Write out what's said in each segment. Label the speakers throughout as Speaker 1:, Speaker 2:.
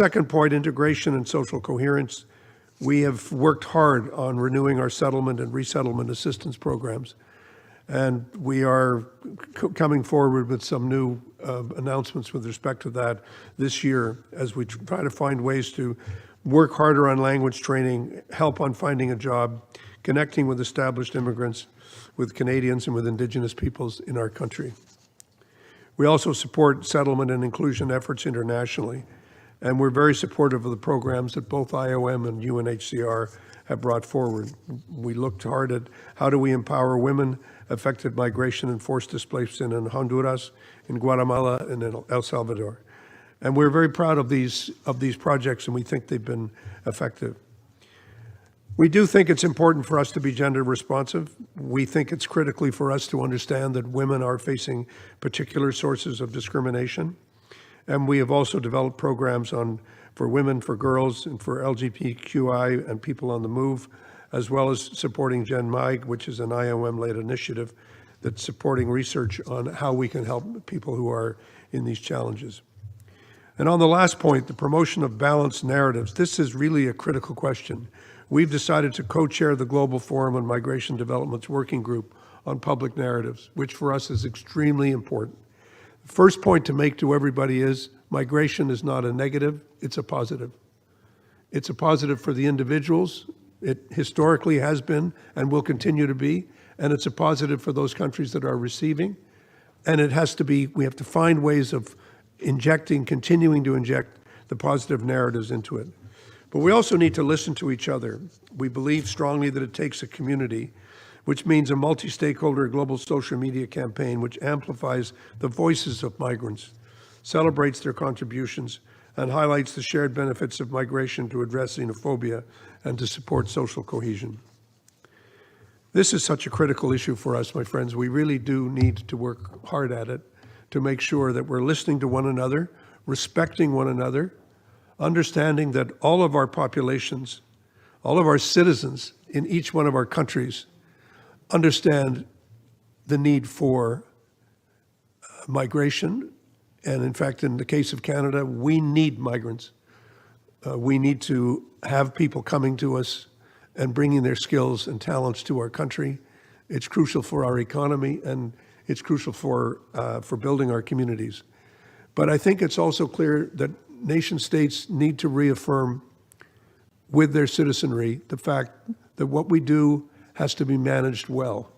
Speaker 1: second point, integration and social coherence, we have worked hard on renewing our settlement and resettlement assistance programs. And we are coming forward with some new announcements with respect to that this year as we try to find ways to work harder on language training, help on finding a job, connecting with established immigrants, with Canadians and with Indigenous peoples in our country. We also support settlement and inclusion efforts internationally, and we're very supportive of the programs that both IOM and UNHCR have brought forward. We looked hard at how do we empower women affected migration and forced displacement in Honduras, in Guatemala, and in El Salvador. And we're very proud of these projects, and we think they've been effective. We do think it's important for us to be gender responsive. We think it's critically for us to understand that women are facing particular sources of discrimination. And we have also developed programs for women, for girls, and for LGBTQI and people on the move, as well as supporting GenMig, which is an IOM-led initiative that's supporting research on how we can help people who are in these challenges. And on the last point, the promotion of balanced narratives, this is really a critical question. We've decided to co-chair the Global Forum on Migration Development's working group on public narratives, which for us is extremely important. The first point to make to everybody is migration is not a negative, it's a positive. It's a positive for the individuals. It historically has been and will continue to be, and it's a positive for those countries that are receiving. And it has to be, we have to find ways of continuing to inject the positive narratives into it. But we also need to listen to each other. We believe strongly that it takes a community, which means a multi-stakeholder global social media campaign which amplifies the voices of migrants, celebrates their contributions, and highlights the shared benefits of migration to address xenophobia and to support social cohesion. This is such a critical issue for us, my friends. We really do need to work hard at it to make sure that we're listening to one another, respecting one another, understanding that all of our populations, all of our citizens in each one of our countries understand the need for migration. And in fact, in the case of Canada, we need migrants. We need to have people coming to us and bringing their skills and talents to our country. It's crucial for our economy, and it's crucial for building our communities. But I think it's also clear that nation states need to reaffirm with their citizenry the fact that what we do has to be managed well.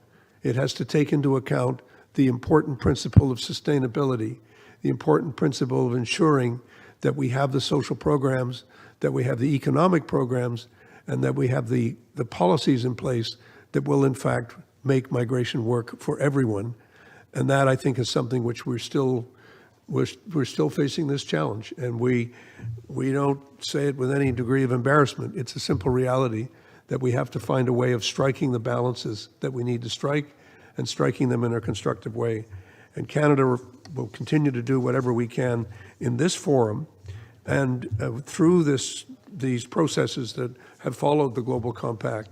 Speaker 1: It has to take into account the important principle of sustainability, the important principle of ensuring that we have the social programs, that we have the economic programs, and that we have the policies in place that will in fact make migration work for everyone. And that, I think, is something which we're still facing this challenge. And we don't say it with any degree of embarrassment. It's a simple reality that we have to find a way of striking the balances that we need to strike and striking them in a constructive way. And Canada will continue to do whatever we can in this forum and through these processes that have followed the Global Compact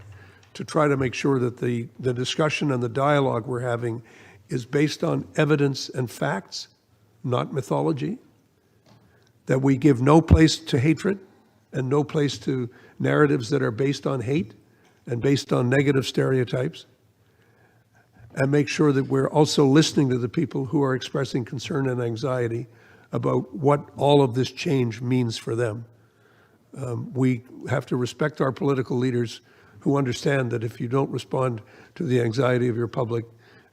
Speaker 1: to try to make sure that the discussion and the dialogue we're having is based on evidence and facts, not mythology, that we give no place to hatred and no place to narratives that are based on hate and based on negative stereotypes, and make sure that we're also listening to the people who are expressing concern and anxiety about what all of this change means for them. We have to respect our political leaders who understand that if you don't respond to the anxiety of your public,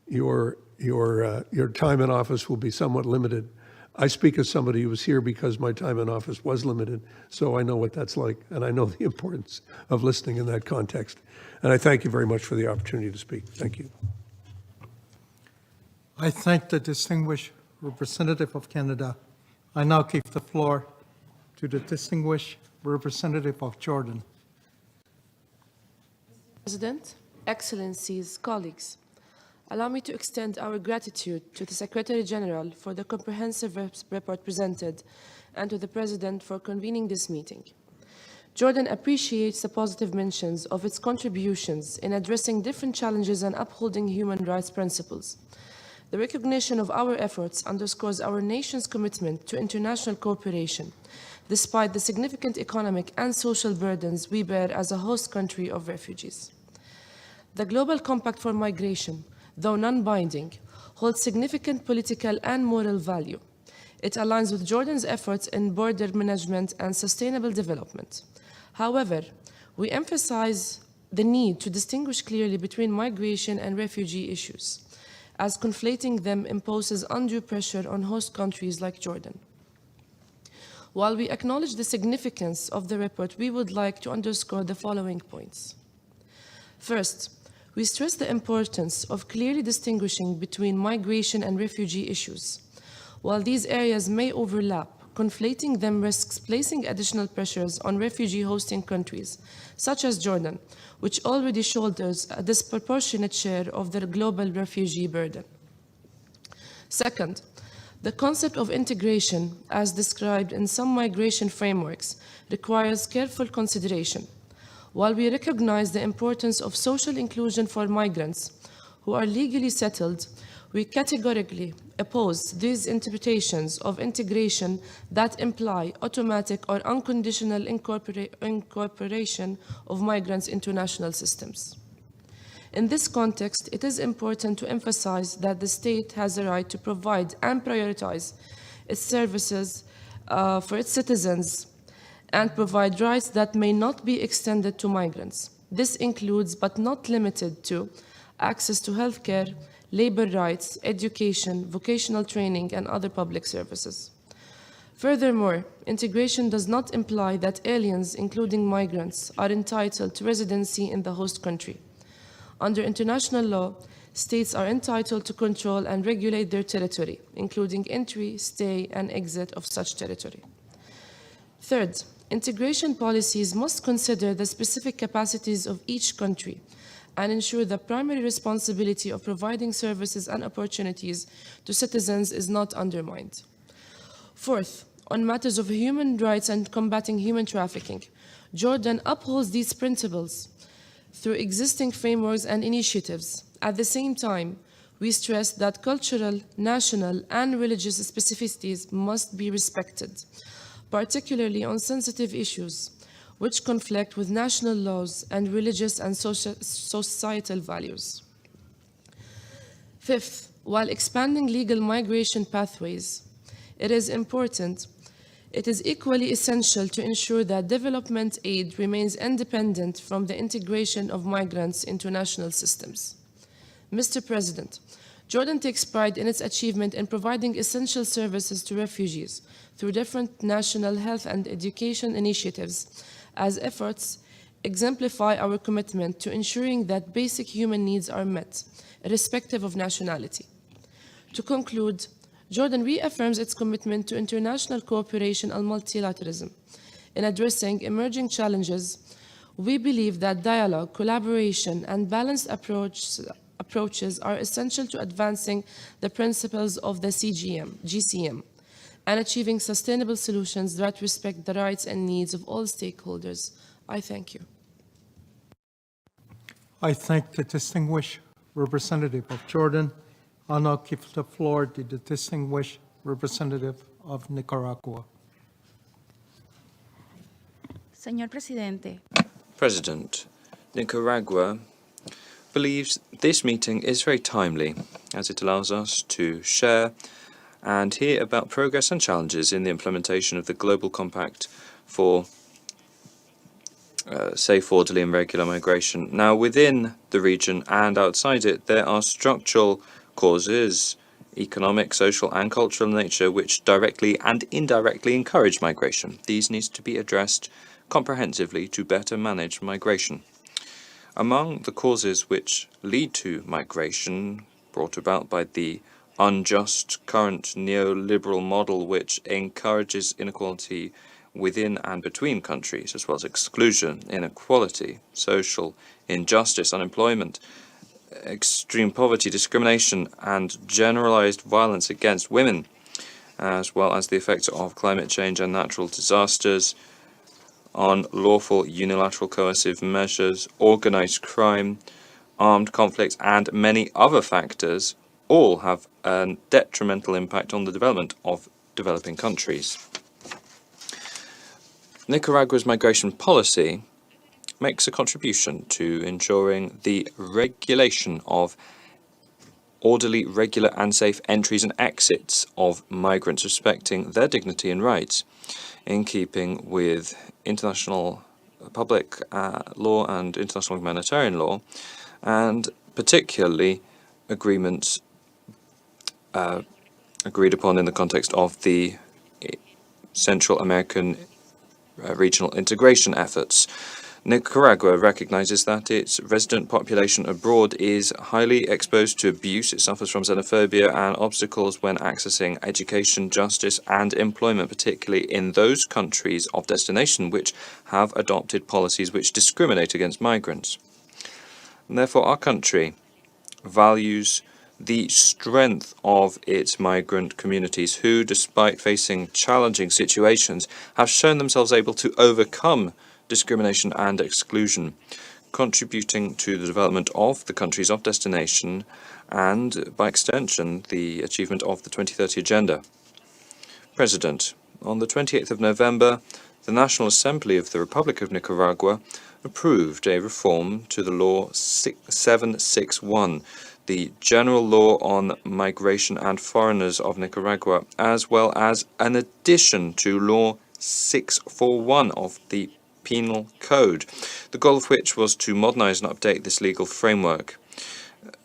Speaker 1: your time in office will be somewhat limited. I speak as somebody who was here because my time in office was limited, so I know what that's like, and I know the importance of listening in that context. And I thank you very much for the opportunity to speak. Thank you.
Speaker 2: I thank the distinguished representative of Canada. I now give the floor to the distinguished representative of Jordan.
Speaker 3: President, Excellencies, colleagues, allow me to extend our gratitude to the Secretary General for the comprehensive report presented and to the President for convening this meeting. Jordan appreciates the positive mentions of its contributions in addressing different challenges and upholding human rights principles. The recognition of our efforts underscores our nation's commitment to international cooperation, despite the significant economic and social burdens we bear as a host country of refugees. The Global Compact for Migration, though non-binding, holds significant political and moral value. It aligns with Jordan's efforts in border management and sustainable development. However, we emphasize the need to distinguish clearly between migration and refugee issues, as conflating them imposes undue pressure on host countries like Jordan. While we acknowledge the significance of the report, we would like to underscore the following points. First, we stress the importance of clearly distinguishing between migration and refugee issues. While these areas may overlap, conflating them risks placing additional pressures on refugee hosting countries, such as Jordan, which already shoulders a disproportionate share of the global refugee burden. Second, the concept of integration, as described in some migration frameworks, requires careful consideration. While we recognize the importance of social inclusion for migrants who are legally settled, we categorically oppose these interpretations of integration that imply automatic or unconditional incorporation of migrants into national systems. In this context, it is important to emphasize that the state has a right to provide and prioritize its services for its citizens and provide rights that may not be extended to migrants. This includes, but not limited to, access to healthcare, labor rights, education, vocational training, and other public services. Furthermore, integration does not imply that aliens, including migrants, are entitled to residency in the host country. Under international law, states are entitled to control and regulate their territory, including entry, stay, and exit of such territory. Third, integration policies must consider the specific capacities of each country and ensure the primary responsibility of providing services and opportunities to citizens is not undermined. Fourth, on matters of human rights and combating human trafficking, Jordan upholds these principles through existing frameworks and initiatives. At the same time, we stress that cultural, national, and religious specificities must be respected, particularly on sensitive issues, which conflict with national laws and religious and societal values. Fifth, while expanding legal migration pathways, it is equally essential to ensure that development aid remains independent from the integration of migrants into national systems. Mr. President, Jordan takes pride in its achievement in providing essential services to refugees through different national health and education initiatives, as efforts exemplify our commitment to ensuring that basic human needs are met, irrespective of nationality. To conclude, Jordan reaffirms its commitment to international cooperation and multilateralism. In addressing emerging challenges, we believe that dialogue, collaboration, and balanced approaches are essential to advancing the principles of the GCM, and achieving sustainable solutions that respect the rights and needs of all stakeholders. I thank you.
Speaker 2: I thank the distinguished representative of Jordan. I'll now give the floor to the distinguished representative of Nicaragua.
Speaker 4: Señor Presidente,
Speaker 5: President, Nicaragua believes this meeting is very timely, as it allows us to share and hear about progress and challenges in the implementation of the Global Compact for safe, orderly and regular migration. Now, within the region and outside it, there are structural causes, economic, social and cultural nature, which directly and indirectly encourage migration. These need to be addressed comprehensively to better manage migration. Among the causes which lead to migration brought about by the unjust current neoliberal model, which encourages inequality within and between countries, as well as exclusion, inequality, social injustice, unemployment, extreme poverty, discrimination, and generalized violence against women, as well as the effects of climate change and natural disasters, on lawful unilateral coercive measures, organized crime, armed conflicts, and many other factors, all have a detrimental impact on the development of developing countries. Nicaragua's migration policy makes a contribution to ensuring the regulation of orderly, regular and safe entries and exits of migrants, respecting their dignity and rights, in keeping with international public law and international humanitarian law, and particularly agreements agreed upon in the context of the Central American regional integration efforts. Nicaragua recognizes that its resident population abroad is highly exposed to abuse. It suffers from xenophobia and obstacles when accessing education, justice, and employment, particularly in those countries of destination which have adopted policies which discriminate against migrants. And therefore, our country values the strength of its migrant communities who, despite facing challenging situations, have shown themselves able to overcome discrimination and exclusion, contributing to the development of the countries of destination and, by extension, the achievement of the 2030 Agenda. President, on the 28th of November, the National Assembly of the Republic of Nicaragua approved a reform to the Law 761, the General Law on Migration and Foreigners of Nicaragua, as well as an addition to Law 641 of the Penal Code, the goal of which was to modernize and update this legal framework,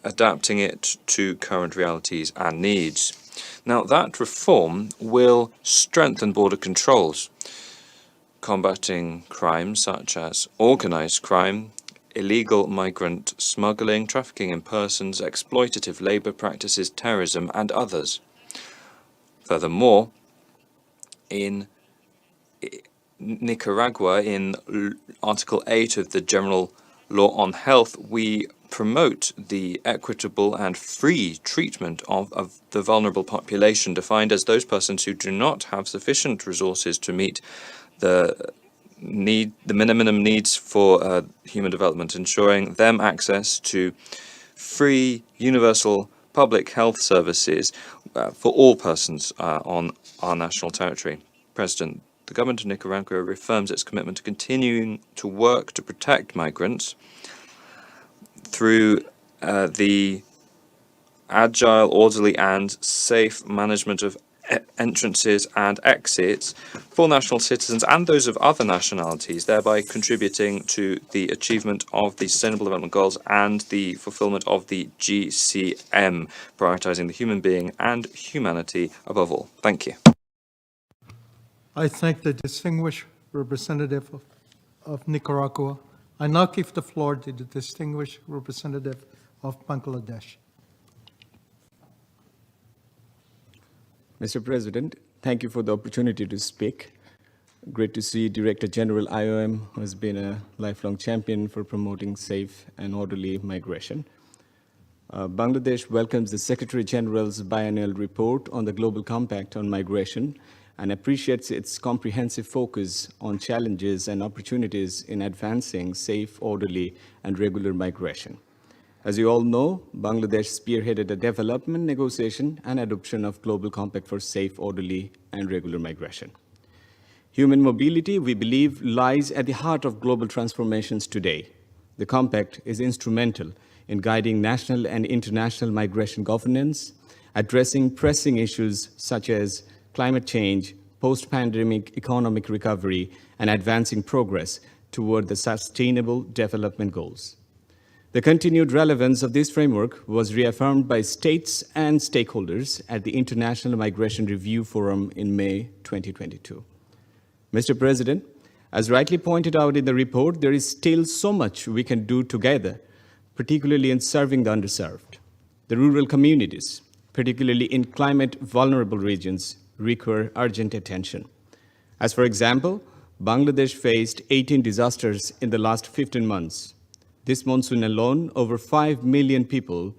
Speaker 5: adapting it to current realities and needs. Now, that reform will strengthen border controls, combating crimes such as organized crime, illegal migrant smuggling, trafficking in persons, exploitative labor practices, terrorism, and others. Furthermore, in Nicaragua, in Article 8 of the General Law on Health, we promote the equitable and free treatment of the vulnerable population, defined as those persons who do not have sufficient resources to meet the minimum needs for human development, ensuring them access to free, universal public health services for all persons on our national territory. President, the government of Nicaragua reaffirms its commitment to continuing to work to protect migrants through the agile, orderly, and safe management of entrances and exits for national citizens and those of other nationalities, thereby contributing to the achievement of the Sustainable Development Goals and the fulfillment of the GCM, prioritizing the human being and humanity above all. Thank you.
Speaker 2: I thank the distinguished representative of Nicaragua. I now give the floor to the distinguished representative of Bangladesh.
Speaker 6: Mr. President, thank you for the opportunity to speak. Great to see Director General IOM, who has been a lifelong champion for promoting safe and orderly migration. Bangladesh welcomes the Secretary General's biennial report on the Global Compact on Migration and appreciates its comprehensive focus on challenges and opportunities in advancing safe, orderly, and regular migration. As you all know, Bangladesh spearheaded a development, negotiation, and adoption of Global Compact for safe, orderly, and regular migration. Human mobility, we believe, lies at the heart of global transformations today. The Compact is instrumental in guiding national and international migration governance, addressing pressing issues such as climate change, post-pandemic economic recovery, and advancing progress toward the Sustainable Development Goals. The continued relevance of this framework was reaffirmed by states and stakeholders at the International Migration Review Forum in May 2022. Mr. President, as rightly pointed out in the report, there is still so much we can do together, particularly in serving the underserved. The rural communities, particularly in climate vulnerable regions, require urgent attention. As for example, Bangladesh faced 18 disasters in the last 15 months. This monsoon alone, over 5 million people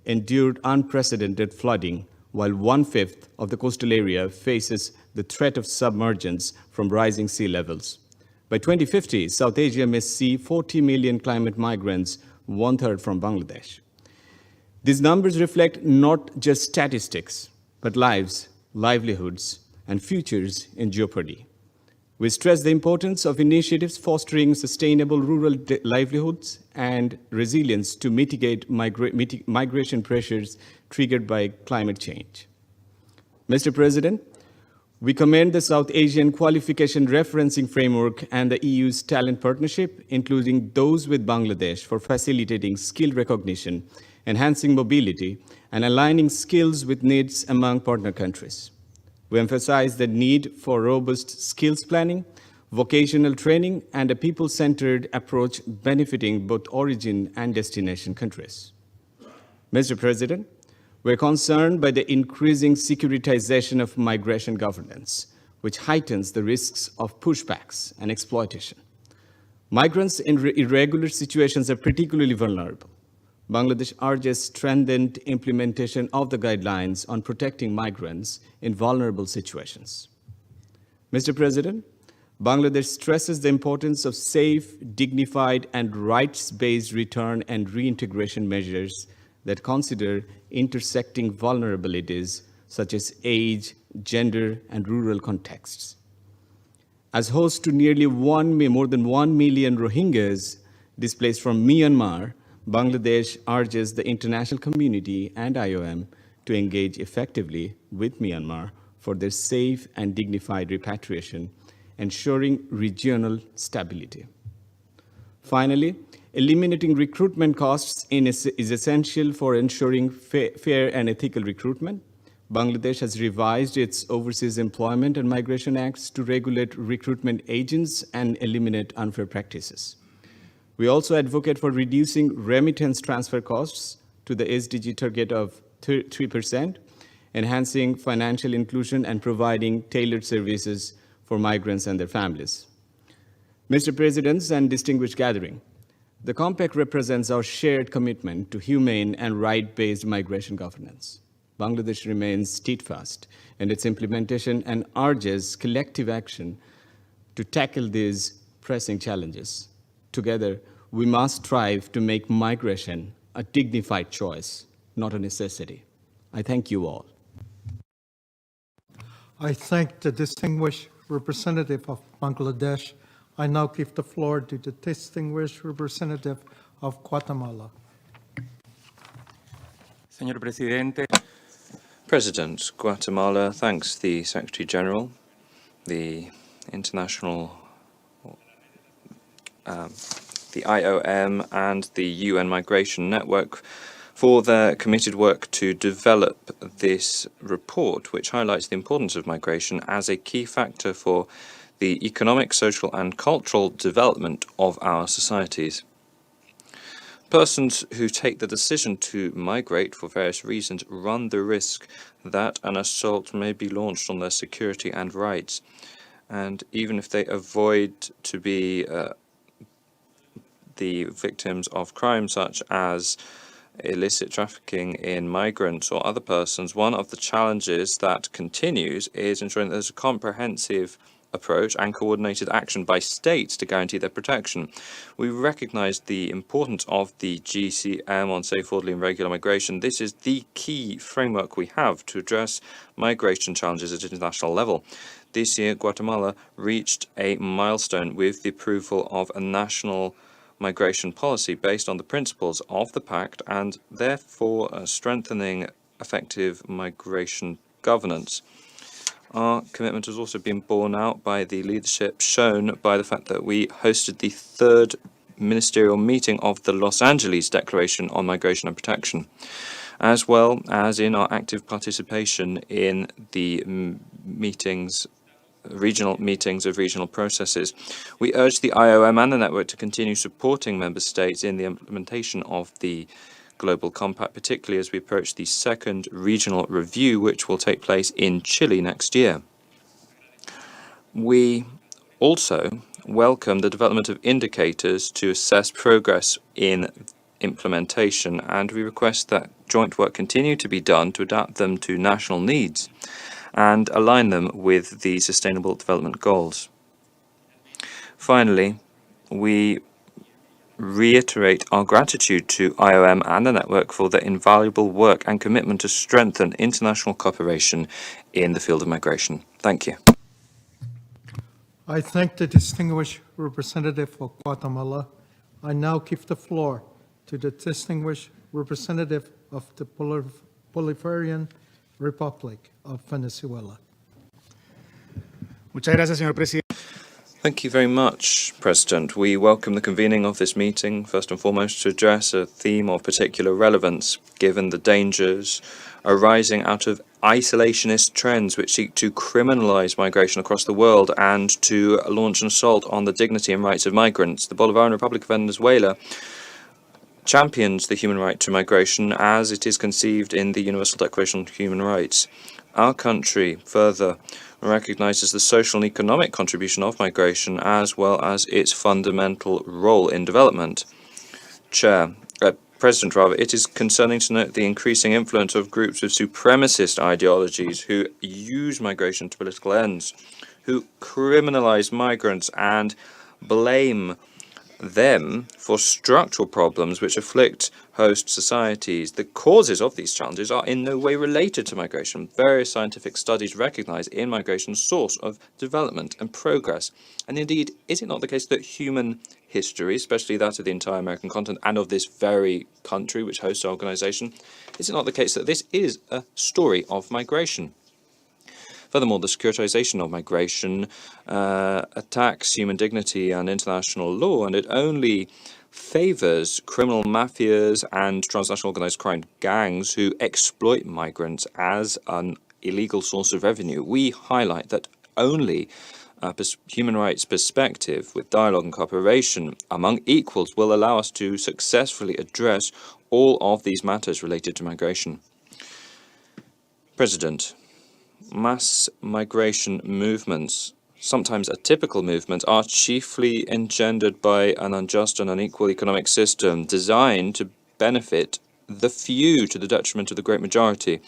Speaker 6: endured unprecedented flooding, while 1/5 of the coastal area faces the threat of submergence from rising sea levels. By 2050, South Asia may see 40 million climate migrants, 1/3 from Bangladesh. These numbers reflect not just statistics, but lives, livelihoods, and futures in jeopardy. We stress the importance of initiatives fostering sustainable rural livelihoods and resilience to mitigate migration pressures triggered by climate change. Mr. President, we commend the South Asian Qualification Referencing Framework and the EU's talent partnership, including those with Bangladesh, for facilitating skill recognition, enhancing mobility, and aligning skills with needs among partner countries. We emphasize the need for robust skills planning, vocational training, and a people-centered approach benefiting both origin and destination countries. Mr. President, we're concerned by the increasing securitization of migration governance, which heightens the risks of pushbacks and exploitation. Migrants in irregular situations are particularly vulnerable. Bangladesh urges strengthened implementation of the guidelines on protecting migrants in vulnerable situations. Mr. President, Bangladesh stresses the importance of safe, dignified, and rights-based return and reintegration measures that consider intersecting vulnerabilities such as age, gender, and rural contexts. As host to nearly more than 1 million Rohingyas displaced from Myanmar, Bangladesh urges the international community and IOM to engage effectively with Myanmar for their safe and dignified repatriation, ensuring regional stability. Finally, eliminating recruitment costs is essential for ensuring fair and ethical recruitment. Bangladesh has revised its Overseas Employment and Migration Acts to regulate recruitment agents and eliminate unfair practices. We also advocate for reducing remittance transfer costs to the SDG target of 3%, enhancing financial inclusion, and providing tailored services for migrants and their families. Mr. Presidents and distinguished gathering, the Compact represents our shared commitment to humane and right-based migration governance. Bangladesh remains steadfast in its implementation and urges collective action to tackle these pressing challenges. Together, we must strive to make migration a dignified choice, not a necessity. I thank you all.
Speaker 2: I thank the distinguished representative of Bangladesh. I now give the floor to the distinguished representative of Guatemala.
Speaker 7: Señor Presidente,
Speaker 5: President, Guatemala thanks the Secretary General, the International the IOM and the UN Migration Network for their committed work to develop this report, which highlights the importance of migration as a key factor for the economic, social, and cultural development of our societies. Persons who take the decision to migrate for various reasons run the risk that an assault may be launched on their security and rights. And even if they avoid to be the victims of crimes such as illicit trafficking in migrants or other persons, one of the challenges that continues is ensuring that there's a comprehensive approach and coordinated action by states to guarantee their protection. We recognize the importance of the GCM on safe, orderly, and regular migration. This is the key framework we have to address migration challenges at international level. This year, Guatemala reached a milestone with the approval of a national migration policy based on the principles of the pact and therefore strengthening effective migration governance. Our commitment has also been borne out by the leadership shown by the fact that we hosted the third ministerial meeting of the Los Angeles Declaration on Migration and Protection, as well as in our active participation in the regional meetings of regional processes. We urge the IOM and the network to continue supporting member states in the implementation of the Global Compact, particularly as we approach the second regional review, which will take place in Chile next year. We also welcome the development of indicators to assess progress in implementation, and we request that joint work continue to be done to adapt them to national needs and align them with the Sustainable Development Goals. Finally, we reiterate our gratitude to IOM and the network for their invaluable work and commitment to strengthen international cooperation in the field of migration. Thank you.
Speaker 2: I thank the distinguished representative of Guatemala. I now give the floor to the distinguished representative of the Bolivarian Republic of Venezuela.
Speaker 7: Muchas gracias, señor presidente.
Speaker 5: Thank you very much, President. We welcome the convening of this meeting, first and foremost, to address a theme of particular relevance, given the dangers arising out of isolationist trends which seek to criminalize migration across the world and to launch an assault on the dignity and rights of migrants. The Bolivarian Republic of Venezuela champions the human right to migration as it is conceived in the Universal Declaration on Human Rights. Our country further recognizes the social and economic contribution of migration as well as its fundamental role in development. President, it is concerning to note the increasing influence of groups with supremacist ideologies who use migration to political ends, who criminalize migrants and blame them for structural problems which afflict host societies. The causes of these challenges are in no way related to migration. Various scientific studies recognize in migration a source of development and progress. And indeed, is it not the case that human history, especially that of the entire American continent and of this very country which hosts our organization, is it not the case that this is a story of migration? Furthermore, the securitization of migration attacks human dignity and international law, and it only favors criminal mafias and transnational organized crime gangs who exploit migrants as an illegal source of revenue. We highlight that only a human rights perspective with dialogue and cooperation among equals will allow us to successfully address all of these matters related to migration. President, mass migration movements, sometimes atypical movements, are chiefly engendered by an unjust and unequal economic system designed to benefit the few to the detriment of the great majority.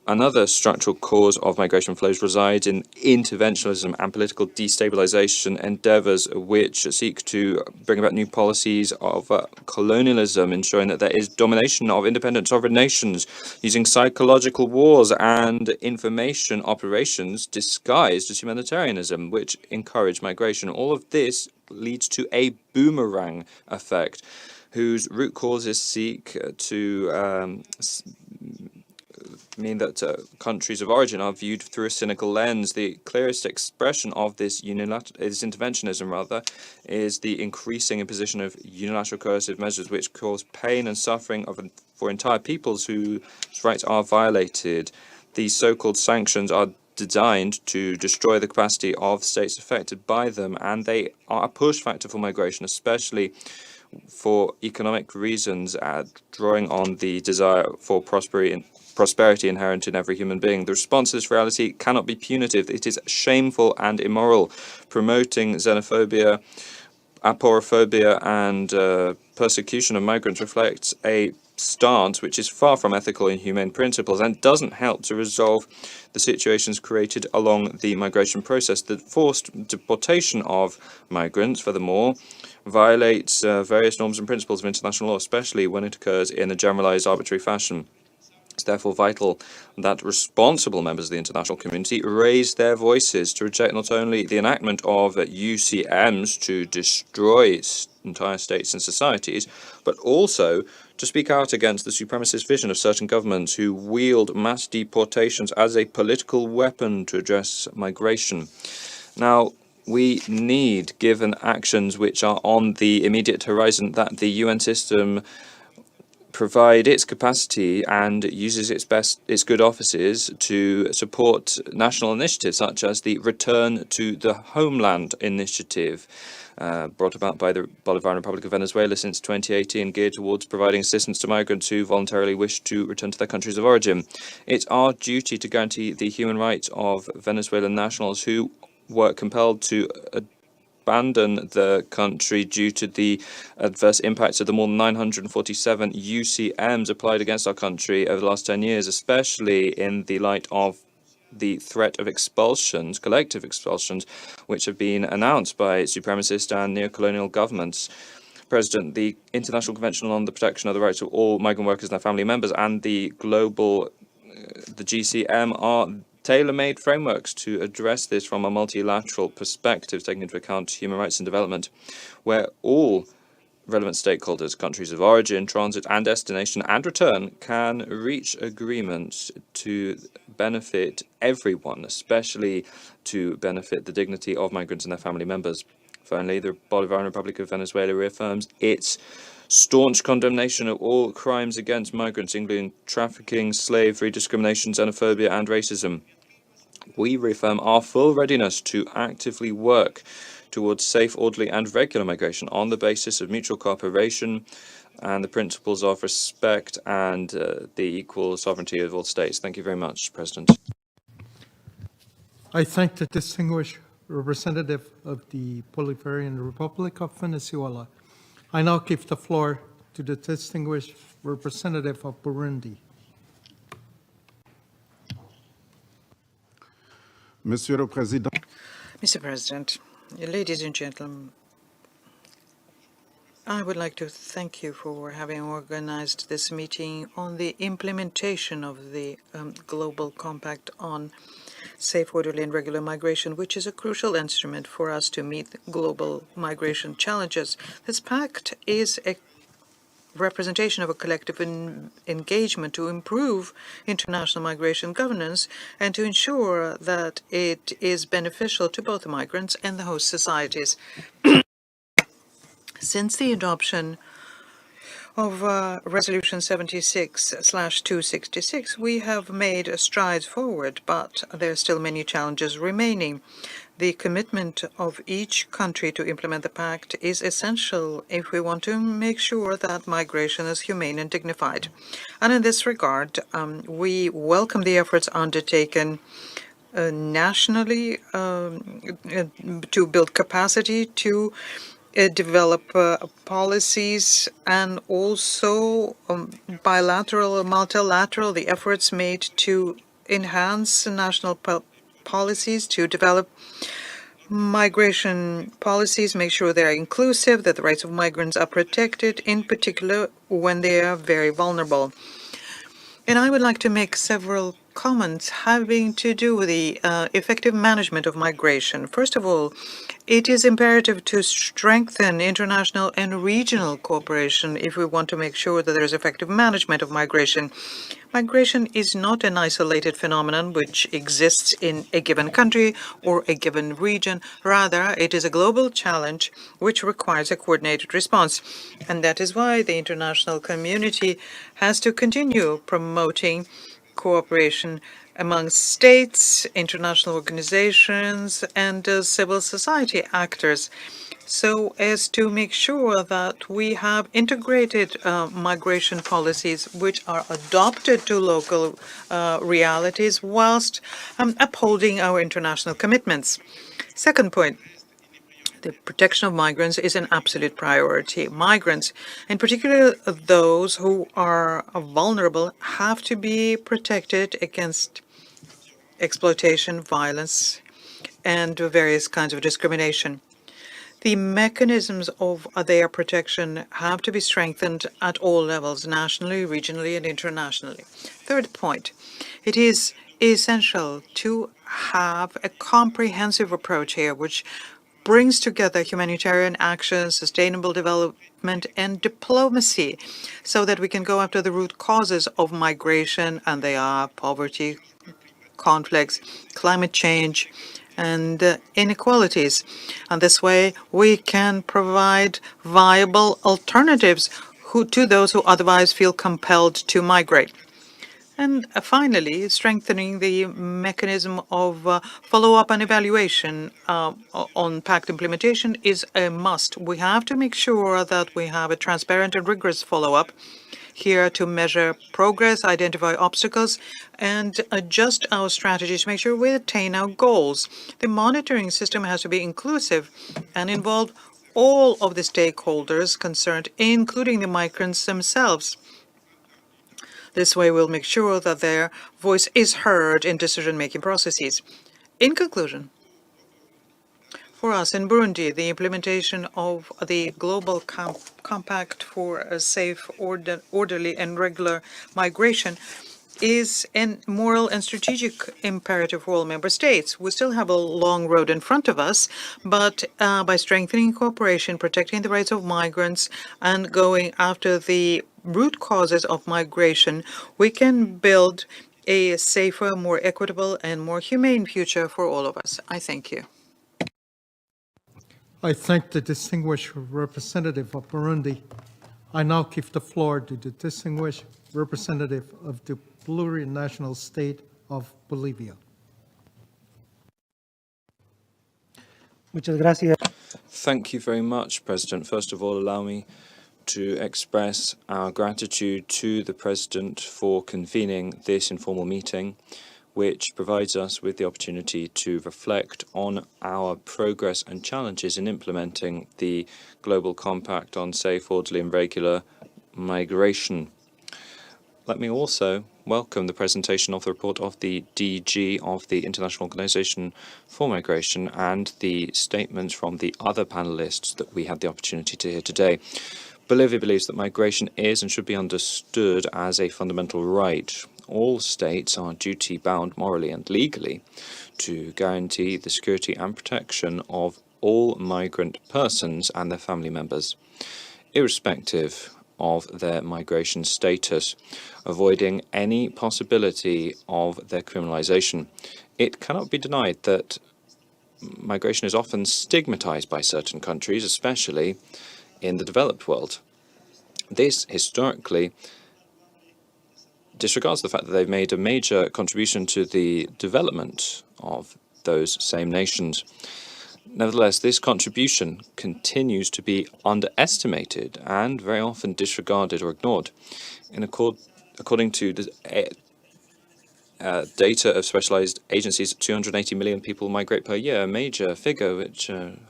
Speaker 5: Another structural cause of migration flows resides in interventionism and political destabilization endeavors which seek to bring about new policies of colonialism, ensuring that there is domination of independent sovereign nations, using psychological wars and information operations disguised as humanitarianism, which encourage migration. All of this leads to a boomerang effect, whose root causes seek to mean that countries of origin are viewed through a cynical lens. The clearest expression of this interventionism is the increasing imposition of unilateral coercive measures which cause pain and suffering for entire peoples whose rights are violated. These so-called sanctions are designed to destroy the capacity of states affected by them, and they are a push factor for migration, especially for economic reasons, drawing on the desire for prosperity inherent in every human being. The response to this reality cannot be punitive. It is shameful and immoral. Promoting xenophobia, aporophobia, and persecution of migrants reflects a stance which is far from ethical and humane principles and doesn't help to resolve the situations created along the migration process. The forced deportation of migrants, furthermore, violates various norms and principles of international law, especially when it occurs in a generalized arbitrary fashion. It's therefore vital that responsible members of the international community raise their voices to reject not only the enactment of UCMs to destroy entire states and societies, but also to speak out against the supremacist vision of certain governments who wield mass deportations as a political weapon to address migration. Now, we need, given actions which are on the immediate horizon, that the UN system provide its capacity and uses its good offices to support national initiatives such as the Return to the Homeland initiative, brought about by the Bolivarian Republic of Venezuela since 2018, geared towards providing assistance to migrants who voluntarily wish to return to their countries of origin. It's our duty to guarantee the human rights of Venezuelan nationals who were compelled to abandon the country due to the adverse impacts of the more than 947 UCMs applied against our country over the last 10 years, especially in the light of the threat of expulsions, collective expulsions, which have been announced by supremacist and neo-colonial governments. President, the International Convention on the Protection of the Rights of All Migrant Workers and Their Family Members and the GCM are tailor-made frameworks to address this from a multilateral perspective, taking into account human rights and development, where all relevant stakeholders, countries of origin, transit and destination and return, can reach agreements to benefit everyone, especially to benefit the dignity of migrants and their family members. Finally, the Bolivarian Republic of Venezuela reaffirms its staunch condemnation of all crimes against migrants, including trafficking, slavery, discrimination, xenophobia, and racism. We reaffirm our full readiness to actively work towards safe, orderly, and regular migration on the basis of mutual cooperation and the principles of respect and the equal sovereignty of all states. Thank you very much, President.
Speaker 2: I thank the distinguished representative of the Bolivarian Republic of Venezuela. I now give the floor to the distinguished representative of Burundi.
Speaker 7: Monsieur le Président,
Speaker 8: Mr. President, ladies and gentlemen, I would like to thank you for having organized this meeting on the implementation of the Global Compact on Safe, Orderly, and Regular Migration, which is a crucial instrument for us to meet global migration challenges. This pact is a representation of a collective engagement to improve international migration governance and to ensure that it is beneficial to both the migrants and the host societies. Since the adoption of Resolution 76/266, we have made strides forward, but there are still many challenges remaining. The commitment of each country to implement the pact is essential if we want to make sure that migration is humane and dignified. And in this regard, we welcome the efforts undertaken nationally to build capacity to develop policies, and also bilateral or multilateral, the efforts made to enhance national policies, to develop migration policies, make sure they are inclusive, that the rights of migrants are protected, in particular when they are very vulnerable. And I would like to make several comments having to do with the effective management of migration. First of all, it is imperative to strengthen international and regional cooperation if we want to make sure that there is effective management of migration. Migration is not an isolated phenomenon which exists in a given country or a given region. Rather, it is a global challenge which requires a coordinated response. And that is why the international community has to continue promoting cooperation among states, international organizations, and civil society actors, so as to make sure that we have integrated migration policies which are adopted to local realities whilst upholding our international commitments. Second point, the protection of migrants is an absolute priority. Migrants, in particular those who are vulnerable, have to be protected against exploitation, violence, and various kinds of discrimination. The mechanisms of their protection have to be strengthened at all levels, nationally, regionally, and internationally. Third point, it is essential to have a comprehensive approach here, which brings together humanitarian action, sustainable development, and diplomacy, so that we can go after the root causes of migration, and they are poverty, conflicts, climate change, and inequalities. And this way, we can provide viable alternatives to those who otherwise feel compelled to migrate. And finally, strengthening the mechanism of follow-up and evaluation on pact implementation is a must. We have to make sure that we have a transparent and rigorous follow-up here to measure progress, identify obstacles, and adjust our strategies to make sure we attain our goals. The monitoring system has to be inclusive and involve all of the stakeholders concerned, including the migrants themselves. This way, we'll make sure that their voice is heard in decision-making processes. In conclusion, for us in Burundi, the implementation of the Global Compact for a Safe, Orderly, and Regular Migration is a moral and strategic imperative for all member states. We still have a long road in front of us, but by strengthening cooperation, protecting the rights of migrants, and going after the root causes of migration, we can build a safer, more equitable, and more humane future for all of us. I thank you.
Speaker 2: I thank the distinguished representative of Burundi. I now give the floor to the distinguished representative of the plurinational state of Bolivia.
Speaker 9: Muchas gracias.
Speaker 5: Thank you very much, President. First of all, allow me to express our gratitude to the President for convening this informal meeting, which provides us with the opportunity to reflect on our progress and challenges in implementing the Global Compact on Safe, Orderly and Regular Migration. Let me also welcome the presentation of the report of the DG of the International Organization for Migration and the statements from the other panelists that we had the opportunity to hear today. Bolivia believes that migration is and should be understood as a fundamental right. All states are duty-bound morally and legally to guarantee the security and protection of all migrant persons and their family members, irrespective of their migration status, avoiding any possibility of their criminalization. It cannot be denied that migration is often stigmatized by certain countries, especially in the developed world. This historically disregards the fact that they've made a major contribution to the development of those same nations. Nevertheless, this contribution continues to be underestimated and very often disregarded or ignored. According to the data of specialized agencies, 280 million people migrate per year, a major figure which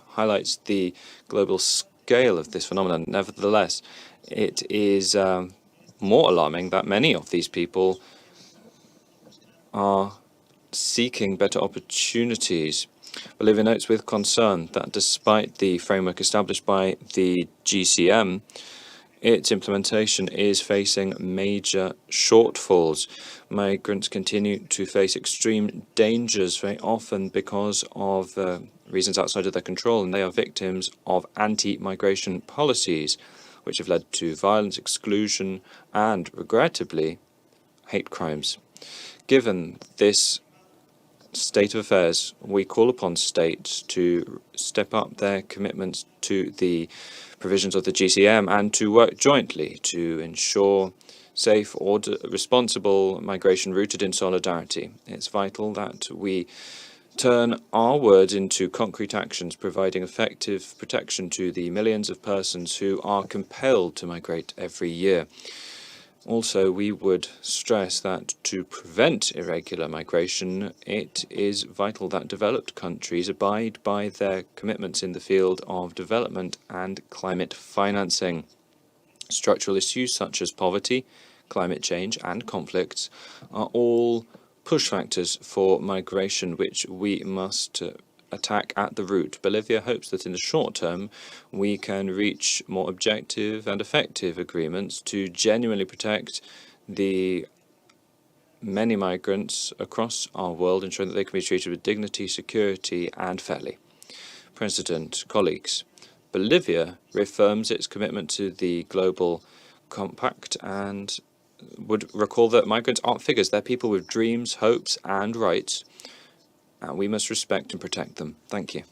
Speaker 5: highlights the global scale of this phenomenon. Nevertheless, it is more alarming that many of these people are seeking better opportunities. Bolivia notes with concern that despite the framework established by the GCM, its implementation is facing major shortfalls. Migrants continue to face extreme dangers, very often because of reasons outside of their control, and they are victims of anti-migration policies, which have led to violence, exclusion, and, regrettably, hate crimes. Given this state of affairs, we call upon states to step up their commitments to the provisions of the GCM and to work jointly to ensure safe, responsible migration rooted in solidarity. It's vital that we turn our words into concrete actions, providing effective protection to the millions of persons who are compelled to migrate every year. Also, we would stress that to prevent irregular migration, it is vital that developed countries abide by their commitments in the field of development and climate financing. Structural issues such as poverty, climate change, and conflicts are all push factors for migration, which we must attack at the root. Bolivia hopes that in the short term we can reach more objective and effective agreements to genuinely protect the many migrants across our world, ensuring that they can be treated with dignity, security, and fairly. President, colleagues, Bolivia reaffirms its commitment to the Global Compact and would recall that migrants aren't figures. They're people with dreams, hopes, and rights, and we must respect and protect them. Thank you.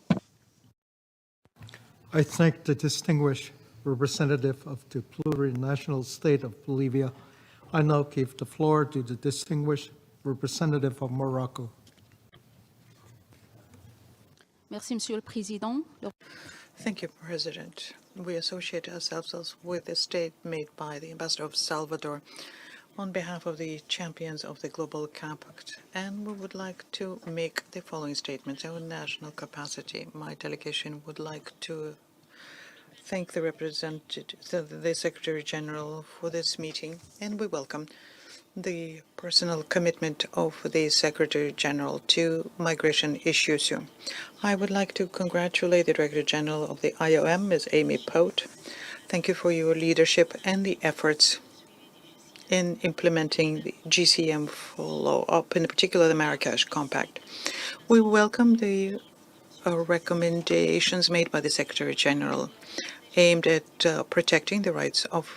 Speaker 2: I thank the distinguished representative of the plurinational state of Bolivia. I now give the floor to the distinguished representative of Morocco.
Speaker 4: Merci, Monsieur le Président.
Speaker 8: Thank you, President. We associate ourselves with the statement by the Ambassador of Salvador on behalf of the champions of the Global Compact, and we would like to make the following statements. Our national capacity, my delegation would like to thank the the Secretary General for this meeting, and we welcome the personal commitment of the Secretary General to migration issues. I would like to congratulate the Director General of the IOM, Ms. Amy Pote. Thank you for your leadership and the efforts in implementing the GCM follow-up, in particular the Marrakesh Compact. We welcome the recommendations made by the Secretary General aimed at protecting the rights of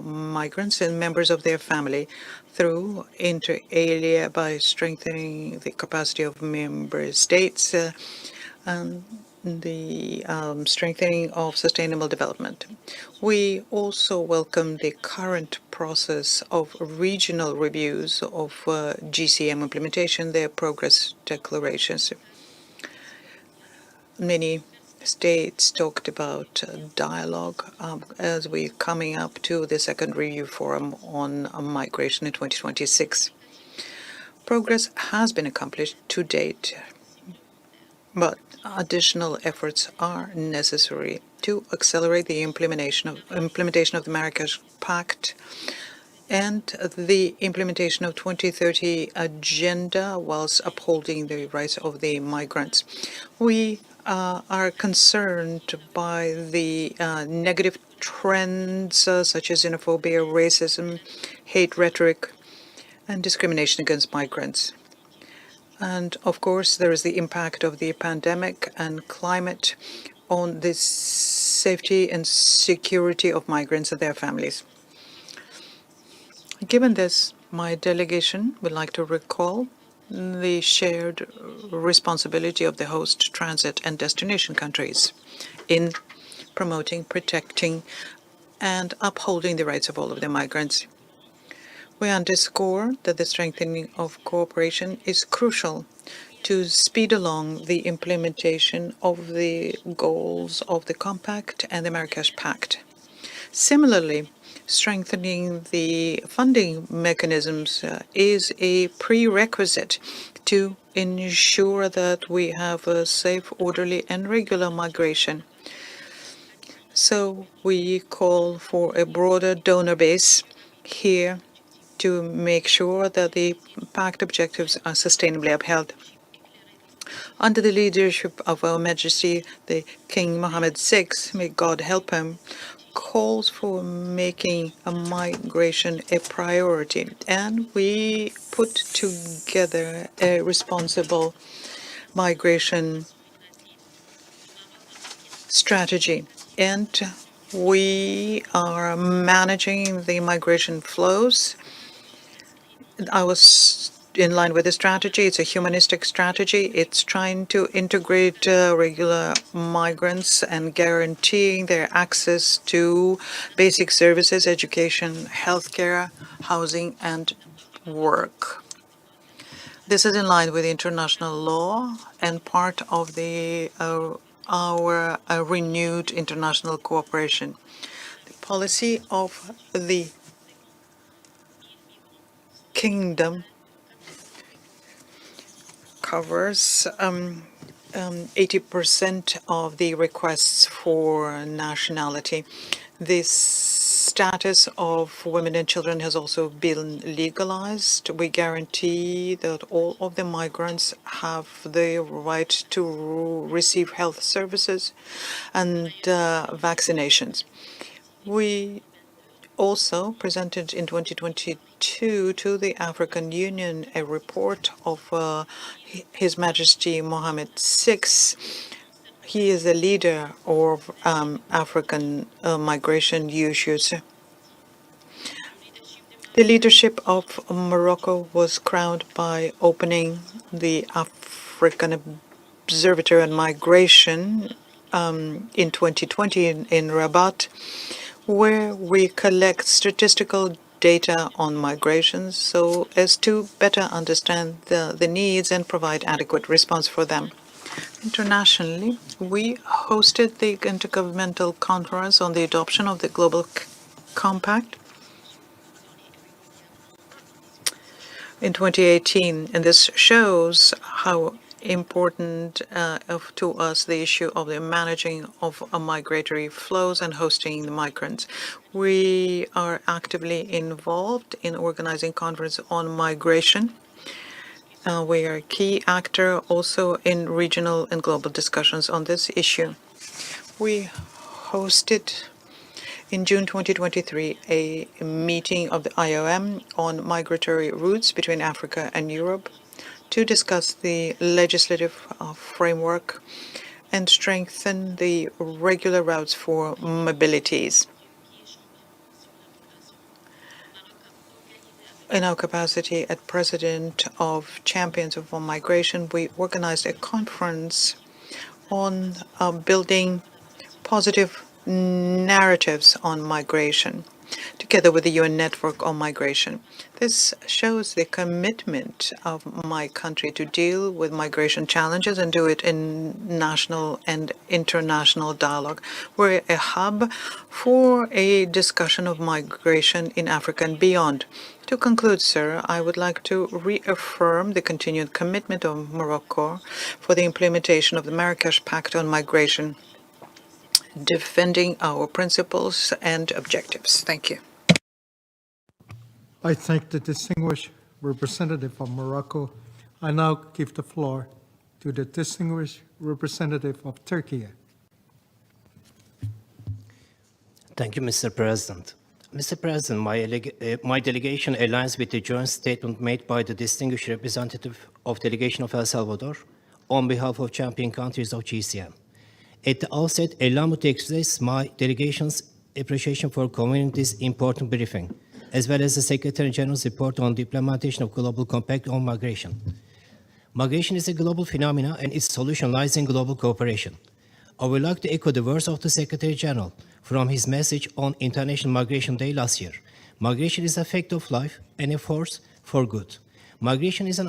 Speaker 8: migrants and members of their family through, inter alia, by strengthening the capacity of member states and the strengthening of sustainable development. We also welcome the current process of regional reviews of GCM implementation, their progress declarations. Many states talked about dialogue as we're coming up to the second review forum on migration in 2026. Progress has been accomplished to date, but additional efforts are necessary to accelerate the implementation of the Marrakesh Pact and the implementation of 2030 agenda whilst upholding the rights of the migrants. We are concerned by the negative trends such as xenophobia, racism, hate rhetoric, and discrimination against migrants. And of course, there is the impact of the pandemic and climate on the safety and security of migrants and their families. Given this, my delegation would like to recall the shared responsibility of the host transit and destination countries in promoting, protecting, and upholding the rights of all of the migrants. We underscore that the strengthening of cooperation is crucial to speed along the implementation of the goals of the Compact and the Marrakesh Pact. Similarly, strengthening the funding mechanisms is a prerequisite to ensure that we have a safe, orderly, and regular migration. So we call for a broader donor base here to make sure that the Pact objectives are sustainably upheld. Under the leadership of Her Majesty the King Mohammed VI, may God help him, calls for making migration a priority, and we put together a responsible migration strategy, and we are managing the migration flows. I was in line with the strategy. It's a humanistic strategy. It's trying to integrate regular migrants and guaranteeing their access to basic services, education, healthcare, housing, and work. This is in line with international law and part of our renewed international cooperation. The policy of the Kingdom covers 80% of the requests for nationality. This status of women and children has also been legalized. We guarantee that all of the migrants have the right to receive health services and vaccinations. We also presented in 2022 to the African Union a report of His Majesty Mohammed VI. He is the leader of African migration issues. The leadership of Morocco was crowned by opening the African Observatory on Migration in 2020 in Rabat, where we collect statistical data on migrations so as to better understand the needs and provide adequate response for them. Internationally, we hosted the Intergovernmental Conference on the adoption of the Global Compact in 2018, and this shows how important to us the issue of the managing of migratory flows and hosting the migrants. We are actively involved in organizing conference on migration. We are a key actor also in regional and global discussions on this issue. We hosted in June 2023 a meeting of the IOM on migratory routes between Africa and Europe to discuss the legislative framework and strengthen the regular routes for mobilities. In our capacity as President of Champions of Migration, we organized a conference on building positive narratives on migration, together with the UN Network on Migration. This shows the commitment of my country to deal with migration challenges and do it in national and international dialogue. We're a hub for a discussion of migration in Africa and beyond. To conclude, sir, I would like to reaffirm the continued commitment of Morocco for the implementation of the Marrakesh Pact on Migration, defending our principles and objectives. Thank you.
Speaker 2: I thank the distinguished representative of Morocco. I now give the floor to the distinguished representative of Turkey.
Speaker 10: Thank you, Mr. President. Mr. President, my delegation aligns with the joint statement made by the distinguished representative of delegation of El Salvador on behalf of champion countries of GCM. At the outset, allow me to express my delegation's appreciation for convening this important briefing, as well as the Secretary General's report on the implementation of Global Compact on Migration. Migration is a global phenomenon and its solution lies in global cooperation. I would like to echo the words of the Secretary General from his message on International Migration Day last year. Migration is a fact of life and a force for good. Migration is an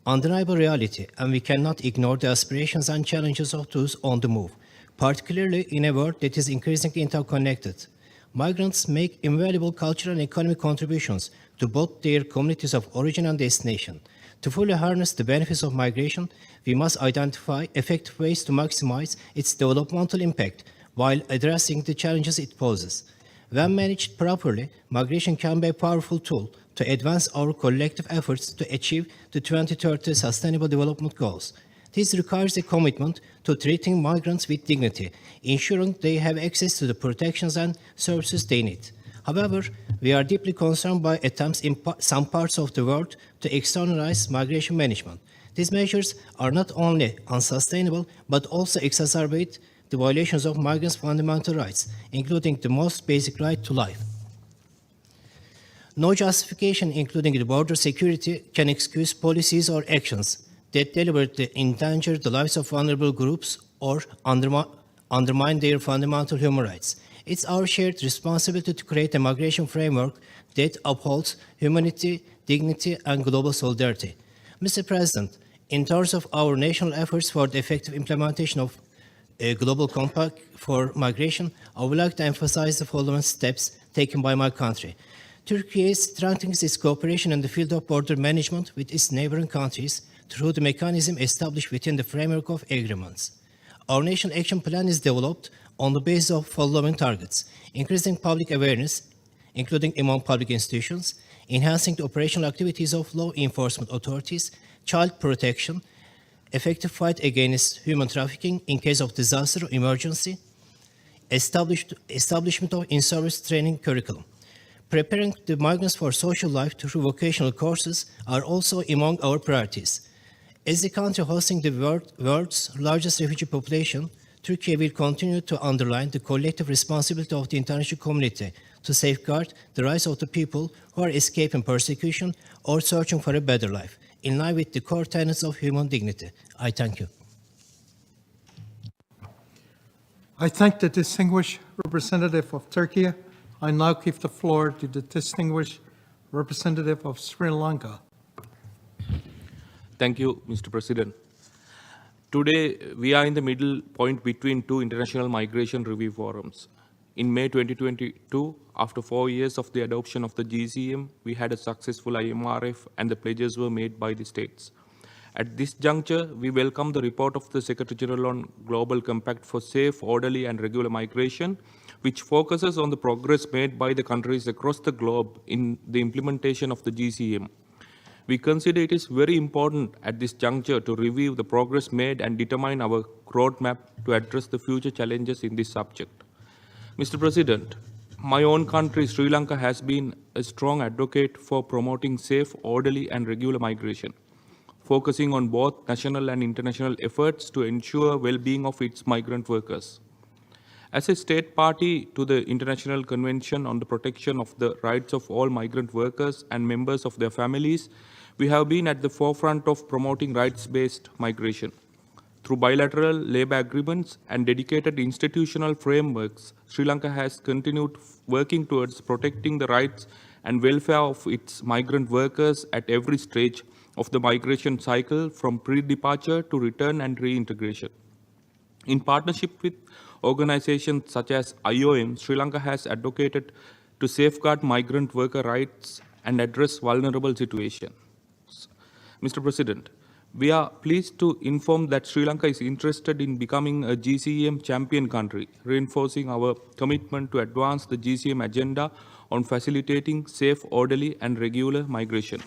Speaker 10: undeniable reality, and we cannot ignore the aspirations and challenges of those on the move, particularly in a world that is increasingly interconnected. Migrants make invaluable cultural and economic contributions to both their communities of origin and destination. To fully harness the benefits of migration, we must identify effective ways to maximize its developmental impact while addressing the challenges it poses. When managed properly, migration can be a powerful tool to advance our collective efforts to achieve the 2030 Sustainable Development Goals. This requires a commitment to treating migrants with dignity, ensuring they have access to the protections and services they need. However, we are deeply concerned by attempts in some parts of the world to externalize migration management. These measures are not only unsustainable, but also exacerbate the violations of migrants' fundamental rights, including the most basic right to life. No justification, including the border security, can excuse policies or actions that deliberately endanger the lives of vulnerable groups or undermine their fundamental human rights. It's our shared responsibility to create a migration framework that upholds humanity, dignity, and global solidarity. Mr. President, in terms of our national efforts for the effective implementation of a global compact for migration, I would like to emphasize the following steps taken by my country. Turkey is strengthening its cooperation in the field of border management with its neighboring countries through the mechanism established within the framework of agreements. Our national action plan is developed on the basis of following targets: increasing public awareness, including among public institutions, enhancing the operational activities of law enforcement authorities, child protection, effective fight against human trafficking in case of disaster or emergency, establishment of in-service training curriculum. Preparing the migrants for social life through vocational courses are also among our priorities. As the country hosting the world's largest refugee population, Turkey will continue to underline the collective responsibility of the international community to safeguard the rights of the people who are escaping persecution or searching for a better life, in line with the core tenets of human dignity. I thank you.
Speaker 2: I thank the distinguished representative of Turkey. I now give the floor to the distinguished representative of Sri Lanka.
Speaker 11: Thank you, Mr. President. Today, we are in the middle point between two international migration review forums. In May 2022, after 4 years of the adoption of the GCM, we had a successful IMRF and the pledges were made by the states. At this juncture, we welcome the report of the Secretary General on Global Compact for Safe, Orderly and Regular Migration, which focuses on the progress made by the countries across the globe in the implementation of the GCM. We consider it is very important at this juncture to review the progress made and determine our roadmap to address the future challenges in this subject. Mr. President, My own country, Sri Lanka, has been a strong advocate for promoting safe, orderly, and regular migration, focusing on both national and international efforts to ensure well-being of its migrant workers. As a state party to the International Convention on the Protection of the Rights of All Migrant Workers and Members of Their Families, we have been at the forefront of promoting rights-based migration. Through bilateral labor agreements and dedicated institutional frameworks, Sri Lanka has continued working towards protecting the rights and welfare of its migrant workers at every stage of the migration cycle, from pre-departure to return and reintegration. In partnership with organizations such as IOM, Sri Lanka has advocated to safeguard migrant worker rights and address vulnerable situations. Mr. President, we are pleased to inform that Sri Lanka is interested in becoming a GCM champion country, reinforcing our commitment to advance the GCM agenda on facilitating safe, orderly, and regular migration.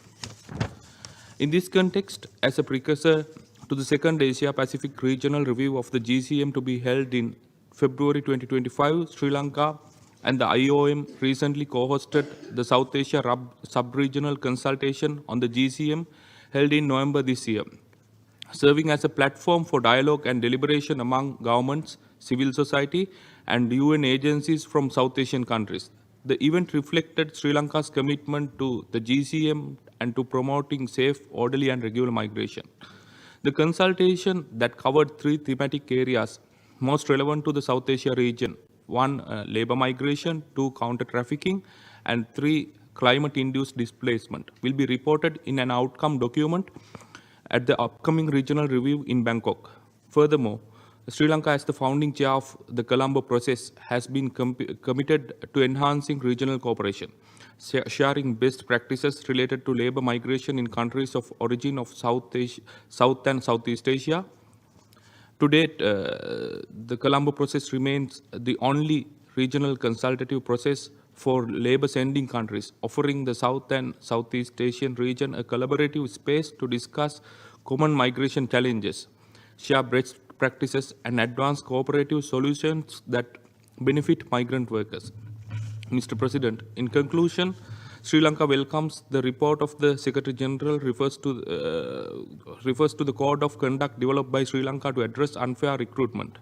Speaker 11: In this context, as a precursor to the second Asia-Pacific regional review of the GCM to be held in February 2025, Sri Lanka and the IOM recently co-hosted the South Asia Sub-Regional Consultation on the GCM held in November this year, serving as a platform for dialogue and deliberation among governments, civil society, and UN agencies from South Asian countries. The event reflected Sri Lanka's commitment to the GCM and to promoting safe, orderly, and regular migration. The consultation that covered 3 thematic areas most relevant to the South Asia region: 1, labor migration; 2, counter-trafficking; and 3, climate-induced displacement, will be reported in an outcome document at the upcoming regional review in Bangkok. Furthermore, Sri Lanka, as the founding chair of the Colombo process, has been committed to enhancing regional cooperation, sharing best practices related to labor migration in countries of origin of South and Southeast Asia. To date, the Colombo process remains the only regional consultative process for labor-sending countries, offering the South and Southeast Asian region a collaborative space to discuss common migration challenges, share best practices, and advance cooperative solutions that benefit migrant workers. Mr. President, in conclusion, Sri Lanka welcomes the report of the Secretary General refers to the code of conduct developed by Sri Lanka to address unfair recruitment.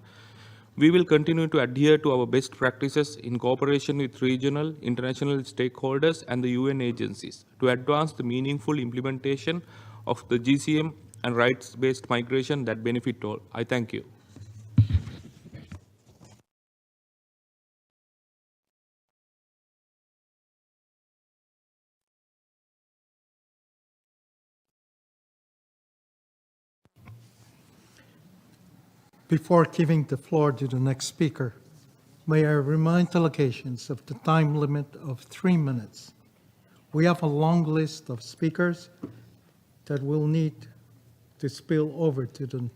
Speaker 11: We will continue to adhere to our best practices in cooperation with regional, international stakeholders and the UN agencies to advance the meaningful implementation of the GCM and rights-based migration that benefit all. I thank you.
Speaker 2: Before giving the floor to the next speaker, may I remind delegations of the time limit of 3 minutes. We have a long list of speakers that will need to spill over to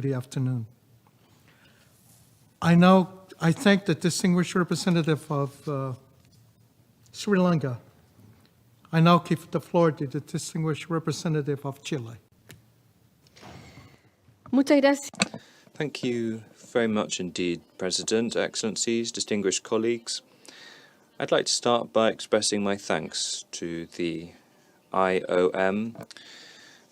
Speaker 2: the afternoon. I thank the distinguished representative of Sri Lanka. I now give the floor to the distinguished representative of Chile.
Speaker 3: Muchas gracias.
Speaker 5: Thank you very much indeed, President, Excellencies, distinguished colleagues. I'd like to start by expressing my thanks to the IOM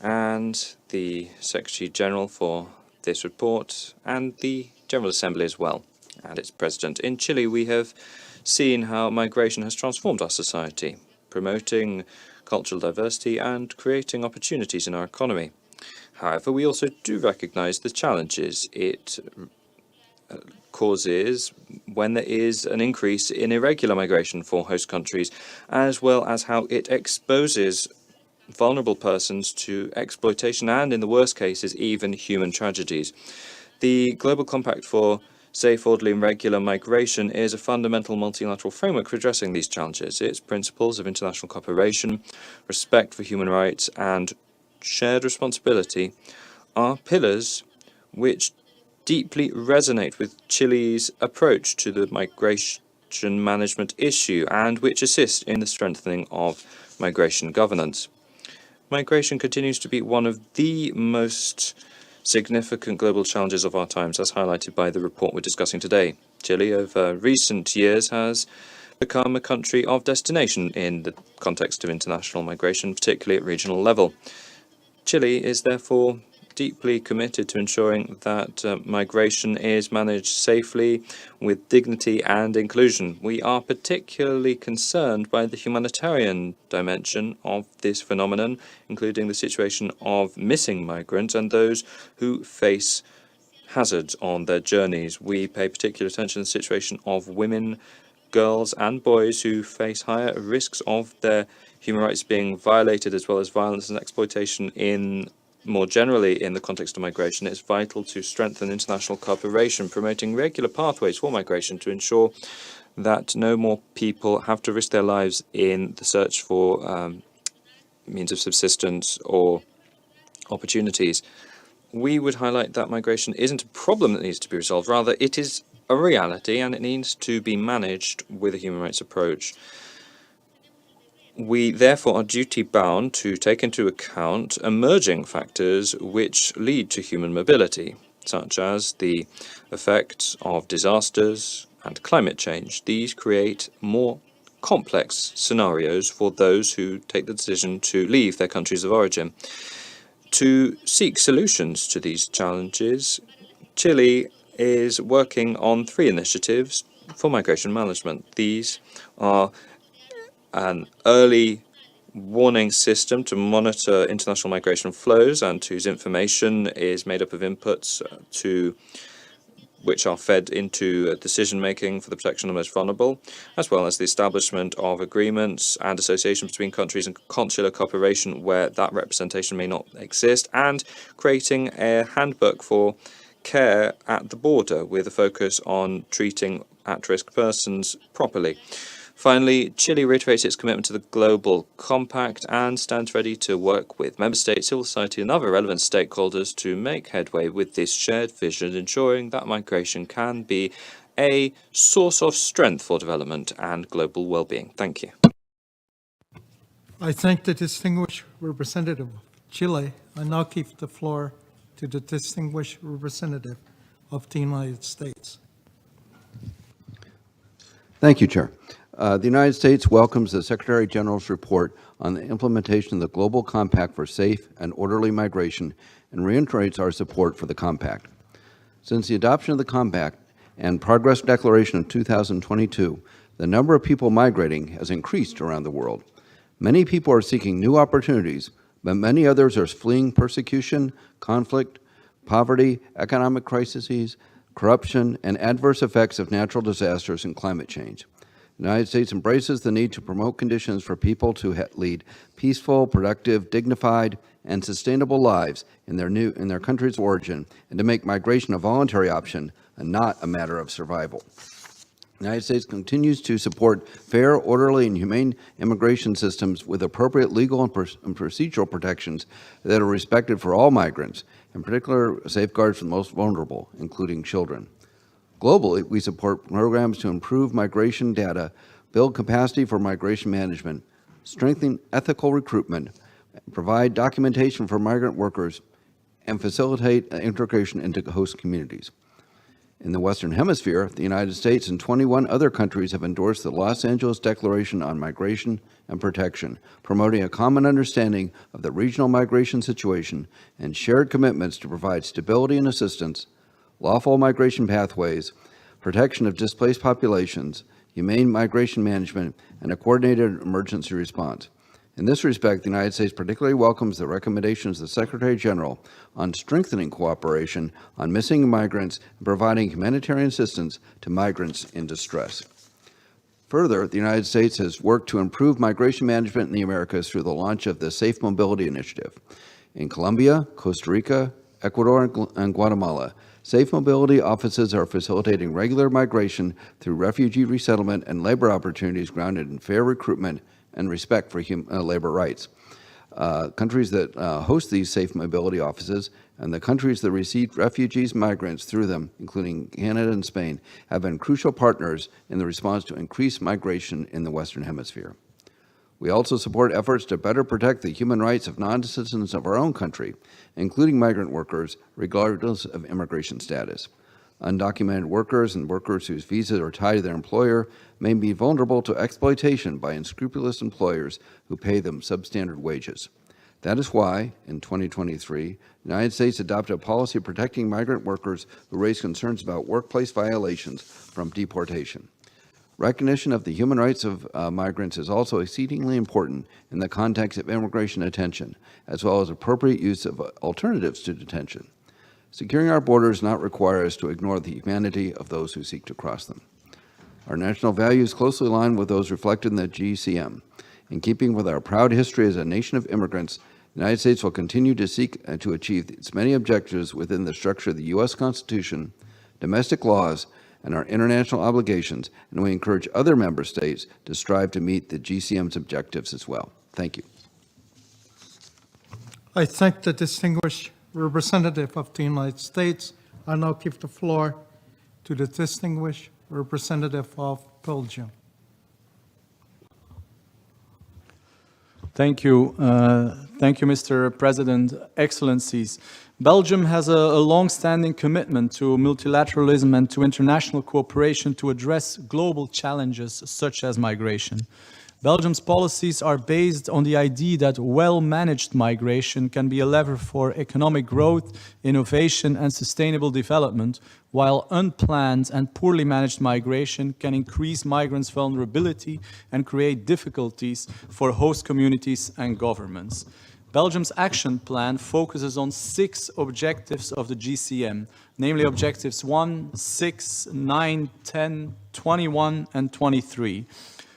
Speaker 5: and the Secretary General for this report, and the General Assembly as well, and its President. In Chile, we have seen how migration has transformed our society, promoting cultural diversity and creating opportunities in our economy. However, we also do recognize the challenges it causes when there is an increase in irregular migration for host countries, as well as how it exposes vulnerable persons to exploitation and, in the worst cases, even human tragedies. The Global Compact for Safe, Orderly and Regular Migration is a fundamental multilateral framework for addressing these challenges. Its principles of international cooperation, respect for human rights and shared responsibility are pillars which deeply resonate with Chile's approach to the migration management issue and which assist in the strengthening of migration governance. Migration continues to be one of the most significant global challenges of our times, as highlighted by the report we're discussing today. Chile, over recent years, has become a country of destination in the context of international migration, particularly at regional level. Chile is therefore deeply committed to ensuring that migration is managed safely, with dignity and inclusion. We are particularly concerned by the humanitarian dimension of this phenomenon, including the situation of missing migrants and those who face hazards on their journeys. We pay particular attention to the situation of women, girls and boys who face higher risks of their human rights being violated, as well as violence and exploitation more generally in the context of migration. It's vital to strengthen international cooperation, promoting regular pathways for migration to ensure that no more people have to risk their lives in the search for means of subsistence or opportunities. We would highlight that migration isn't a problem that needs to be resolved. Rather, it is a reality and it needs to be managed with a human rights approach. We therefore are duty-bound to take into account emerging factors which lead to human mobility, such as the effects of disasters and climate change. These create more complex scenarios for those who take the decision to leave their countries of origin. To seek solutions to these challenges, Chile is working on 3 initiatives for migration management. These are an early warning system to monitor international migration flows and whose information is made up of inputs which are fed into decision-making for the protection of the most vulnerable, as well as the establishment of agreements and associations between countries and consular cooperation where that representation may not exist, and creating a handbook for care at the border with a focus on treating at-risk persons properly. Finally, Chile reiterates its commitment to the Global Compact and stands ready to work with member states, civil society and other relevant stakeholders to make headway with this shared vision, ensuring that migration can be a source of strength for development and global well-being. Thank you.
Speaker 2: I thank the distinguished representative of Chile. I now give the floor to the distinguished representative of the United States.
Speaker 12: Thank you, Chair. The United States welcomes the Secretary General's report on the implementation of the Global Compact for Safe and Orderly Migration and reiterates our support for the Compact. Since the adoption of the Compact and Progress Declaration of 2022, the number of people migrating has increased around the world. Many people are seeking new opportunities, but many others are fleeing persecution, conflict, poverty, economic crises, corruption, and adverse effects of natural disasters and climate change. The United States embraces the need to promote conditions for people to lead peaceful, productive, dignified, and sustainable lives in their countries of origin, and to make migration a voluntary option and not a matter of survival. The United States continues to support fair, orderly, and humane immigration systems with appropriate legal and procedural protections that are respected for all migrants, in particular safeguards for the most vulnerable, including children. Globally, we support programs to improve migration data, build capacity for migration management, strengthen ethical recruitment, provide documentation for migrant workers, and facilitate integration into host communities. In the Western Hemisphere, the United States and 21 other countries have endorsed the Los Angeles Declaration on Migration and Protection, promoting a common understanding of the regional migration situation and shared commitments to provide stability and assistance, lawful migration pathways, protection of displaced populations, humane migration management, and a coordinated emergency response. In this respect, the United States particularly welcomes the recommendations of the Secretary General on strengthening cooperation on missing migrants and providing humanitarian assistance to migrants in distress. Further, the United States has worked to improve migration management in the Americas through the launch of the Safe Mobility Initiative. In Colombia, Costa Rica, Ecuador, and Guatemala, Safe Mobility offices are facilitating regular migration through refugee resettlement and labor opportunities grounded in fair recruitment and respect for labor rights. Countries that host these Safe Mobility offices and the countries that receive refugees and migrants through them, including Canada and Spain, have been crucial partners in the response to increased migration in the Western Hemisphere. We also support efforts to better protect the human rights of non-citizens of our own country, including migrant workers, regardless of immigration status. Undocumented workers and workers whose visas are tied to their employer may be vulnerable to exploitation by unscrupulous employers who pay them substandard wages. That is why, in 2023, the United States adopted a policy protecting migrant workers who raise concerns about workplace violations from deportation. Recognition of the human rights of migrants is also exceedingly important in the context of immigration detention, as well as appropriate use of alternatives to detention. Securing our borders does not require us to ignore the humanity of those who seek to cross them. Our national values closely align with those reflected in the GCM. In keeping with our proud history as a nation of immigrants, the United States will continue to seek to achieve its many objectives within the structure of the U.S. Constitution, domestic laws, and our international obligations, and we encourage other member states to strive to meet the GCM's objectives as well. Thank you.
Speaker 2: I thank the distinguished representative of the United States. I now give the floor to the distinguished representative of Belgium.
Speaker 13: Thank you. Thank you, Mr. President. Excellencies, Belgium has a long-standing commitment to multilateralism and to international cooperation to address global challenges such as migration. Belgium's policies are based on the idea that well-managed migration can be a lever for economic growth, innovation, and sustainable development, while unplanned and poorly managed migration can increase migrants' vulnerability and create difficulties for host communities and governments. Belgium's action plan focuses on 6 objectives of the GCM, namely objectives 1, 6, 9, 10, 21, and 23.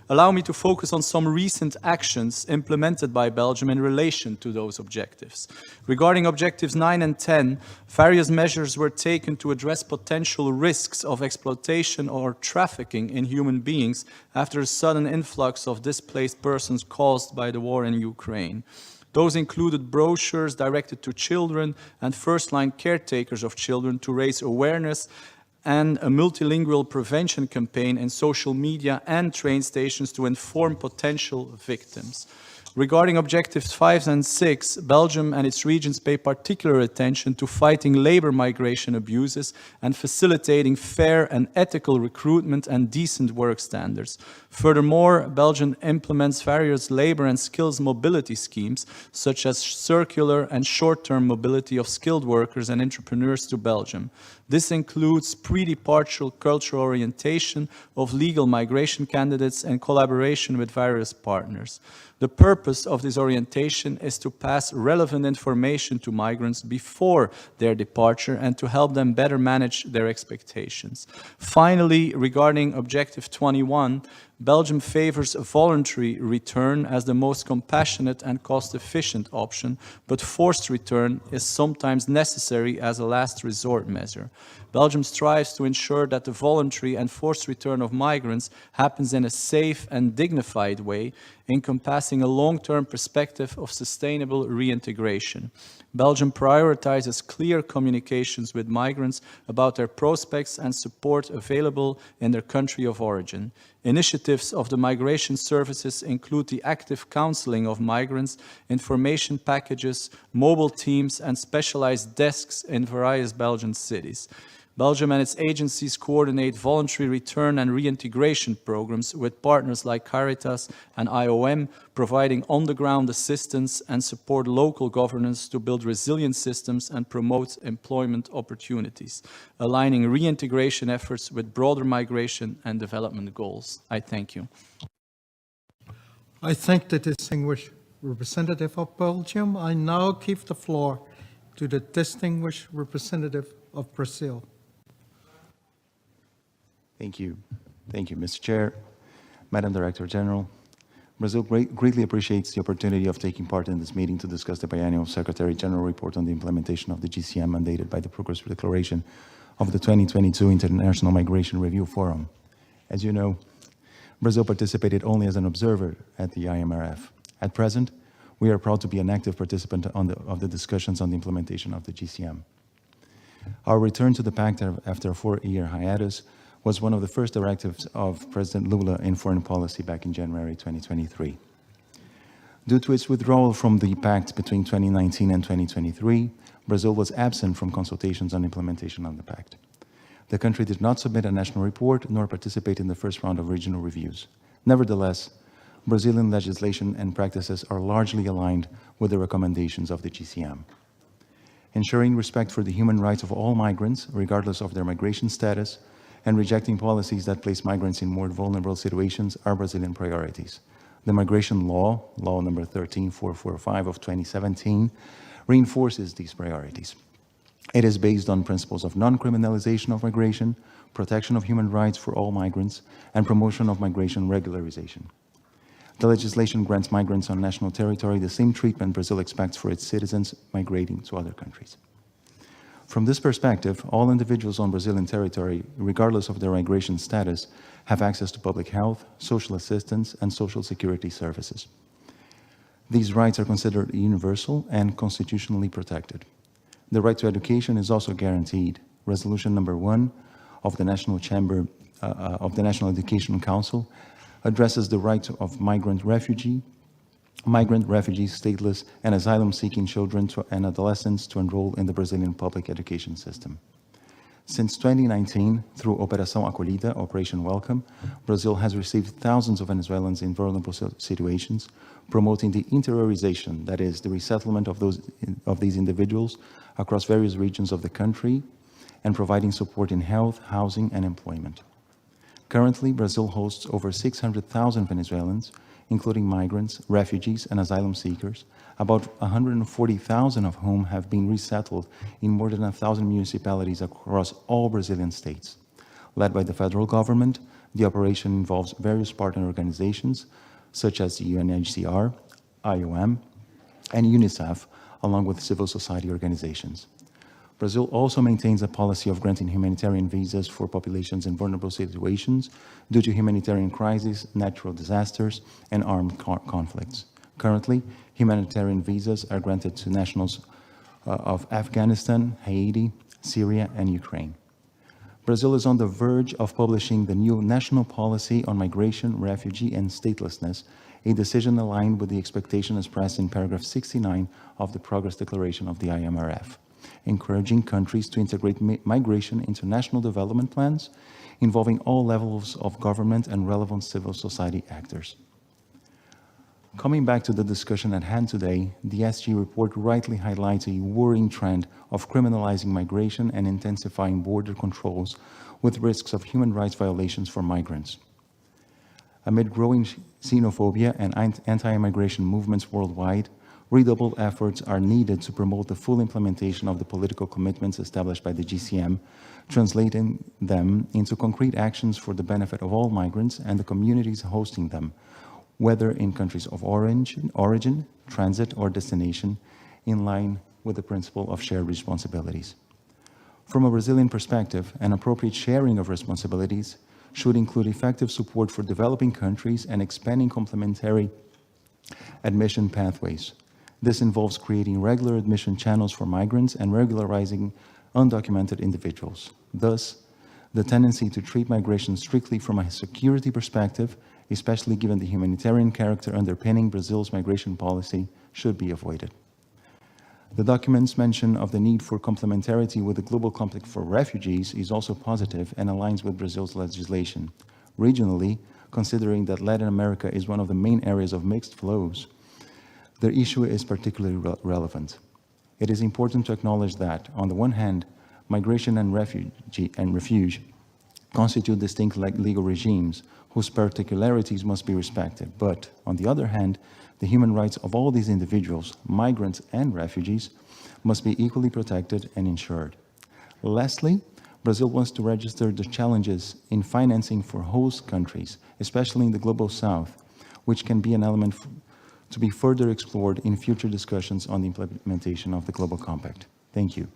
Speaker 13: Allow me to focus on some recent actions implemented by Belgium in relation to those objectives. Regarding objectives 9 and 10, various measures were taken to address potential risks of exploitation or trafficking in human beings after a sudden influx of displaced persons caused by the war in Ukraine. Those included brochures directed to children and first-line caretakers of children to raise awareness, and a multilingual prevention campaign in social media and train stations to inform potential victims. Regarding objectives 5 and 6, Belgium and its regions pay particular attention to fighting labor migration abuses and facilitating fair and ethical recruitment and decent work standards. Furthermore, Belgium implements various labor and skills mobility schemes, such as circular and short-term mobility of skilled workers and entrepreneurs to Belgium. This includes pre-departure cultural orientation of legal migration candidates and collaboration with various partners. The purpose of this orientation is to pass relevant information to migrants before their departure and to help them better manage their expectations. Finally, regarding Objective 21, Belgium favors a voluntary return as the most compassionate and cost-efficient option, but forced return is sometimes necessary as a last resort measure. Belgium strives to ensure that the voluntary and forced return of migrants happens in a safe and dignified way, encompassing a long-term perspective of sustainable reintegration. Belgium prioritizes clear communications with migrants about their prospects and support available in their country of origin. Initiatives of the migration services include the active counseling of migrants, information packages, mobile teams, and specialized desks in various Belgian cities. Belgium and its agencies coordinate voluntary return and reintegration programs with partners like Caritas and IOM, providing on-the-ground assistance and support local governance to build resilient systems and promote employment opportunities, aligning reintegration efforts with broader migration and development goals. I thank you.
Speaker 2: I thank the distinguished representative of Belgium. I now give the floor to the distinguished representative of Brazil.
Speaker 14: Thank you. Thank you, Mr. Chair, Madam Director General. Brazil greatly appreciates the opportunity of taking part in this meeting to discuss the biennial Secretary General report on the implementation of the GCM mandated by the Progress Declaration of the 2022 International Migration Review Forum. As you know, Brazil participated only as an observer at the IMRF. At present, we are proud to be an active participant of the discussions on the implementation of the GCM. Our return to the pact after a 4-year hiatus was one of the first directives of President Lula in foreign policy back in January 2023. Due to its withdrawal from the pact between 2019 and 2023, Brazil was absent from consultations on implementation of the pact. The country did not submit a national report nor participate in the first round of regional reviews. Nevertheless, Brazilian legislation and practices are largely aligned with the recommendations of the GCM. Ensuring respect for the human rights of all migrants, regardless of their migration status, and rejecting policies that place migrants in more vulnerable situations are Brazilian priorities. The migration law, law number 13445 of 2017, reinforces these priorities. It is based on principles of non-criminalization of migration, protection of human rights for all migrants, and promotion of migration regularization. The legislation grants migrants on national territory the same treatment Brazil expects for its citizens migrating to other countries. From this perspective, all individuals on Brazilian territory, regardless of their migration status, have access to public health, social assistance, and social security services. These rights are considered universal and constitutionally protected. The right to education is also guaranteed. Resolution number 1 of the National Chamber of the National Education Council addresses the right of migrant, refugees, stateless, and asylum-seeking children and adolescents to enroll in the Brazilian public education system. Since 2019, through Operação Acolhida, Operation Welcome, Brazil has received thousands of Venezuelans in vulnerable situations, promoting the interiorization, that is, the resettlement of these individuals across various regions of the country, and providing support in health, housing, and employment. Currently, Brazil hosts over 600,000 Venezuelans, including migrants, refugees, and asylum seekers, about 140,000 of whom have been resettled in more than 1,000 municipalities across all Brazilian states. Led by the federal government, the operation involves various partner organizations, such as the UNHCR, IOM, and UNICEF, along with civil society organizations. Brazil also maintains a policy of granting humanitarian visas for populations in vulnerable situations due to humanitarian crises, natural disasters, and armed conflicts. Currently, humanitarian visas are granted to nationals of Afghanistan, Haiti, Syria, and Ukraine. Brazil is on the verge of publishing the new National Policy on Migration, Refugee, and Statelessness, a decision aligned with the expectation expressed in paragraph 69 of the Progress Declaration of the IMRF, encouraging countries to integrate migration into national development plans, involving all levels of government and relevant civil society actors. Coming back to the discussion at hand today, the SG report rightly highlights a worrying trend of criminalizing migration and intensifying border controls with risks of human rights violations for migrants. Amid growing xenophobia and anti-immigration movements worldwide, redoubled efforts are needed to promote the full implementation of the political commitments established by the GCM, translating them into concrete actions for the benefit of all migrants and the communities hosting them, whether in countries of origin, transit, or destination, in line with the principle of shared responsibilities. From a Brazilian perspective, an appropriate sharing of responsibilities should include effective support for developing countries and expanding complementary admission pathways. This involves creating regular admission channels for migrants and regularizing undocumented individuals. Thus, the tendency to treat migration strictly from a security perspective, especially given the humanitarian character underpinning Brazil's migration policy, should be avoided. The document's mention of the need for complementarity with the Global Compact for Refugees is also positive and aligns with Brazil's legislation. Regionally, considering that Latin America is one of the main areas of mixed flows, the issue is particularly relevant. It is important to acknowledge that, on the one hand, migration and refuge constitute distinct legal regimes whose particularities must be respected. But, on the other hand, the human rights of all these individuals, migrants and refugees, must be equally protected and ensured. Lastly, Brazil wants to register the challenges in financing for host countries, especially in the Global South, which can be an element to be further explored in future discussions on the implementation of the Global Compact. Thank you.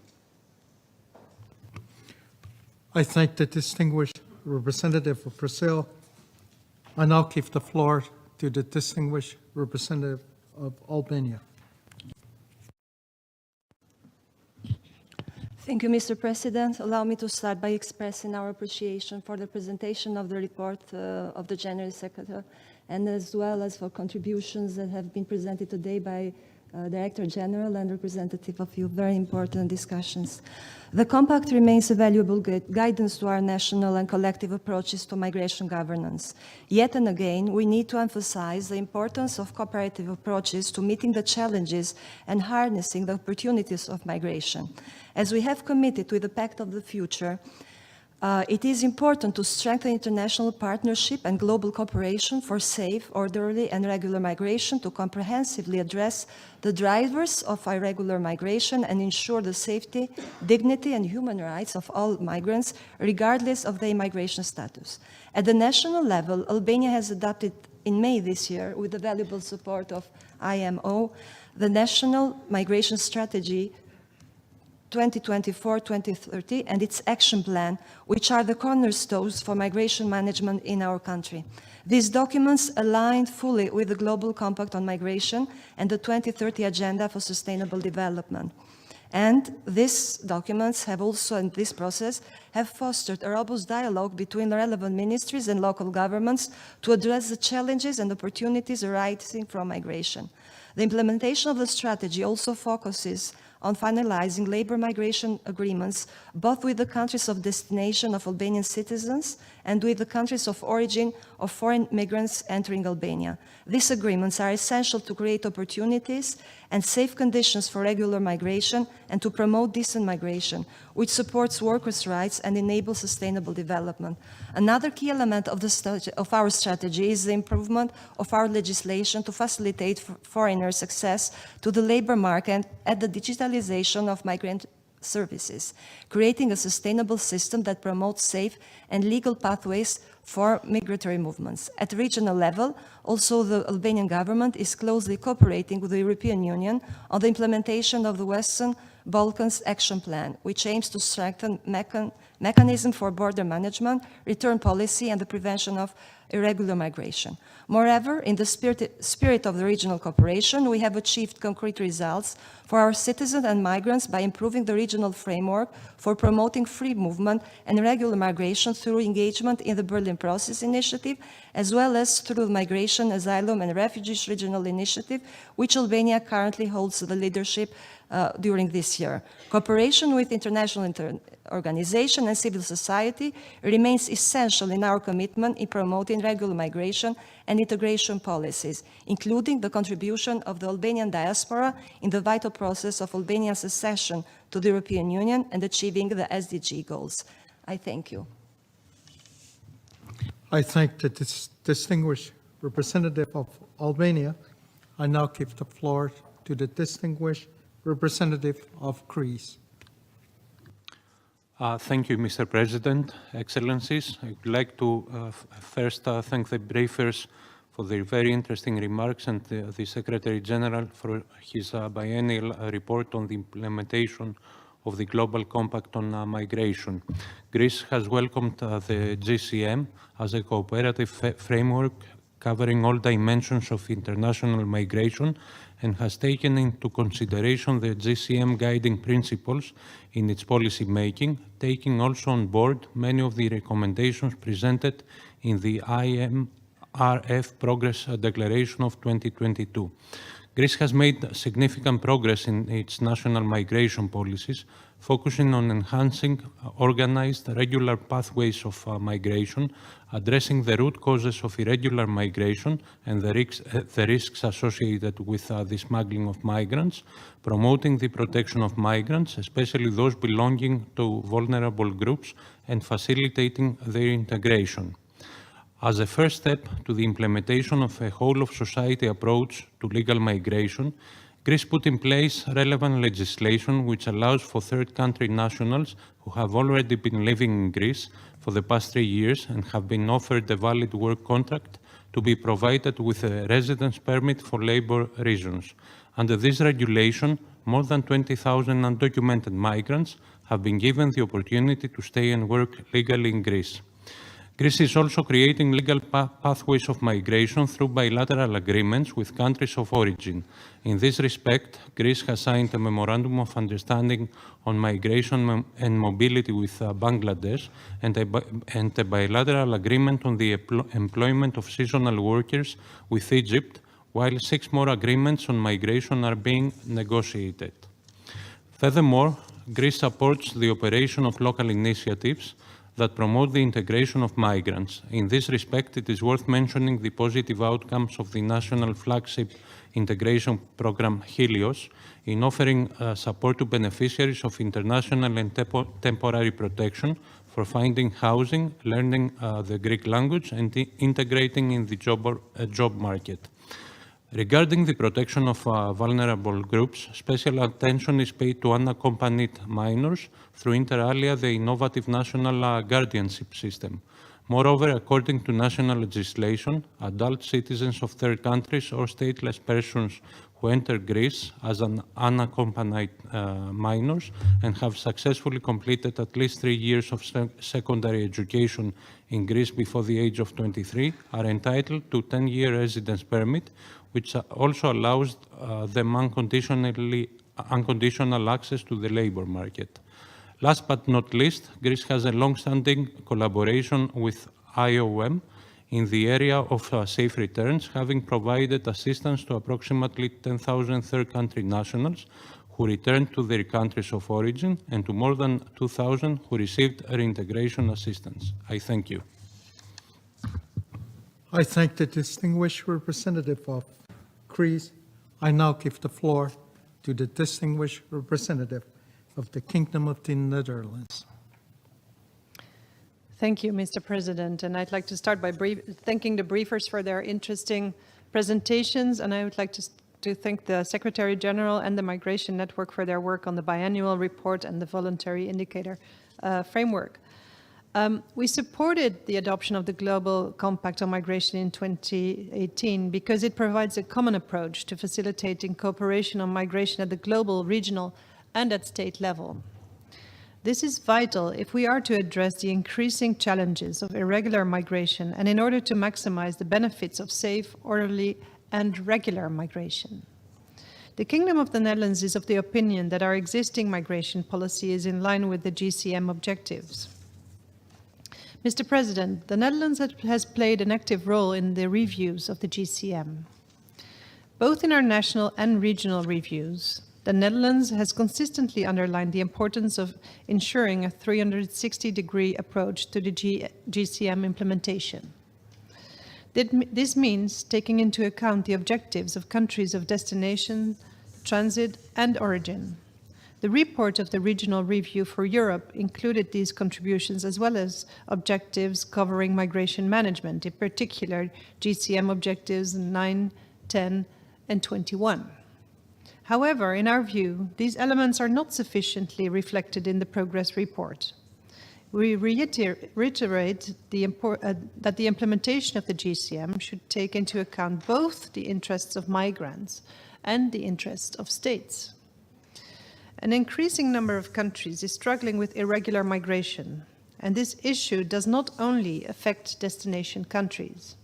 Speaker 2: I thank the distinguished representative of Brazil. I now give the floor to the distinguished representative of Albania.
Speaker 15: Thank you, Mr. President. Allow me to start by expressing our appreciation for the presentation of the report of the General Secretary, and as well as for contributions that have been presented today by Director General and representative of you. Very important discussions. The Compact remains a valuable guidance to our national and collective approaches to migration governance. Yet and again, we need to emphasize the importance of cooperative approaches to meeting the challenges and harnessing the opportunities of migration. As we have committed with the Pact of the Future, it is important to strengthen international partnership and global cooperation for safe, orderly, and regular migration to comprehensively address the drivers of irregular migration and ensure the safety, dignity, and human rights of all migrants, regardless of their migration status. At the national level, Albania has adopted in May this year, with the valuable support of IMO, the National Migration Strategy 2024-2030 and its action plan, which are the cornerstones for migration management in our country. These documents align fully with the Global Compact on Migration and the 2030 Agenda for Sustainable Development. And these documents have also, in this process, have fostered a robust dialogue between the relevant ministries and local governments to address the challenges and opportunities arising from migration. The implementation of the strategy also focuses on finalizing labor migration agreements, both with the countries of destination of Albanian citizens and with the countries of origin of foreign migrants entering Albania. These agreements are essential to create opportunities and safe conditions for regular migration and to promote decent migration, which supports workers' rights and enables sustainable development. Another key element of our strategy is the improvement of our legislation to facilitate foreigners' access to the labor market and the digitalization of migrant services, creating a sustainable system that promotes safe and legal pathways for migratory movements. At regional level, also the Albanian government is closely cooperating with the European Union on the implementation of the Western Balkans Action Plan, which aims to strengthen mechanism for border management, return policy, and the prevention of irregular migration. Moreover, in the spirit of the regional cooperation, we have achieved concrete results for our citizens and migrants by improving the regional framework for promoting free movement and regular migration through engagement in the Berlin Process Initiative, as well as through the Migration, Asylum, and Refugees Regional Initiative, which Albania currently holds the leadership during this year. Cooperation with international organizations and civil society remains essential in our commitment in promoting regular migration and integration policies, including the contribution of the Albanian diaspora in the vital process of Albania's accession to the European Union and achieving the SDG goals. I thank you.
Speaker 2: I thank the distinguished representative of Albania. I now give the floor to the distinguished representative of Greece.
Speaker 11: Thank you, Mr. President, Excellencies. I would like to first thank the briefers for their very interesting remarks and the Secretary General for his biennial report on the implementation of the Global Compact on Migration. Greece has welcomed the GCM as a cooperative framework covering all dimensions of international migration and has taken into consideration the GCM guiding principles in its policy making, taking also on board many of the recommendations presented in the IMRF Progress Declaration of 2022. Greece has made significant progress in its national migration policies, focusing on enhancing organized, regular pathways of migration, addressing the root causes of irregular migration and the risks associated with the smuggling of migrants, promoting the protection of migrants, especially those belonging to vulnerable groups, and facilitating their integration. As a first step to the implementation of a whole-of-society approach to legal migration, Greece put in place relevant legislation which allows for third-country nationals who have already been living in Greece for the past 3 years and have been offered a valid work contract to be provided with a residence permit for labor reasons. Under this regulation, more than 20,000 undocumented migrants have been given the opportunity to stay and work legally in Greece. Greece is also creating legal pathways of migration through bilateral agreements with countries of origin. In this respect, Greece has signed a Memorandum of Understanding on Migration and Mobility with Bangladesh and a bilateral agreement on the employment of seasonal workers with Egypt,
Speaker 16: while 6 more agreements on migration are being negotiated. Furthermore, Greece supports the operation of local initiatives that promote the integration of migrants. In this respect, it is worth mentioning the positive outcomes of the national flagship integration program Helios in offering support to beneficiaries of international and temporary protection for finding housing, learning the Greek language, and integrating in the job market. Regarding the protection of vulnerable groups, special attention is paid to unaccompanied minors through inter alia, the innovative national guardianship system. Moreover, according to national legislation, adult citizens of third countries or stateless persons who enter Greece as unaccompanied minors and have successfully completed at least 3 years of secondary education in Greece before the age of 23 are entitled to 10-year residence permit, which also allows them unconditional access to the labor market. Last but not least, Greece has a long-standing collaboration with IOM in the area of safe returns, having provided assistance to approximately 10,000 third country nationals who returned to their countries of origin and to more than 2,000 who received reintegration assistance. I thank you.
Speaker 2: I thank the distinguished representative of Greece. I now give the floor to the distinguished representative of the Kingdom of the Netherlands.
Speaker 17: Thank you, Mr. President. And I'd like to start by thanking the briefers for their interesting presentations. And I would like to thank the Secretary General and the Migration Network for their work on the biannual report and the voluntary indicator framework. We supported the adoption of the Global Compact on Migration in 2018 because it provides a common approach to facilitating cooperation on migration at the global, regional, and at state level. This is vital if we are to address the increasing challenges of irregular migration and in order to maximize the benefits of safe, orderly, and regular migration. The Kingdom of the Netherlands is of the opinion that our existing migration policy is in line with the GCM objectives. Mr. President, the Netherlands has played an active role in the reviews of the GCM. Both in our national and regional reviews, the Netherlands has consistently underlined the importance of ensuring a 360-degree approach to the GCM implementation. This means taking into account the objectives of countries of destination, transit, and origin. The report of the Regional Review for Europe included these contributions as well as objectives covering migration management, in particular GCM objectives 9, 10, and 21. However, in our view, these elements are not sufficiently reflected in the progress report. We reiterate that the implementation of the GCM should take into account both the interests of migrants and the interests of states. An increasing number of countries is struggling with irregular migration, and this issue does not only affect destination countries.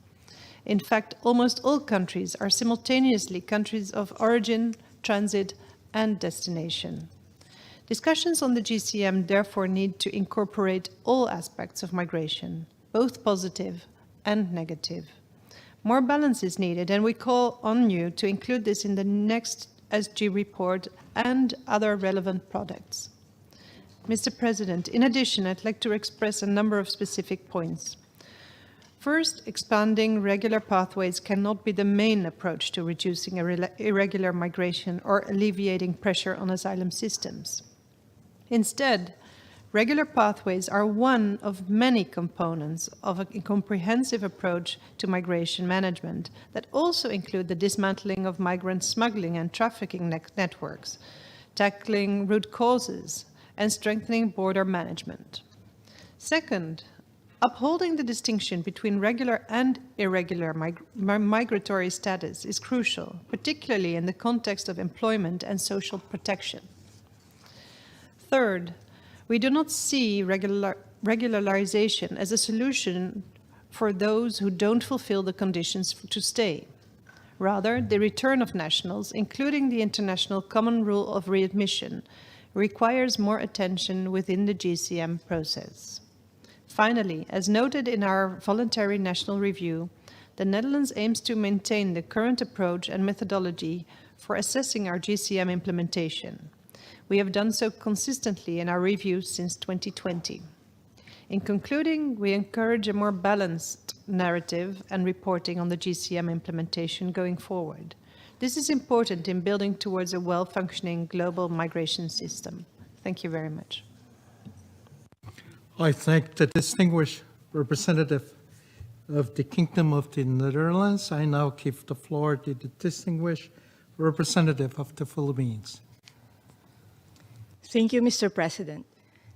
Speaker 17: In fact, almost all countries are simultaneously countries of origin, transit, and destination. Discussions on the GCM therefore need to incorporate all aspects of migration, both positive and negative. More balance is needed, and we call on you to include this in the next SG report and other relevant products. Mr. President, in addition, I'd like to express a number of specific points. First, expanding regular pathways cannot be the main approach to reducing irregular migration or alleviating pressure on asylum systems. Instead, regular pathways are one of many components of a comprehensive approach to migration management that also include the dismantling of migrant smuggling and trafficking networks, tackling root causes, and strengthening border management. Second, upholding the distinction between regular and irregular migratory status is crucial, particularly in the context of employment and social protection. Third, we do not see regularization as a solution for those who don't fulfill the conditions to stay. Rather, the return of nationals, including the international common rule of readmission, requires more attention within the GCM process. Finally, as noted in our voluntary national review, the Netherlands aims to maintain the current approach and methodology for assessing our GCM implementation. We have done so consistently in our reviews since 2020. In concluding, we encourage a more balanced narrative and reporting on the GCM implementation going forward. This is important in building towards a well-functioning global migration system. Thank you very much.
Speaker 2: I thank the distinguished representative of the Kingdom of the Netherlands. I now give the floor to the distinguished representative of the Philippines.
Speaker 18: Thank you, Mr. President.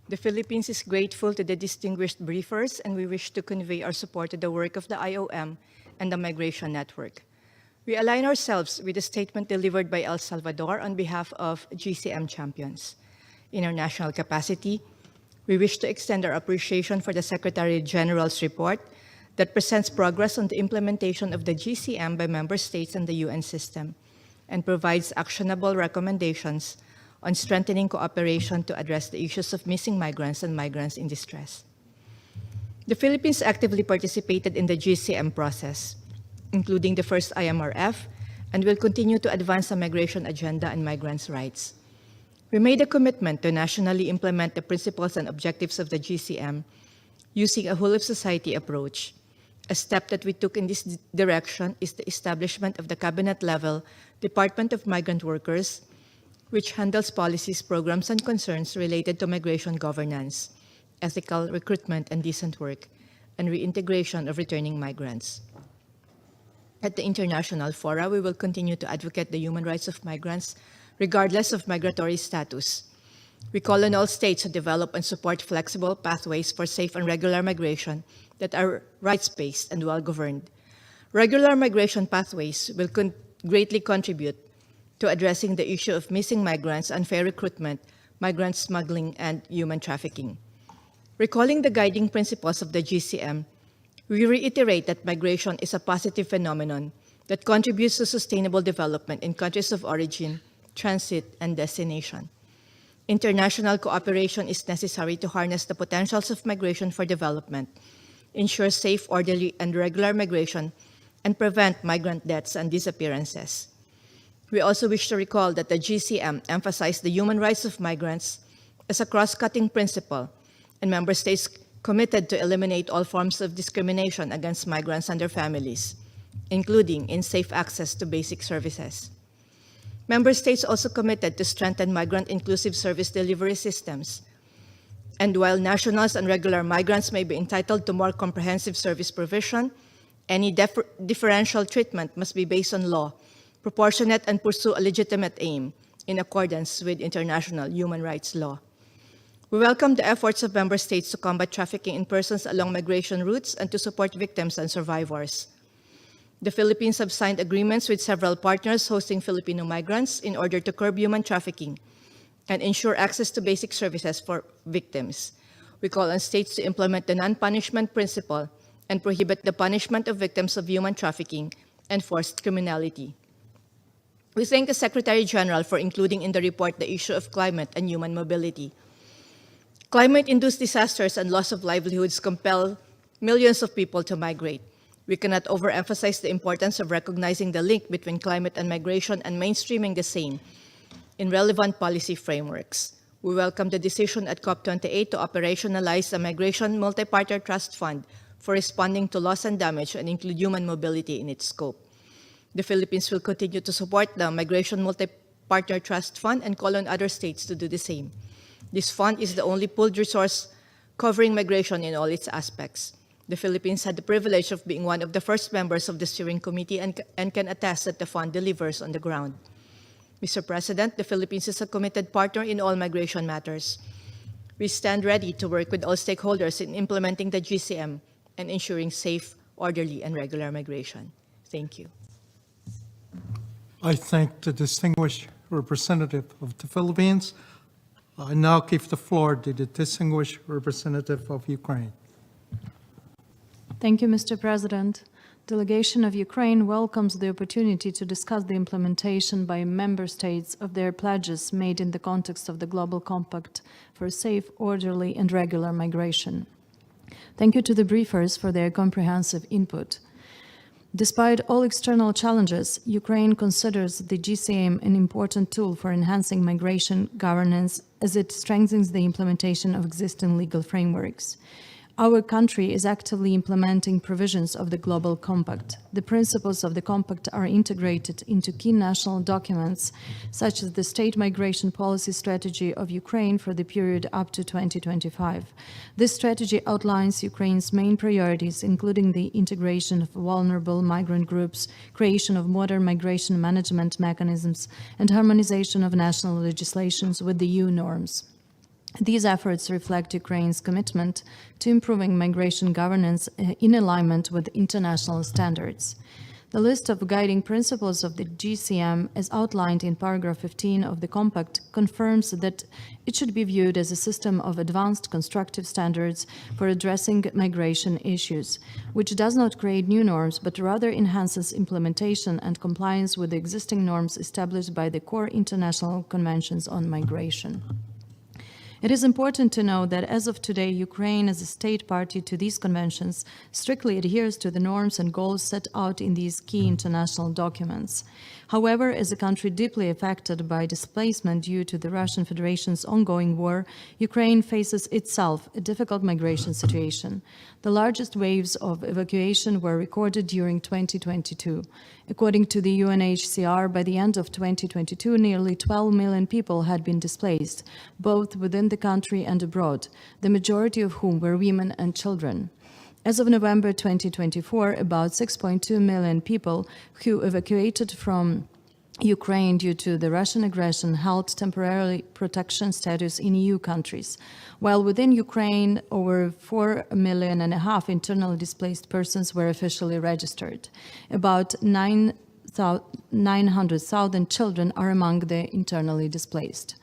Speaker 18: The Philippines is grateful to the distinguished briefers, and we wish to convey our support to the work of the IOM and the Migration Network. We align ourselves with the statement delivered by El Salvador on behalf of GCM champions. In our national capacity, we wish to extend our appreciation for the Secretary General's report that presents progress on the implementation of the GCM by member states and the UN system, and provides actionable recommendations on strengthening cooperation to address the issues of missing migrants and migrants in distress. The Philippines actively participated in the GCM process, including the first IMRF, and will continue to advance the migration agenda and migrants' rights. We made a commitment to nationally implement the principles and objectives of the GCM using a whole-of-society approach. A step that we took in this direction is the establishment of the cabinet-level Department of Migrant Workers, which handles policies, programs, and concerns related to migration governance, ethical recruitment and decent work, and reintegration of returning migrants. At the international fora, we will continue to advocate the human rights of migrants regardless of migratory status. We call on all states to develop and support flexible pathways for safe and regular migration that are rights-based and well-governed. Regular migration pathways will greatly contribute to addressing the issue of missing migrants, unfair recruitment, migrant smuggling, and human trafficking. Recalling the guiding principles of the GCM, we reiterate that migration is a positive phenomenon that contributes to sustainable development in countries of origin, transit, and destination. International cooperation is necessary to harness the potentials of migration for development, ensure safe, orderly, and regular migration, and prevent migrant deaths and disappearances. We also wish to recall that the GCM emphasized the human rights of migrants as a cross-cutting principle, and member states committed to eliminate all forms of discrimination against migrants and their families, including in safe access to basic services. Member states also committed to strengthen migrant-inclusive service delivery systems. And while nationals and regular migrants may be entitled to more comprehensive service provision, any differential treatment must be based on law, proportionate, and pursue a legitimate aim in accordance with international human rights law. We welcome the efforts of member states to combat trafficking in persons along migration routes and to support victims and survivors. The Philippines have signed agreements with several partners hosting Filipino migrants in order to curb human trafficking and ensure access to basic services for victims. We call on states to implement the non-punishment principle and prohibit the punishment of victims of human trafficking and forced criminality. We thank the Secretary General for including in the report the issue of climate and human mobility. Climate-induced disasters and loss of livelihoods compel millions of people to migrate. We cannot overemphasize the importance of recognizing the link between climate and migration and mainstreaming the same in relevant policy frameworks. We welcome the decision at COP28 to operationalize the Migration Multi-Partner Trust Fund for responding to loss and damage and include human mobility in its scope. The Philippines will continue to support the Migration Multi-Partner Trust Fund and call on other states to do the same. This fund is the only pooled resource covering migration in all its aspects. The Philippines had the privilege of being one of the first members of the steering committee and can attest that the fund delivers on the ground. Mr. President, the Philippines is a committed partner in all migration matters. We stand ready to work with all stakeholders in implementing the GCM and ensuring safe, orderly, and regular migration. Thank you.
Speaker 2: I thank the distinguished representative of the Philippines. I now give the floor to the distinguished representative of Ukraine.
Speaker 19: Thank you, Mr. President. Delegation of Ukraine welcomes the opportunity to discuss the implementation by member states of their pledges made in the context of the Global Compact for safe, orderly, and regular migration. Thank you to the briefers for their comprehensive input. Despite all external challenges, Ukraine considers the GCM an important tool for enhancing migration governance as it strengthens the implementation of existing legal frameworks. Our country is actively implementing provisions of the Global Compact. The principles of the Compact are integrated into key national documents, such as the State Migration Policy Strategy of Ukraine for the period up to 2025. This strategy outlines Ukraine's main priorities, including the integration of vulnerable migrant groups, creation of modern migration management mechanisms, and harmonization of national legislations with the EU norms. These efforts reflect Ukraine's commitment to improving migration governance in alignment with international standards. The list of guiding principles of the GCM, as outlined in paragraph 15 of the Compact, confirms that it should be viewed as a system of advanced constructive standards for addressing migration issues, which does not create new norms, but rather enhances implementation and compliance with the existing norms established by the core international conventions on migration. It is important to note that as of today, Ukraine, as a state party to these conventions, strictly adheres to the norms and goals set out in these key international documents. However, as a country deeply affected by displacement due to the Russian Federation's ongoing war, Ukraine faces itself a difficult migration situation. The largest waves of evacuation were recorded during 2022. According to the UNHCR, by the end of 2022, nearly 12 million people had been displaced, both within the country and abroad, the majority of whom were women and children. As of November 2024, about 6.2 million people who evacuated from Ukraine due to the Russian aggression held temporary protection status in EU countries, while within Ukraine, over 4.5 million internally displaced persons were officially registered. About 900,000 children are among the internally displaced.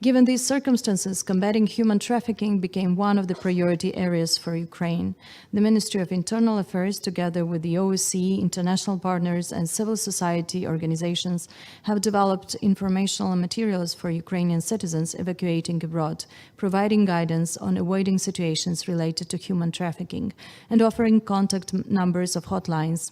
Speaker 19: Given these circumstances, combating human trafficking became one of the priority areas for Ukraine. The Ministry of Internal Affairs, together with the OSCE, international partners, and civil society organizations, have developed informational materials for Ukrainian citizens evacuating abroad, providing guidance on avoiding situations related to human trafficking, and offering contact numbers of hotlines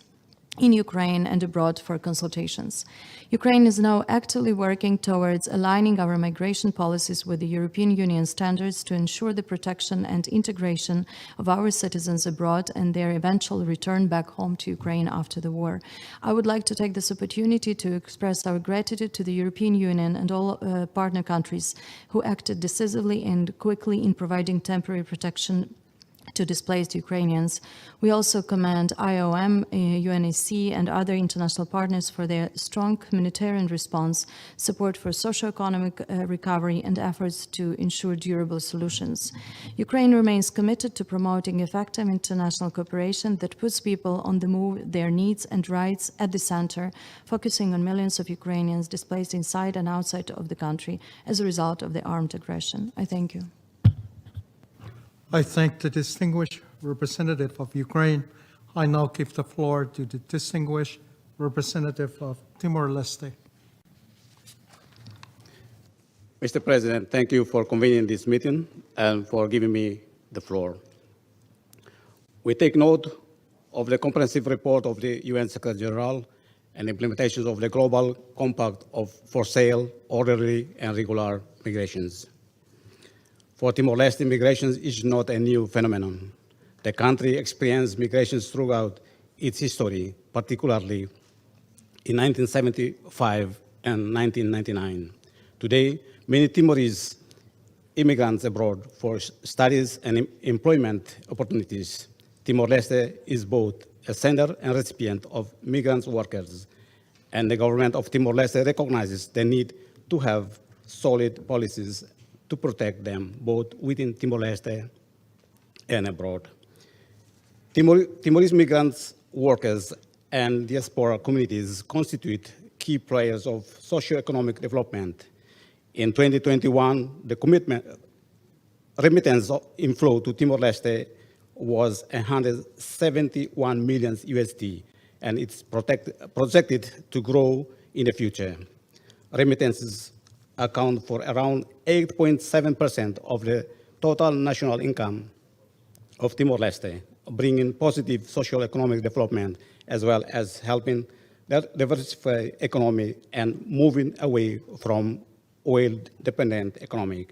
Speaker 19: in Ukraine and abroad for consultations. Ukraine is now actively working towards aligning our migration policies with the European Union standards to ensure the protection and integration of our citizens abroad and their eventual return back home to Ukraine after the war. I would like to take this opportunity to express our gratitude to the European Union and all partner countries who acted decisively and quickly in providing temporary protection to displaced Ukrainians. We also commend IOM, UNHCR, and other international partners for their strong humanitarian response, support for socio-economic recovery, and efforts to ensure durable solutions. Ukraine remains committed to promoting effective international cooperation that puts people on the move, their needs and rights at the center, focusing on millions of Ukrainians displaced inside and outside of the country as a result of the armed aggression. I thank you.
Speaker 2: I thank the distinguished representative of Ukraine. I now give the floor to the distinguished representative of Timor-Leste.
Speaker 20: Mr. President, thank you for convening this meeting and for giving me the floor. We take note of the comprehensive report of the UN Secretary General and implementation of the Global Compact for safe, orderly, and regular migrations. For Timor-Leste, migration is not a new phenomenon. The country experienced migrations throughout its history, particularly in 1975 and 1999. Today, many Timorese immigrants abroad for studies and employment opportunities. Timor-Leste is both a sender and recipient of migrant workers, and the government of Timor-Leste recognizes the need to have solid policies to protect them both within Timor-Leste and abroad. Timorese migrants, workers, and diaspora communities constitute key players of socio-economic development. In 2021, the remittance inflow to Timor-Leste was $171 million USD, and it's projected to grow in the future. Remittances account for around 8.7% of the total national income of Timor-Leste bringing positive socio-economic development, as well as helping diversify economy and moving away from oil-dependent economy.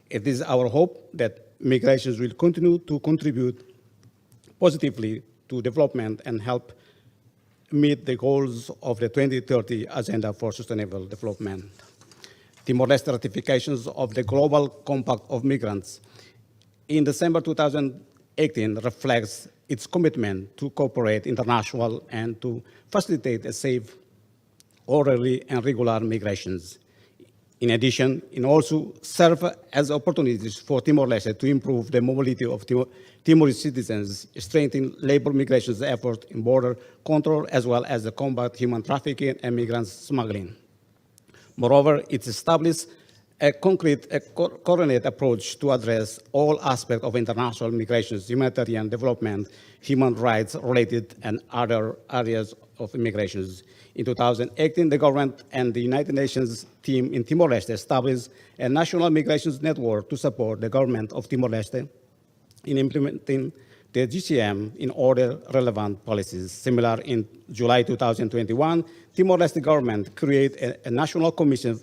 Speaker 20: It is our hope that migrations will continue to contribute positively to development and help meet the goals of the 2030 Agenda for Sustainable Development. Timor-Leste ratifications of the Global Compact of Migrants in December 2018 reflects its commitment to cooperate international and to facilitate a safe, orderly, and regular migrations. In addition, it also serves as opportunities for Timor-Leste to improve the mobility of Timorese citizens, strengthen labor migration efforts in border control, as well as the combat human trafficking and migrant smuggling. Moreover, it established a coordinated approach to address all aspects of international migrations, humanitarian development, human rights-related, and other areas of immigrations. In 2018, the government and the United Nations team in Timor-Leste established a national migrations network to support the government of Timor-Leste in implementing the GCM in other relevant policies. Similar, in July 2021, Timor-Leste government created a national commission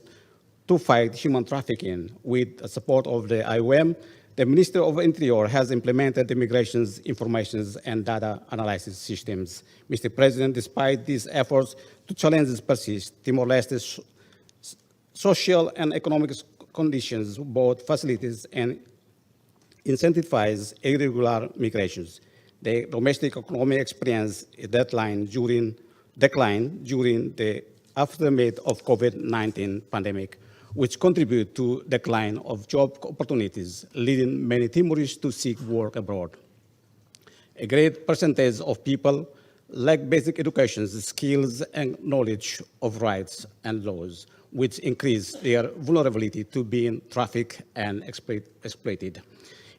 Speaker 20: to fight human trafficking. With the support of the IOM, the Minister of Interior has implemented the migrations, information, and data analysis systems. Mr. President, despite these efforts, the challenges persist. Timor-Leste's social and economic conditions both facilities and incentivize irregular migrations. The domestic economy experienced a decline during the aftermath of COVID-19 pandemic, which contribute to decline of job opportunities, leading many Timorese to seek work abroad. A great percentage of people lack basic education, skills, and knowledge of rights and laws, which increase their vulnerability to being trafficked and exploited.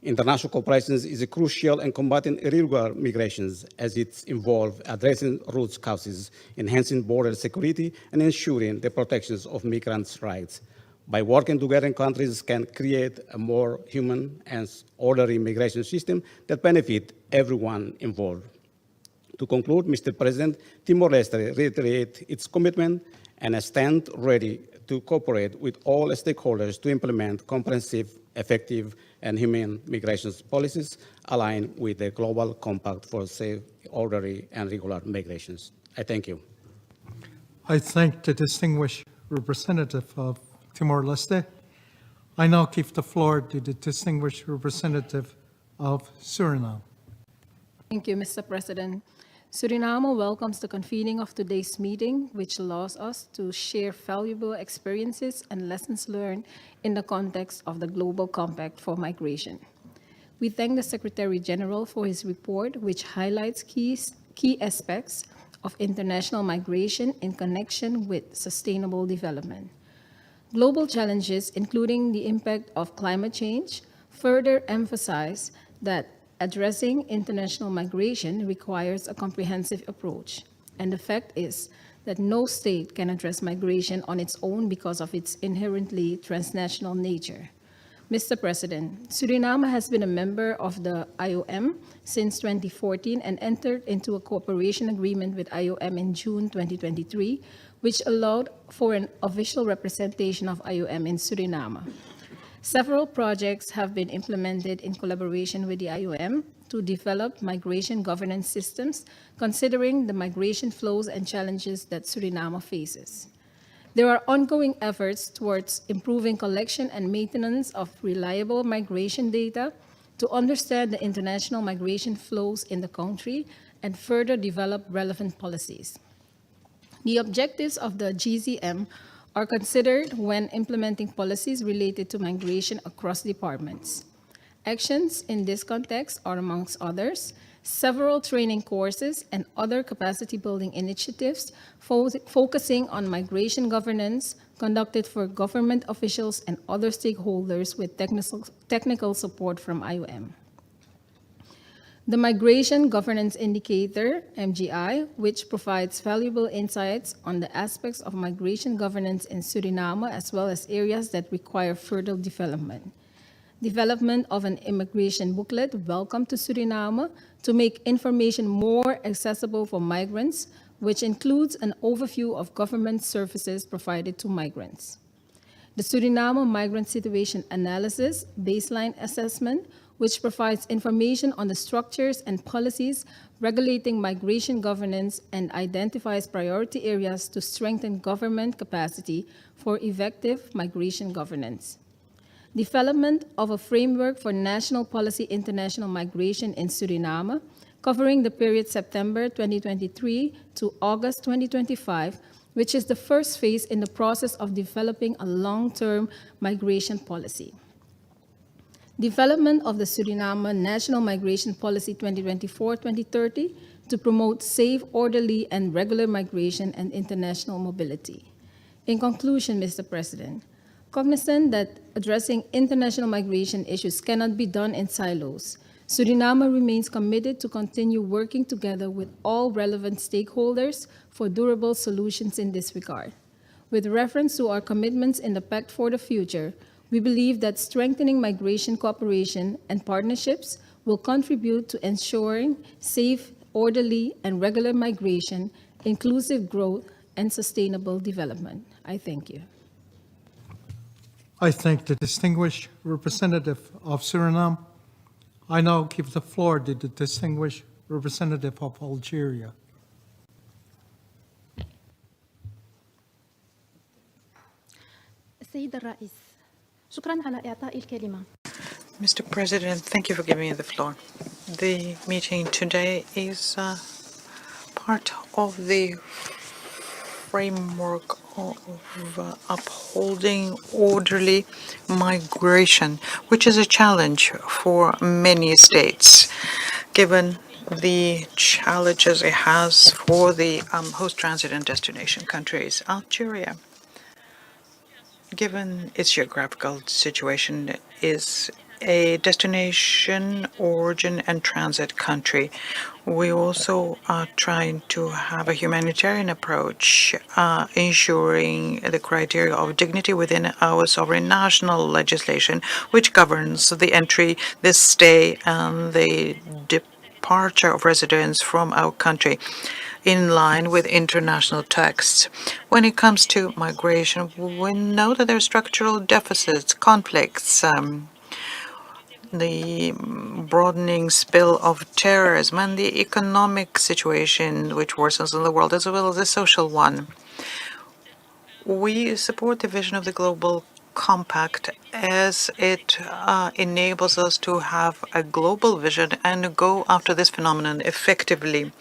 Speaker 20: International cooperation is crucial in combating irregular migrations, as it involves addressing root causes, enhancing border security, and ensuring the protections of migrants' rights. By working together, countries can create a more human and orderly migration system that benefits everyone involved. To conclude, Mr. President, Timor-Leste reiterates its commitment and stands ready to cooperate with all stakeholders to implement comprehensive, effective, and humane migration policies aligned with the Global Compact for safe, orderly, and regular migrations. I thank you.
Speaker 2: I thank the distinguished representative of Timor-Leste. I now give the floor to the distinguished representative of Suriname.
Speaker 21: Thank you, Mr. President. Suriname welcomes the convening of today's meeting, which allows us to share valuable experiences and lessons learned in the context of the Global Compact for Migration. We thank the Secretary General for his report, which highlights key aspects of international migration in connection with sustainable development. Global challenges, including the impact of climate change, further emphasize that addressing international migration requires a comprehensive approach. And the fact is that no state can address migration on its own because of its inherently transnational nature. Mr. President, Suriname has been a member of the IOM since 2014 and entered into a cooperation agreement with IOM in June 2023, which allowed for an official representation of IOM in Suriname. Several projects have been implemented in collaboration with the IOM to develop migration governance systems, considering the migration flows and challenges that Suriname faces. There are ongoing efforts towards improving collection and maintenance of reliable migration data to understand the international migration flows in the country and further develop relevant policies. The objectives of the GCM are considered when implementing policies related to migration across departments. Actions in this context are, amongst others, several training courses and other capacity-building initiatives focusing on migration governance conducted for government officials and other stakeholders with technical support from IOM. The Migration Governance Indicator, MGI, which provides valuable insights on the aspects of migration governance in Suriname, as well as areas that require further development. development of an immigration booklet, Welcome to Suriname, to make information more accessible for migrants, which includes an overview of government services provided to migrants. The Suriname Migrant Situation Analysis Baseline Assessment, which provides information on the structures and policies regulating migration governance and identifies priority areas to strengthen government capacity for effective migration governance. Development of a framework for national policy international migration in Suriname, covering the period September 2023 to August 2025, which is the first phase in the process of developing a long-term migration policy. Development of the Suriname National Migration Policy 2024-2030 to promote safe, orderly, and regular migration and international mobility. In conclusion, Mr. President, cognizant that addressing international migration issues cannot be done in silos, Suriname remains committed to continue working together with all relevant stakeholders for durable solutions in this regard. With reference to our commitments in the Pact for the Future, we believe that strengthening migration cooperation and partnerships will contribute to ensuring safe, orderly, and regular migration, inclusive growth, and sustainable development. I thank you.
Speaker 2: I thank the distinguished representative of Suriname. I now give the floor to the distinguished representative of Algeria.
Speaker 1: السيد الرئيس شكرا على إعطاء الكلمة.
Speaker 8: Mr. President, thank you for giving me the floor. The meeting today is part of the framework of upholding orderly migration, which is a challenge for many states, given the challenges it has for the host transit and destination countries. Algeria, given its geographical situation, is a destination, origin, and transit country. We also are trying to have a humanitarian approach, ensuring the criteria of dignity within our sovereign national legislation, which governs the entry, the stay, and the departure of residents from our country, in line with international texts. When it comes to migration, we know that there are structural deficits, conflicts, the broadening spill of terrorism, and the economic situation which worsens in the world, as well as the social one. We support the vision of the Global Compact as it enables us to have a global vision and go after this phenomenon effectively,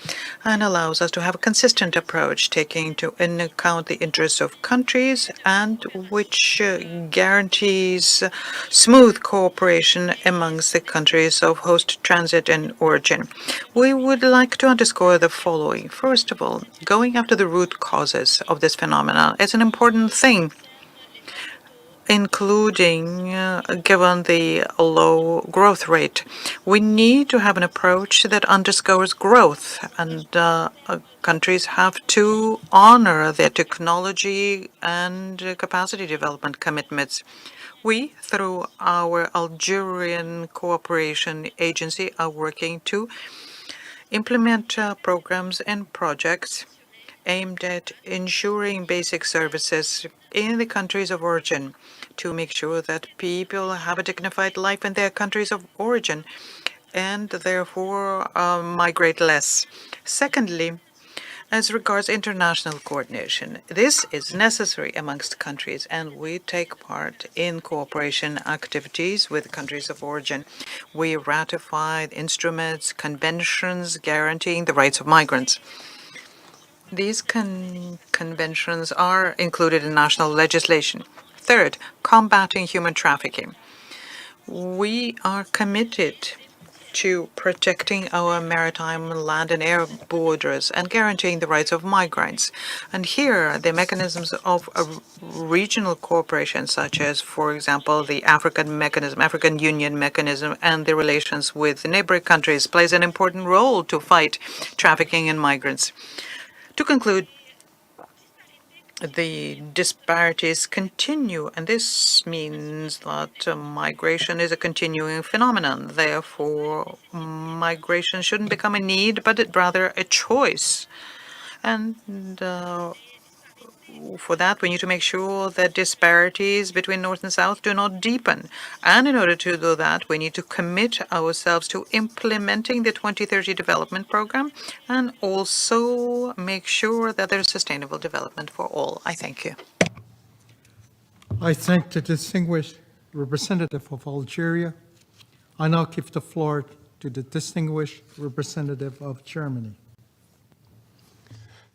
Speaker 8: and allows us to have a consistent approach taking into account the interests of countries, and which guarantees smooth cooperation amongst the countries of host, transit, and origin. We would like to underscore the following. First of all, going after the root causes of this phenomenon is an important thing, including given the low growth rate. We need to have an approach that underscores growth, and countries have to honor their technology and capacity development commitments. We, through our Algerian Cooperation Agency, are working to implement programs and projects aimed at ensuring basic services in the countries of origin, to make sure that people have a dignified life in their countries of origin and therefore migrate less. Secondly, as regards international coordination, this is necessary amongst countries, and we take part in cooperation activities with countries of origin. We ratified instruments, conventions guaranteeing the rights of migrants. These conventions are included in national legislation. Third, combating human trafficking. We are committed to protecting our maritime, land, and air borders and guaranteeing the rights of migrants. And here, the mechanisms of regional cooperation, such as, for example, the African mechanism, African Union mechanism, and the relations with neighboring countries, plays an important role to fight trafficking in migrants. To conclude, the disparities continue, and this means that migration is a continuing phenomenon. Therefore, migration shouldn't become a need, but rather a choice. And for that, we need to make sure that disparities between North and South do not deepen. And in order to do that, we need to commit ourselves to implementing the 2030 Development Program and also make sure that there's sustainable development for all. I thank you.
Speaker 2: I thank the distinguished representative of Algeria. I now give the floor to the distinguished representative of Germany.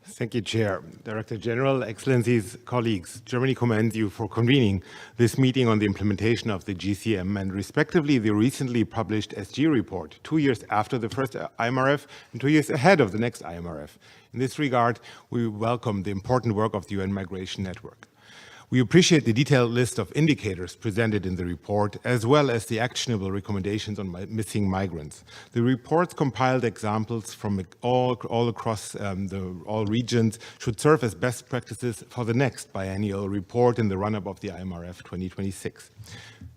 Speaker 6: Thank you, Chair. Director General, Excellencies, colleagues, Germany commends you for convening this meeting on the implementation of the GCM and respectively the recently published SG report, 2 years after the first IMRF and 2 years ahead of the next IMRF. In this regard, we welcome the important work of the UN Migration Network. We appreciate the detailed list of indicators presented in the report, as well as the actionable recommendations on missing migrants. The report's compiled examples from all across all regions should serve as best practices for the next biennial report in the run-up of the IMRF 2026.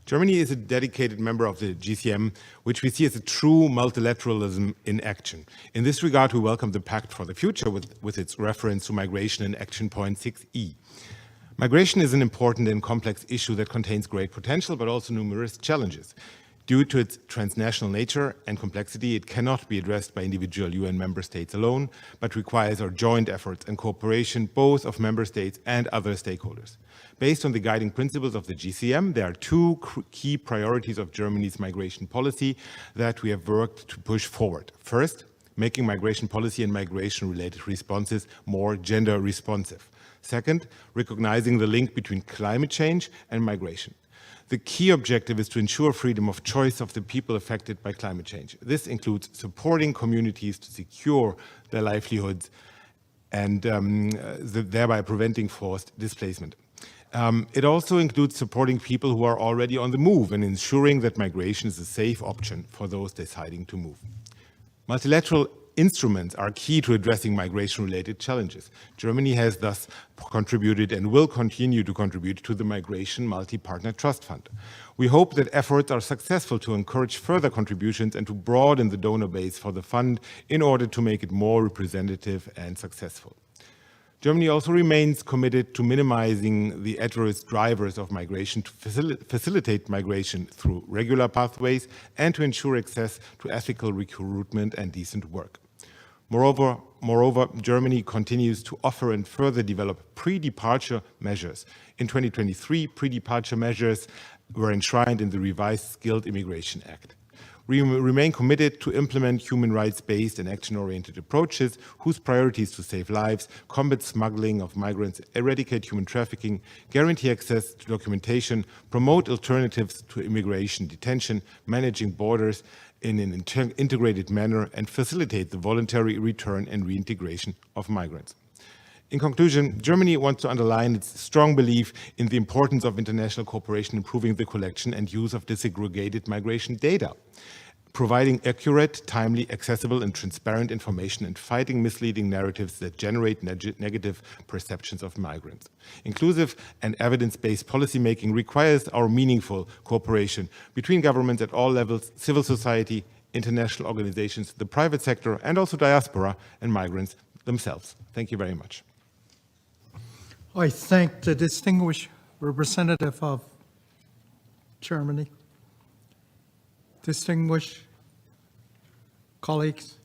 Speaker 6: Germany is a dedicated member of the GCM, which we see as a true multilateralism in action. In this regard, we welcome the Pact for the Future with its reference to migration in Action Point 6E. Migration is an important and complex issue that contains great potential, but also numerous challenges. Due to its transnational nature and complexity, it cannot be addressed by individual UN member states alone, but requires our joint efforts and cooperation both of member states and other stakeholders. Based on the guiding principles of the GCM, there are two key priorities of Germany's migration policy that we have worked to push forward. First, making migration policy and migration-related responses more gender responsive. Second, recognizing the link between climate change and migration. The key objective is to ensure freedom of choice of the people affected by climate change. This includes supporting communities to secure their livelihoods and thereby preventing forced displacement. It also includes supporting people who are already on the move and ensuring that migration is a safe option for those deciding to move. Multilateral instruments are key to addressing migration-related challenges. Germany has thus contributed and will continue to contribute to the Migration Multi-Partner Trust Fund. We hope that efforts are successful to encourage further contributions and to broaden the donor base for the fund in order to make it more representative and successful. Germany also remains committed to minimizing the adverse drivers of migration to facilitate migration through regular pathways and to ensure access to ethical recruitment and decent work. Moreover, Germany continues to offer and further develop pre-departure measures. In 2023, pre-departure measures were enshrined in the revised Skilled Immigration Act. We remain committed to implement human rights-based and action-oriented approaches whose priorities to save lives, combat smuggling of migrants, eradicate human trafficking, guarantee access to documentation, promote alternatives to immigration detention, managing borders in an integrated manner, and facilitate the voluntary return and reintegration of migrants. In conclusion, Germany wants to underline its strong belief in the importance of international cooperation improving the collection and use of disaggregated migration data, providing accurate, timely, accessible and transparent information and fighting misleading narratives that generate negative perceptions of migrants. Inclusive and evidence-based policymaking requires our meaningful cooperation between governments at all levels, civil society, international organizations, the private sector, and also diaspora and migrants themselves. Thank you very much.
Speaker 2: I thank the distinguished representative of Germany. Distinguished colleagues,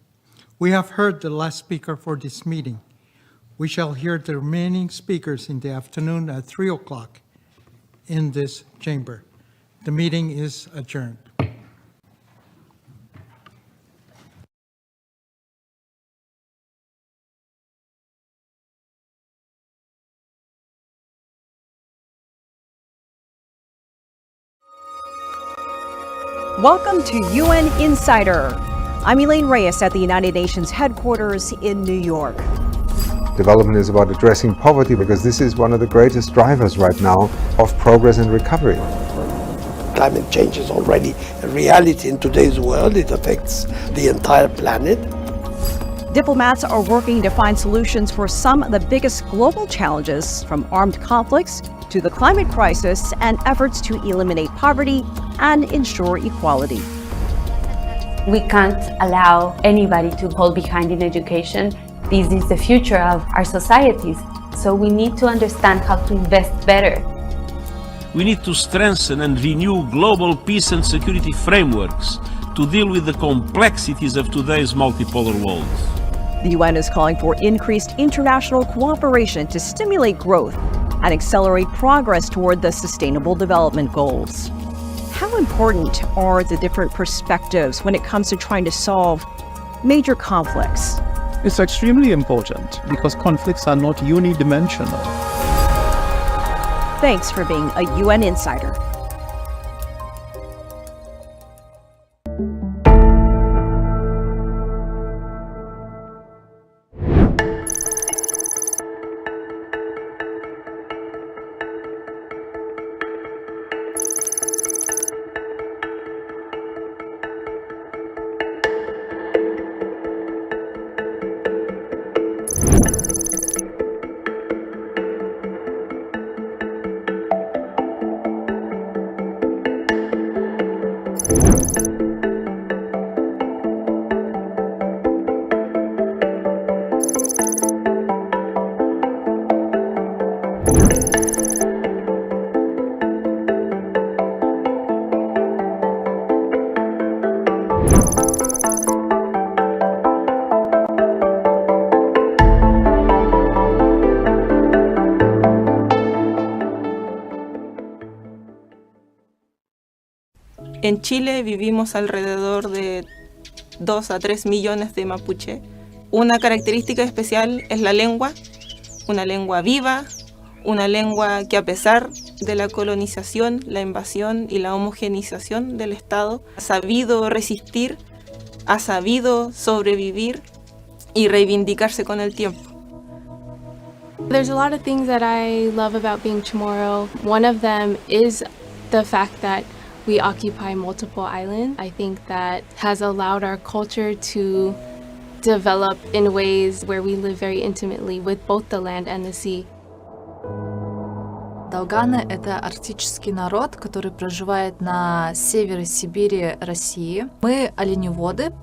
Speaker 2: we have heard the last speaker for this meeting. We shall hear the remaining speakers in the afternoon at 3 o'clock in this chamber. The meeting is adjourned.
Speaker 22: Welcome to UN Insider. I'm Elaine Reyes at the United Nations headquarters in New York.
Speaker 23: Development is about addressing poverty because this is one of the greatest drivers right now of progress and recovery.
Speaker 24: Climate change is already a reality in today's world. It affects the entire planet.
Speaker 22: Diplomats are working to find solutions for some of the biggest global challenges, from armed conflicts to the climate crisis and efforts to eliminate poverty and ensure equality.
Speaker 4: We can't allow anybody to fall behind in education. This is the future of our societies, so we need to understand how to invest better.
Speaker 7: We need to strengthen and renew global peace and security frameworks to deal with the complexities of today's multipolar world.
Speaker 22: The UN is calling for increased international cooperation to stimulate growth and accelerate progress toward the Sustainable Development Goals. How important are the different perspectives when it comes to trying to solve major conflicts?
Speaker 9: It's extremely important because conflicts are not unidimensional.
Speaker 22: Thanks for being a UN Insider.
Speaker 10: En Chile vivimos alrededor de 2 a 3 millones de mapuche. Una característica especial es la lengua, una lengua viva, una lengua que a pesar de la colonización, la invasión y la homogeneización del Estado, ha sabido resistir, ha sabido sobrevivir y reivindicarse con el tiempo.
Speaker 25: There's a lot of things that I love about being Chamorro. One of them is the fact that we occupy multiple islands. I think that has allowed our culture to develop in ways where we live very intimately with both the land and the sea.
Speaker 26: Долганы — это арктический народ, который проживает на севере Сибири, России. Мы оленеводы,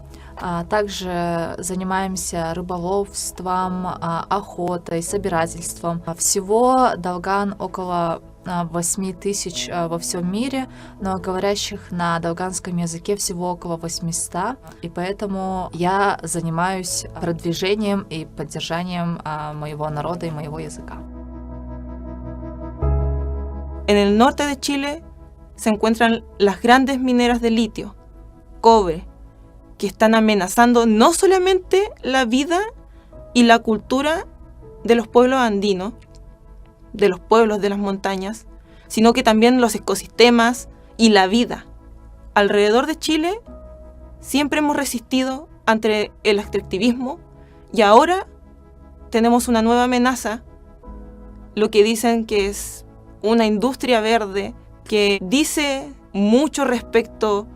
Speaker 26: также занимаемся рыболовством, охотой, собирательством. Всего долган около 8 тысяч во всем мире, но говорящих на долганском языке всего около 800, и поэтому я занимаюсь продвижением и поддержанием моего народа и моего языка.
Speaker 10: En el norte de Chile se encuentran las grandes mineras de litio, cobre, que están amenazando no solamente la vida y la cultura de los pueblos andinos, de los pueblos de las montañas, sino que también los ecosistemas y la vida. Alrededor de Chile siempre hemos resistido ante el extractivismo y ahora tenemos una nueva amenaza, lo que dicen que es una industria verde que dice mucho respecto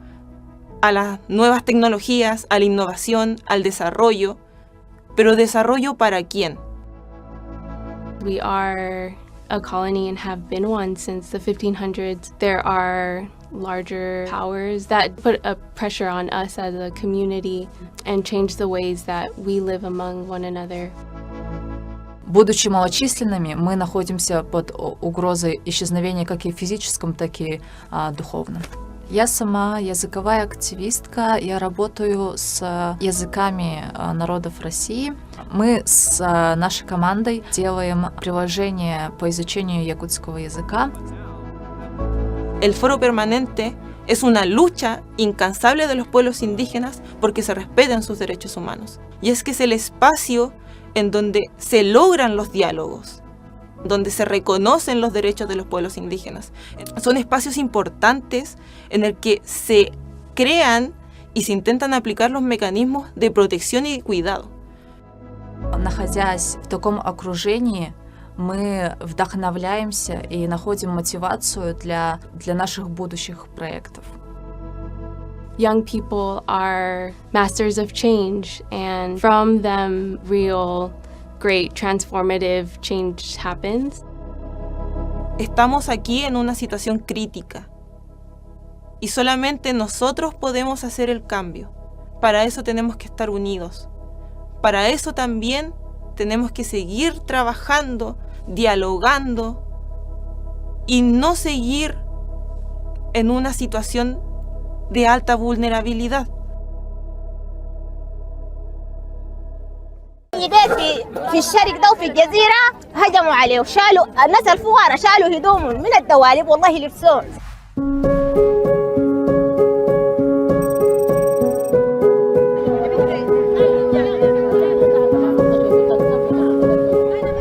Speaker 10: a las nuevas tecnologías, a la innovación, al desarrollo, pero ¿desarrollo para quién?
Speaker 25: We are a colony and have been one since the 1500s. There are larger powers that put a pressure on us as a community and change the ways that we live among one another.
Speaker 26: Будучи малочисленными, мы находимся под угрозой исчезновения как и физическом, так и духовном. Я сама языковая активистка, я работаю с языками народов России. Мы с нашей командой делаем приложение по изучению якутского языка.
Speaker 10: El Foro Permanente es una lucha incansable de los pueblos indígenas porque se respetan sus derechos humanos. Y es que es el espacio en donde se logran los diálogos, donde se reconocen los derechos de los pueblos indígenas. Son espacios importantes en el que se crean y se intentan aplicar los mecanismos de protección y cuidado.
Speaker 26: Находясь в таком окружении, мы вдохновляемся и находим мотивацию для наших будущих проектов.
Speaker 25: young people are masters of change, and from them, real, great, transformative change happens.
Speaker 10: Estamos aquí en una situación crítica y solamente nosotros podemos hacer el cambio. Para eso tenemos que estar unidos. Para eso también tenemos que seguir trabajando, dialogando y no seguir en una situación de alta vulnerabilidad.
Speaker 3: في الشرق ده وفي الجزيرة هجموا عليه وشالوا الناس الفقراء شالوا هدومهم من الدواليب والله لبسوه.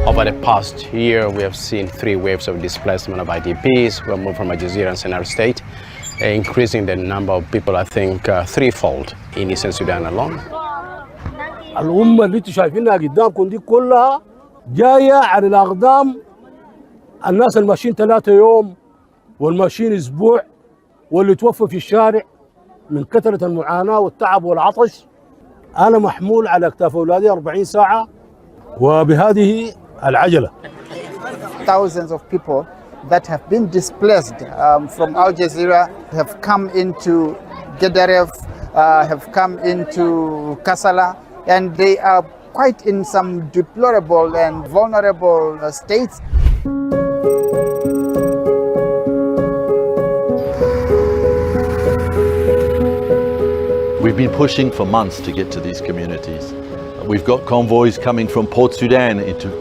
Speaker 5: Over the past year, we have seen 3 waves of displacement of IDPs who have moved from Al Jazeera and Sennar State, increasing the number of people, I think, threefold in Eastern Sudan alone.
Speaker 24: الأمة اللي انتم شايفينها قدامكم دي كلها جاية على الأقدام الناس الماشيين 3 يوم والماشيين أسبوع واللي توفوا في الشارع من كثرة المعاناة والتعب والعطش. أنا محمول على أكتاف أولادي 40 ساعة وبهذه العجلة.
Speaker 12: Thousands of people that have been displaced from Al Jazeera have come into Gedaref, have come into Kassala, and they are quite in some deplorable and vulnerable states.
Speaker 13: We've been pushing for months to get to these communities. We've got convoys coming from Port Sudan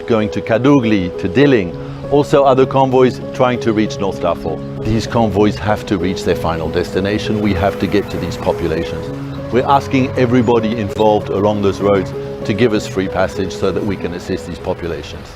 Speaker 13: going to Kadugli, to Dilling, also other convoys trying to reach North Darfur. These convoys have to reach their final destination. We have to get to these populations. We're asking everybody involved along those roads to give us free passage so that we can assist these populations.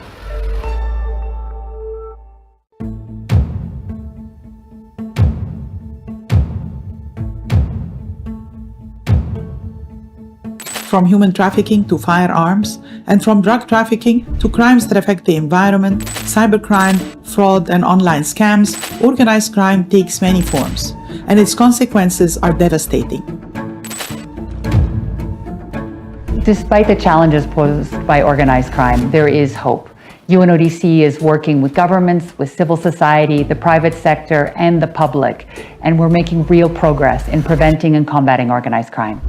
Speaker 14: From human trafficking to firearms, and from drug trafficking to crimes that affect the environment, cybercrime, fraud, and online scams, organized crime takes many forms, and its consequences are devastating.
Speaker 15: Despite the challenges posed by organized crime, there is hope. UNODC is working with governments, with civil society, the private sector, and the public, and we're making real progress in preventing and combating organized crime.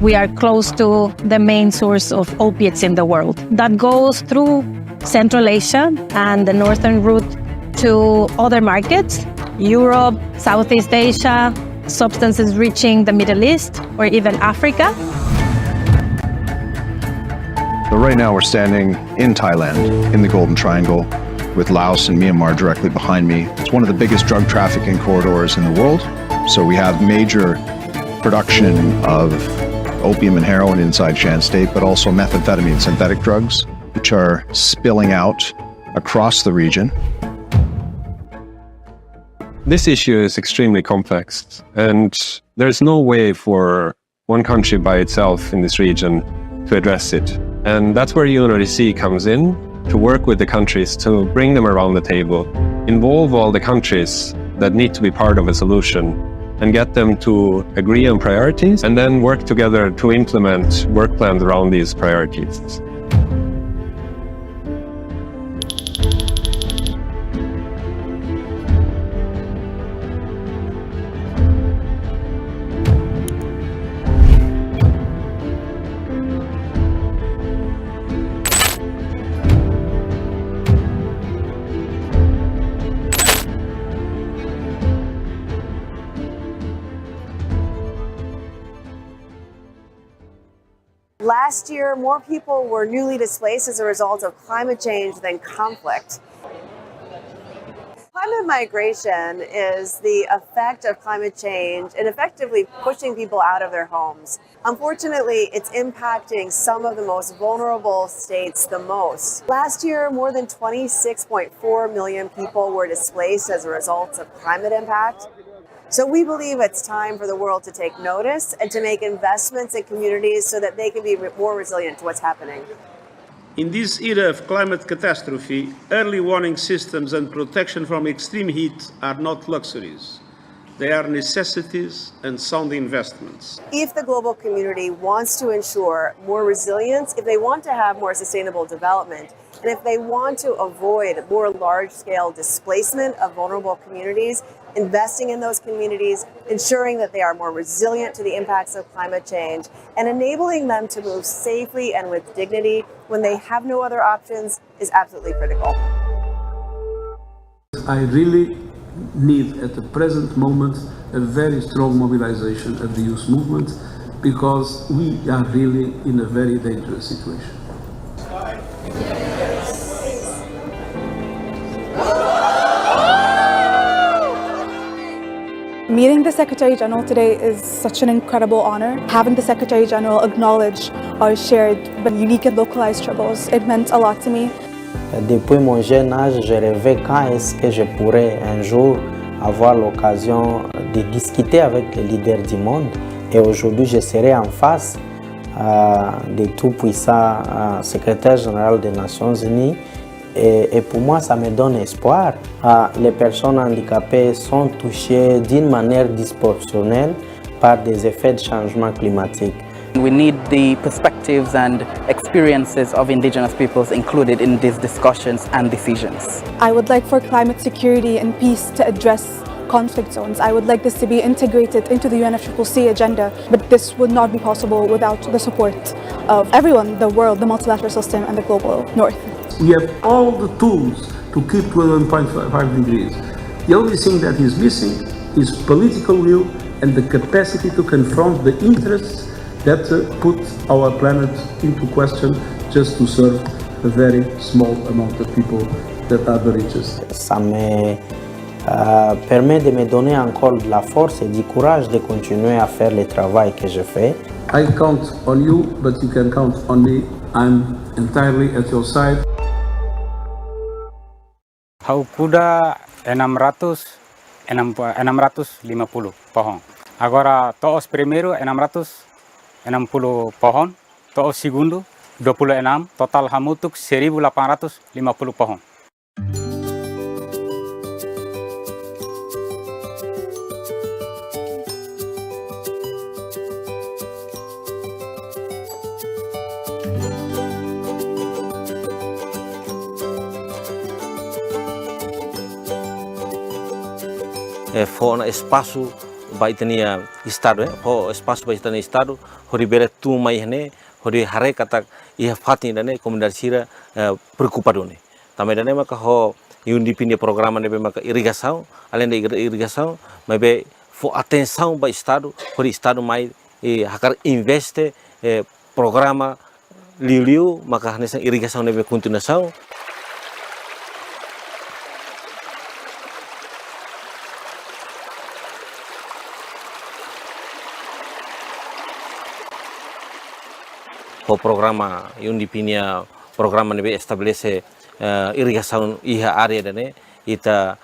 Speaker 27: We are close to the main source of opiates in the world that goes through Central Asia and the northern route to other markets, Europe, Southeast Asia, substances reaching the Middle East or even Africa.
Speaker 28: So right now we're standing in Thailand, in the Golden Triangle, with Laos and Myanmar directly behind me. It's one of the biggest drug trafficking corridors in the world. So we have major production of opium and heroin inside Shan State, but also methamphetamine synthetic drugs, which are spilling out across the region.
Speaker 29: This issue is extremely complex, and there's no way for one country by itself in this region to address it. And that's where UNODC comes in, to work with the countries to bring them around the table, involve all the countries that need to be part of a solution, and get them to agree on priorities, and then work together to implement work plans around these priorities.
Speaker 30: Last year, more people were newly displaced as a result of climate change than conflict. Climate migration is the effect of climate change in effectively pushing people out of their homes. Unfortunately, it's impacting some of the most vulnerable states the most. Last year, more than 26.4 million people were displaced as a result of climate impact. So we believe it's time for the world to take notice and to make investments in communities so that they can be more resilient to what's happening.
Speaker 31: In this era of climate catastrophe, early warning systems and protection from extreme heat are not luxuries. They are necessities and sound investments.
Speaker 30: If the global community wants to ensure more resilience, if they want to have more sustainable development, and if they want to avoid more large-scale displacement of vulnerable communities, investing in those communities, ensuring that they are more resilient to the impacts of climate change, and enabling them to move safely and with dignity when they have no other options is absolutely critical.
Speaker 31: I really need at the present moment a very strong mobilization of the youth movement, because we are really in a very dangerous situation.
Speaker 1: Meeting the Secretary General today is such an incredible honor. Having the Secretary General acknowledge our shared but unique and localized struggles, it meant a lot to me.
Speaker 2: Depuis mon jeune âge, je rêvais quand est-ce que je pourrais un jour avoir l'occasion de discuter avec les leaders du monde. Et aujourd'hui, je serai en face du tout-puissant secrétaire général des Nations Unies. Et pour moi, ça me donne espoir. Les personnes handicapées sont touchées d'une manière disproportionnelle par des effets de changement climatique.
Speaker 6: We need the perspectives and experiences of indigenous peoples included in these discussions and decisions.
Speaker 1: I would like for climate security and peace to address conflict zones. I would like this to be integrated into the UNFCCC agenda, but this would not be possible without the support of everyone, the world, the multilateral system, and the global north.
Speaker 31: We have all the tools to keep to 1.5 degrees. The only thing that is missing is political will and the capacity to confront the interests that put our planet into question just to serve a very small amount of people that are the richest.
Speaker 2: Ça me permet de me donner encore de la force et du courage de continuer à faire le travail que je fais.
Speaker 31: I count on you, but you can count on me. I'm entirely at your side.
Speaker 8: Haukuda 650 pohon. Agora todos primero 660 pohon, todos segundo 26, total hamutuk 1850 pohon.
Speaker 11: For um espaço vai ter estado, for espaço vai ter estado, hori bere tu mai ne, hori hare kata ia fati ne komunidade sira preocupado ne. Também ne maka ho UNDP ne programa ne maka irrigação, além da irrigação, mas be for atenção para estado, hori estado mai hakar investe programa liu maka nessa irrigação ne be continuação. O programa UNDP programa nebe estabelece irrigação iha área dane ita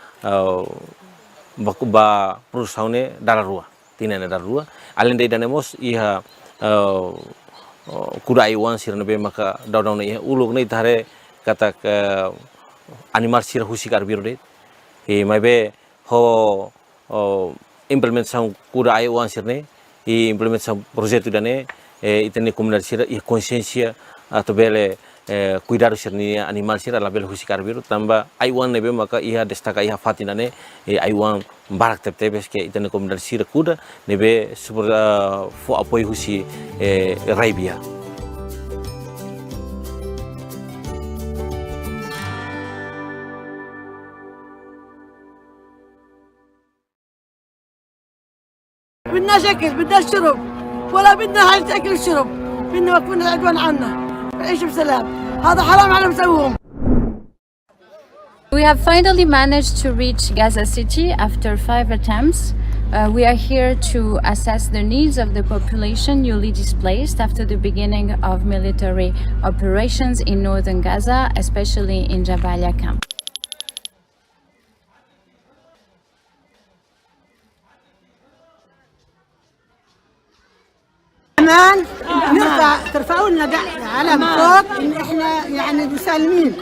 Speaker 11: ba produção ne dala rua tina ne dala rua além de danemos iha kuda iwan sir nebe maka daw ne iha ulug ne thare kata animal sir husik arbiro de e mabe ho implementação kuda iwan sir ne e implementação projeto dane itene comunidade sira e consciência atobele cuidar sirni animal sira label husikar biru tamba aiwan nebe maka iha destaka iha fatina ne aiwan barak tebes ke itene comunidade sira kuda nebe super fo apoio husi raibia.
Speaker 16: بدنا شكل بدنا شرب ولا بدنا هاي اكل وشرب بدنا يكون العدوان عنا نعيش بسلام هذا حرام على مسويهم.
Speaker 17: We have finally managed to reach Gaza City after 5 attempts. We are here to assess the needs of the population newly displaced after the beginning of military operations in northern Gaza, especially in Jabalia camp.
Speaker 16: نرفع ترفعوا لنا علم فوق ان احنا يعني مسالمين،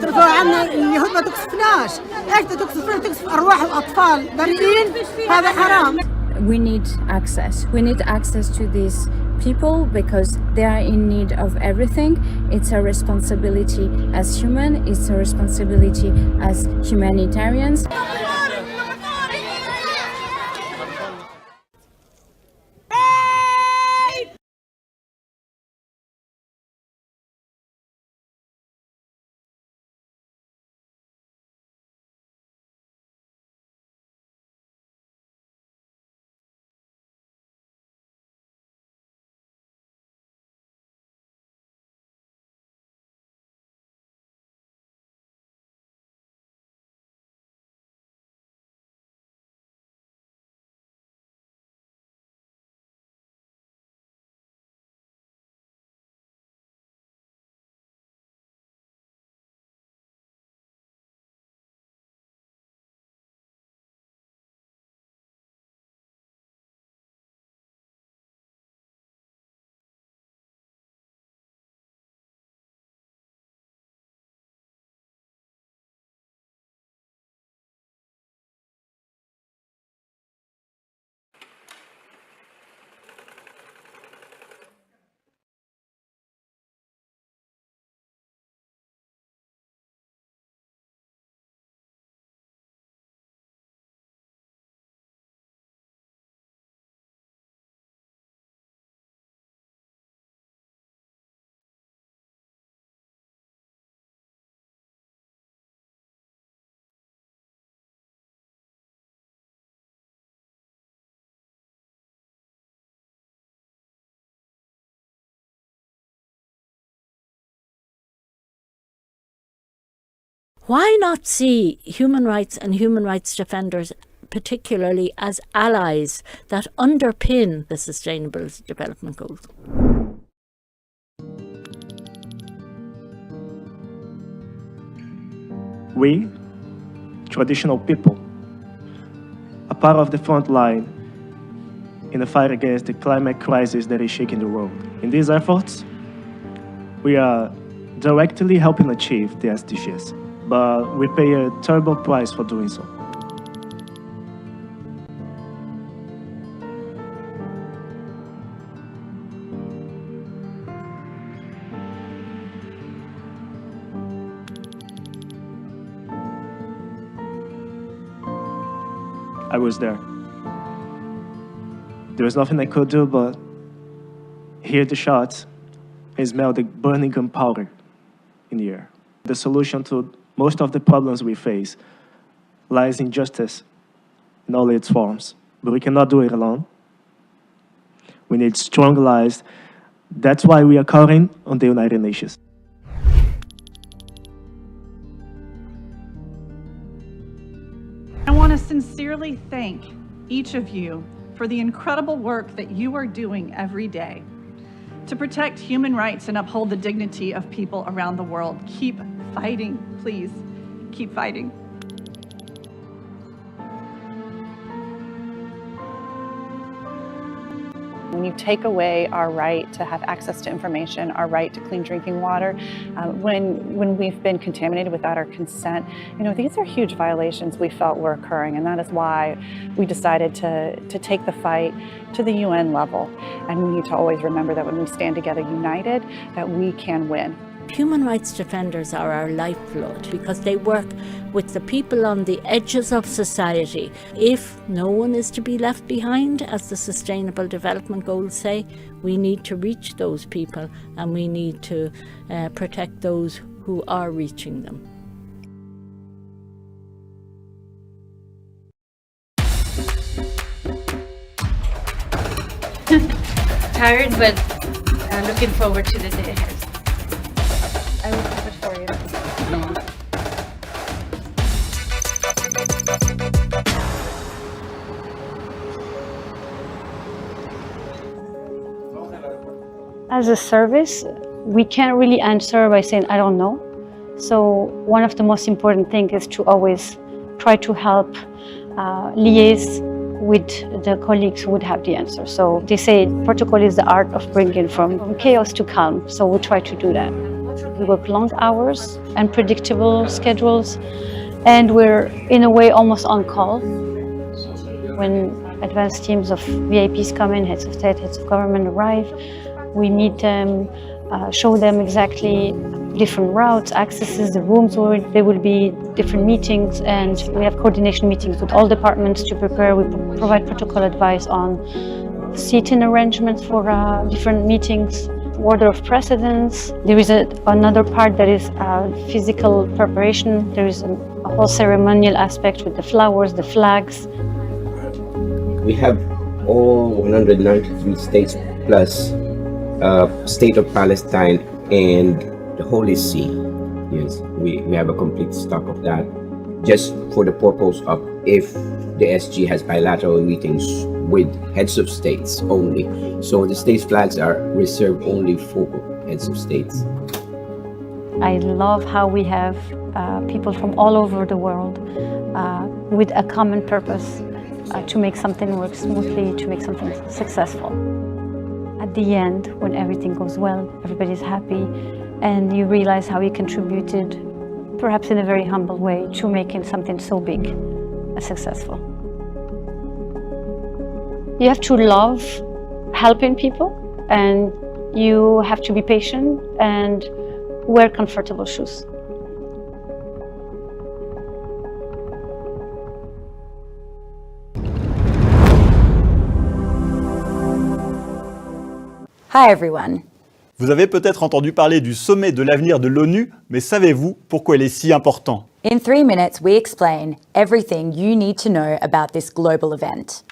Speaker 16: ترفعوا عنا اليهود ما تقصفناش، ايش تقصفنا؟ تقصف ارواح الاطفال بريئين، هذا حرام.
Speaker 17: We need access. We need access to these people because they are in need of everything. It's a responsibility as human, it's a responsibility as humanitarians.
Speaker 4: Why not see human rights and human rights defenders particularly as allies that underpin the Sustainable Development Goals?
Speaker 7: We, traditional people, are part of the front line in the fight against the climate crisis that is shaking the world. In these efforts, we are directly helping achieve the SDGs, but we pay a terrible price for doing so. I was there. There was nothing I could do but hear the shots and smell the burning gunpowder in the air. The solution to most of the problems we face lies in justice in all its forms, but we cannot do it alone. We need strong allies. That's why we are calling on the United Nations.
Speaker 9: I want to sincerely thank each of you for the incredible work that you are doing every day to protect human rights and uphold the dignity of people around the world. Keep fighting, please. Keep fighting.
Speaker 18: When you take away our right to have access to information, our right to clean drinking water, when we've been contaminated without our consent, these are huge violations we felt were occurring, and that is why we decided to take the fight to the UN level. And we need to always remember that when we stand together united, that we can win.
Speaker 4: Human rights defenders are our lifeblood because they work with the people on the edges of society. If no one is to be left behind, as the Sustainable Development Goals say, we need to reach those people and we need to protect those who are reaching them.
Speaker 19: Tired, but looking forward to the day ahead.
Speaker 18: I will have it for you.
Speaker 20: As a service, we can't really answer by saying, I don't know. So one of the most important things is to always try to help liaise with the colleagues who would have the answer. So they say protocol is the art of bringing from chaos to calm. So we try to do that. We work long hours, unpredictable schedules, and we're in a way almost on call. When advanced teams of VIPs come in, heads of state, heads of government arrive, we meet them, show them exactly different routes, accesses, the rooms where there will be different meetings, and we have coordination meetings with all departments to prepare. We provide protocol advice on seating arrangements for different meetings, order of precedence. There is another part that is physical preparation. There is a whole ceremonial aspect with the flowers, the flags.
Speaker 3: We have all 193 states plus State of Palestine and the Holy See. Yes, we have a complete stock of that, just for the purpose of if the SG has bilateral meetings with heads of states only. So the states' flags are reserved only for heads of states.
Speaker 20: I love how we have people from all over the world with a common purpose to make something work smoothly, to make something successful. At the end, when everything goes well, everybody's happy, and you realize how you contributed, perhaps in a very humble way, to making something so big successful. You have to love helping people, and you have to be patient and wear comfortable shoes.
Speaker 5: Hi everyone.
Speaker 10: Vous avez peut-être entendu parler du sommet de l'avenir de l'ONU, mais savez-vous pourquoi il est si important?
Speaker 5: In 3 minutes, we explain everything you need to know about this global event.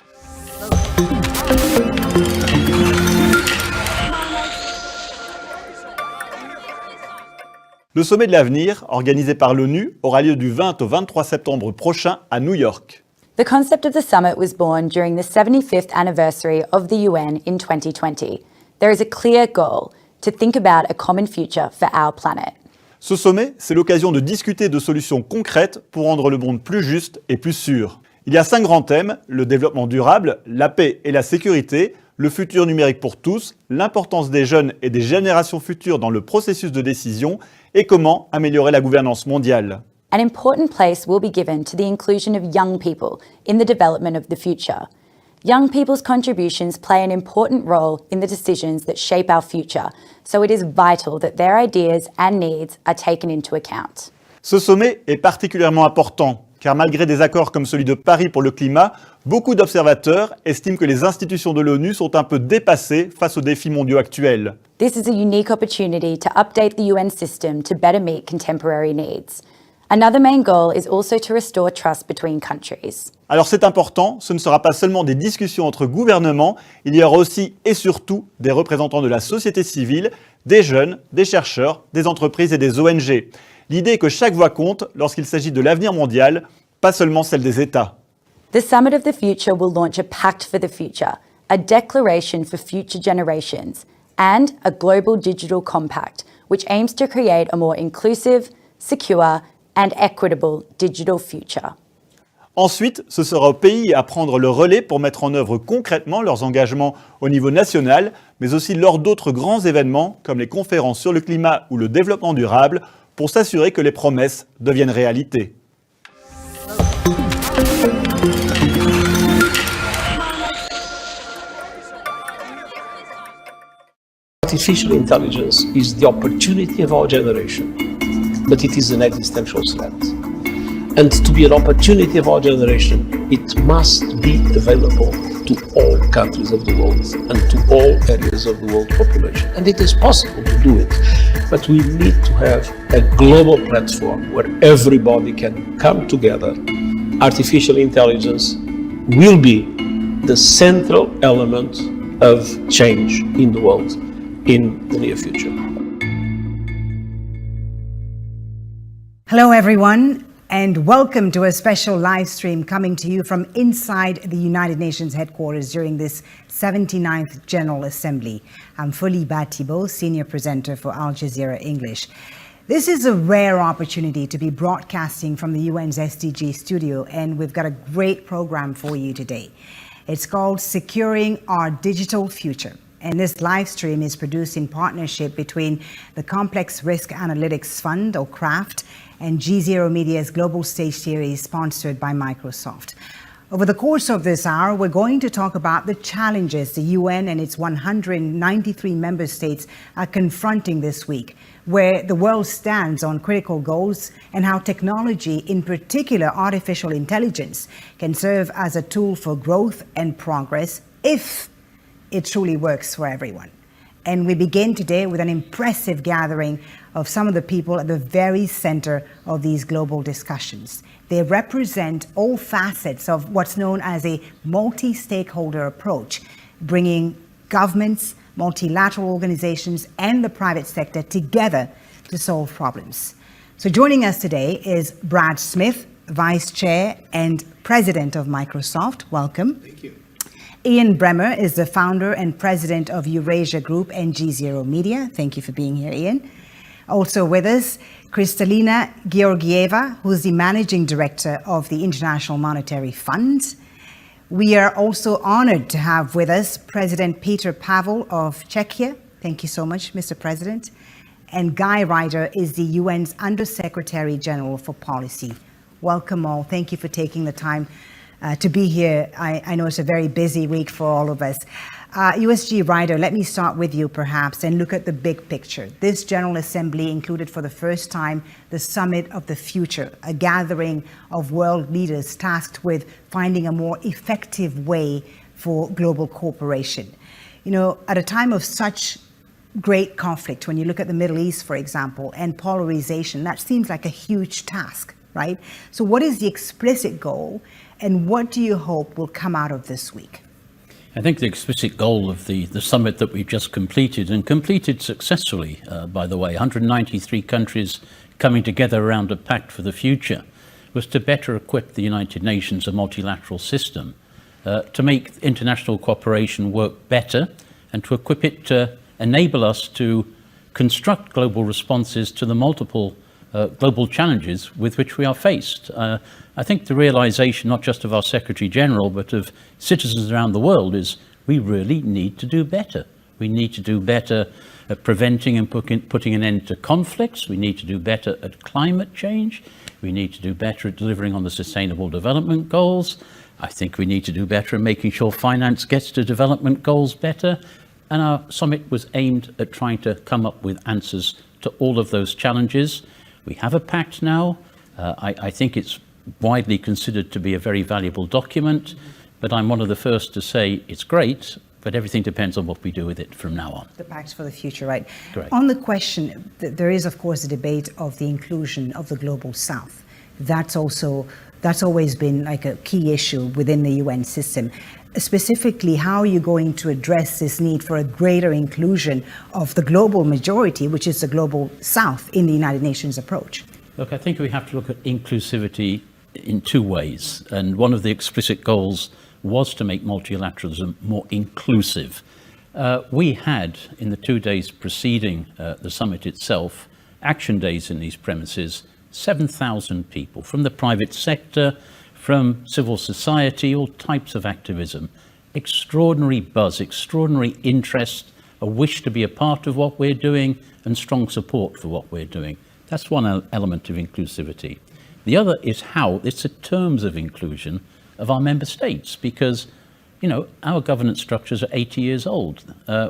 Speaker 10: Le sommet de l'avenir, organisé par l'ONU, aura lieu du 20 au 23 septembre prochain à New York.
Speaker 5: The concept of the summit was born during the 75th anniversary of the UN in 2020. There is a clear goal to think about a common future for our planet.
Speaker 10: Ce sommet, c'est l'occasion de discuter de solutions concrètes pour rendre le monde plus juste et plus sûr. Il y a 5 grands thèmes: le développement durable, la paix et la sécurité, le futur numérique pour tous, l'importance des jeunes et des générations futures dans le processus de décision et comment améliorer la gouvernance mondiale.
Speaker 5: An important place will be given to the inclusion of young people in the development of the future. Young people's contributions play an important role in the decisions that shape our future, so it is vital that their ideas and needs are taken into account.
Speaker 10: Ce sommet est particulièrement important, car malgré des accords comme celui de Paris pour le climat, beaucoup d'observateurs estiment que les institutions de l'ONU sont un peu dépassées face aux défis mondiaux actuels.
Speaker 5: This is a unique opportunity to update the UN system to better meet contemporary needs. Another main goal is also to restore trust between countries.
Speaker 10: Alors c'est important, ce ne sera pas seulement des discussions entre gouvernements, il y aura aussi et surtout des représentants de la société civile, des jeunes, des chercheurs, des entreprises et des ONG. L'idée est que chaque voix compte lorsqu'il s'agit de l'avenir mondial, pas seulement celle des États.
Speaker 5: The Summit of the Future will launch a Pact for the Future, a declaration for future generations, and a global digital compact, which aims to create a more inclusive, secure, and equitable digital future.
Speaker 10: Ensuite, ce sera aux pays à prendre le relais pour mettre en œuvre concrètement leurs engagements au niveau national, mais aussi lors d'autres grands événements comme les conférences sur le climat ou le développement durable, pour s'assurer que les promesses deviennent réalité.
Speaker 31: Artificial intelligence is the opportunity of our generation, but it is an existential threat. And to be an opportunity of our generation, it must be available to all countries of the world and to all areas of the world population. And it is possible to do it, but we need to have a global platform where everybody can come together. Artificial intelligence will be the central element of change in the world in the near future.
Speaker 12: Hello everyone, and welcome to a special live stream coming to you from inside the United Nations headquarters during this 79th General Assembly. I'm Foliba Thibault, senior presenter for Al Jazeera English. This is a rare opportunity to be broadcasting from the UN's SDG studio, and we've got a great program for you today. It's called Securing Our Digital Future. And this live stream is produced in partnership between the Complex Risk Analytics Fund, or CRAFT, and G0 Media's Global Stage Series, sponsored by Microsoft. Over the course of this hour, we're going to talk about the challenges the UN and its 193 member states are confronting this week, where the world stands on critical goals, and how technology, in particular artificial intelligence, can serve as a tool for growth and progress if it truly works for everyone. And we begin today with an impressive gathering of some of the people at the very center of these global discussions. They represent all facets of what's known as a multi-stakeholder approach, bringing governments, multilateral organizations, and the private sector together to solve problems. So joining us today is Brad Smith, Vice Chair and President of Microsoft. Welcome.
Speaker 13: Thank you.
Speaker 12: Ian Bremmer is the founder and president of Eurasia Group and G0 Media. Thank you for being here, Ian. Also with us, Kristalina Georgieva, who's the managing director of the International Monetary Fund. We are also honored to have with us President Peter Pavel of Czechia. Thank you so much, Mr. President. And Guy Ryder is the UN's Undersecretary General for Policy. Welcome all. Thank you for taking the time to be here. I know it's a very busy week for all of us. USG Ryder, let me start with you perhaps and look at the big picture. This General Assembly included for the first time the Summit of the Future, a gathering of world leaders tasked with finding a more effective way for global cooperation. You know, at a time of such great conflict, when you look at the Middle East, for example, and polarization, that seems like a huge task, right? So what is the explicit goal, and what do you hope will come out of this week?
Speaker 14: I think the explicit goal of the summit that we've just completed, and completed successfully, by the way, 193 countries coming together around a pact for the future, was to better equip the United Nations, a multilateral system, to make international cooperation work better, and to equip it to enable us to construct global responses to the multiple global challenges with which we are faced. I think the realization, not just of our Secretary General, but of citizens around the world, is we really need to do better. We need to do better at preventing and putting an end to conflicts. We need to do better at climate change. We need to do better at delivering on the Sustainable Development Goals. I think we need to do better at making sure finance gets to development goals better. And our summit was aimed at trying to come up with answers to all of those challenges. We have a pact now. I think it's widely considered to be a very valuable document, but I'm one of the first to say it's great, but everything depends on what we do with it from now on.
Speaker 12: The Pact for the Future, right?
Speaker 14: Correct.
Speaker 12: On the question, there is of course a debate of the inclusion of the Global South. That's always been like a key issue within the UN system. Specifically, how are you going to address this need for a greater inclusion of the global majority, which is the Global South, in the United Nations approach?
Speaker 14: Look, I think we have to look at inclusivity in two ways. And one of the explicit goals was to make multilateralism more inclusive. We had, in the 2 days preceding the summit itself, action days in these premises, 7,000 people from the private sector, from civil society, all types of activism. Extraordinary buzz, extraordinary interest, a wish to be a part of what we're doing, and strong support for what we're doing. That's one element of inclusivity. The other is how it's the terms of inclusion of our member states, because, you know, our governance structures are 80 years old.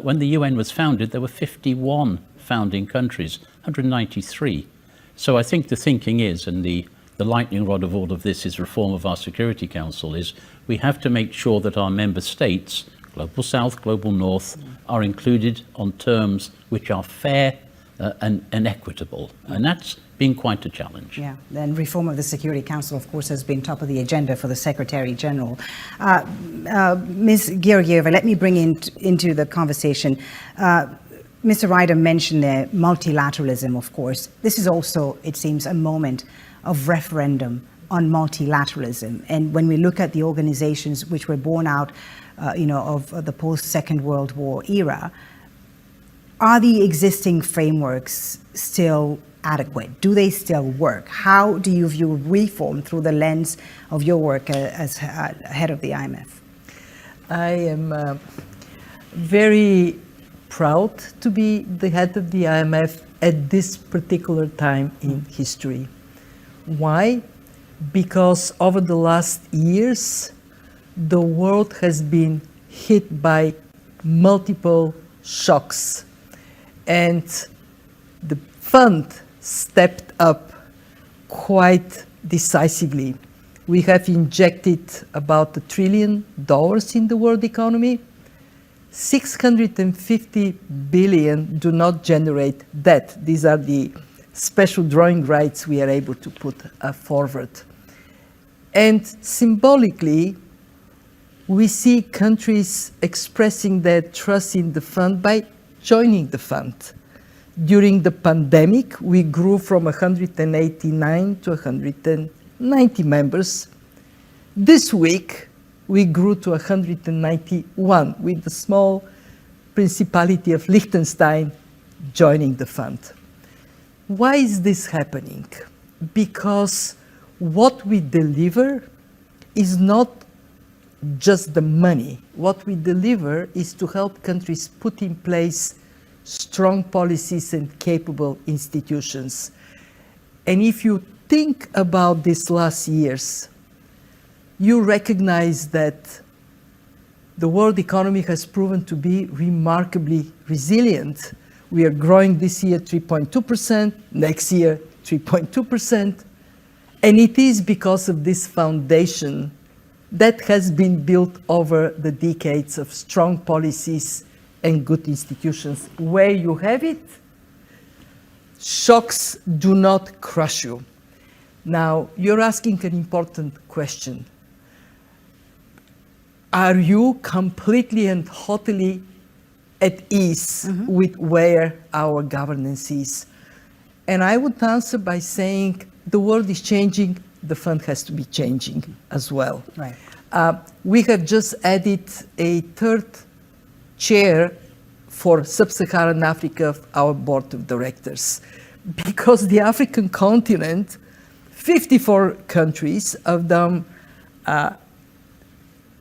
Speaker 14: When the UN was founded, there were 51 founding countries, 193. So I think the thinking is, and the lightning rod of all of this is reform of our Security Council, is we have to make sure that our member states, Global South, Global North, are included on terms which are fair and equitable. And that's been quite a challenge.
Speaker 12: Yeah, and reform of the Security Council, of course, has been top of the agenda for the Secretary General. Ms. Georgieva, let me bring into the conversation. Mr. Ryder mentioned there multilateralism, of course. This is also, it seems, a moment of referendum on multilateralism. And when we look at the organizations which were born out, of the post-Second World War era, are the existing frameworks still adequate? Do they still work? How do you view reform through the lens of your work as head of the IMF?
Speaker 13: I am very proud to be the head of the IMF at this particular time in history. Why? Because over the last years, the world has been hit by multiple shocks, and the fund stepped up quite decisively. We have injected about $1 trillion in the world economy. 650 billion do not generate debt. These are the special drawing rights we are able to put forward. And symbolically, we see countries expressing their trust in the fund by joining the fund. During the pandemic, we grew from 189 to 190 members. This week, we grew to 191, with the small Principality of Liechtenstein joining the fund. Why is this happening? Because what we deliver is not just the money. What we deliver is to help countries put in place strong policies and capable institutions. And if you think about these last years, you recognize that the world economy has proven to be remarkably resilient. We are growing this year 3.2%, next year 3.2%, and it is because of this foundation that has been built over the decades of strong policies and good institutions. Where you have it, shocks do not crush you. Now, you're asking an important question. Are you completely and totally at ease with where our governance is? And I would answer by saying the world is changing, the fund has to be changing as well.
Speaker 12: Right.
Speaker 13: We have just added a third chair for Sub-Saharan Africa of our board of directors, because the African continent, 54 countries of them,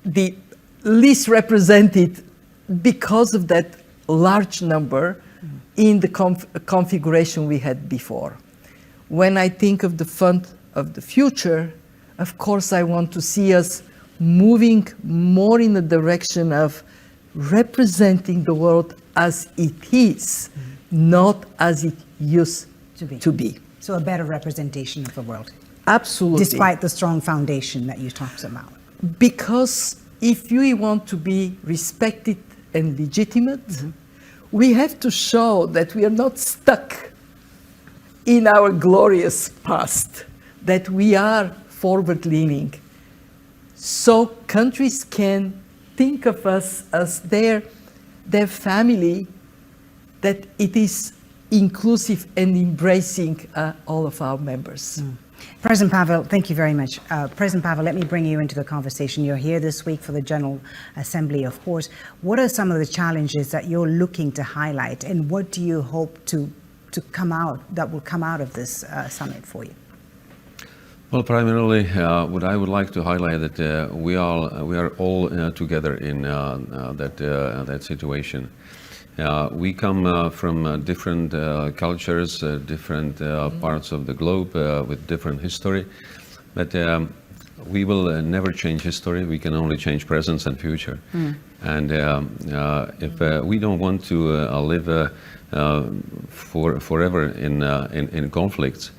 Speaker 13: the least represented because of that large number in the configuration we had before. When I think of the fund of the future, of course I want to see us moving more in the direction of representing the world as it is, not as it used to be.
Speaker 12: So a better representation of the world.
Speaker 13: Absolutely.
Speaker 12: Despite the strong foundation that you talked about.
Speaker 13: Because if we want to be respected and legitimate, we have to show that we are not stuck in our glorious past, that we are forward-leaning. So countries can think of us as their family, that it is inclusive and embracing all of our members.
Speaker 12: President Pavel, thank you very much. President Pavel, let me bring you into the conversation. You're here this week for the General Assembly, of course. What are some of the challenges that you're looking to highlight, and what do you hope to come out, that will come out of this summit for you?
Speaker 15: Well, primarily, what I would like to highlight that we are all together in that situation. We come from different cultures, different parts of the globe with different history, but we will never change history. We can only change present and future. And if we don't want to live forever in conflicts,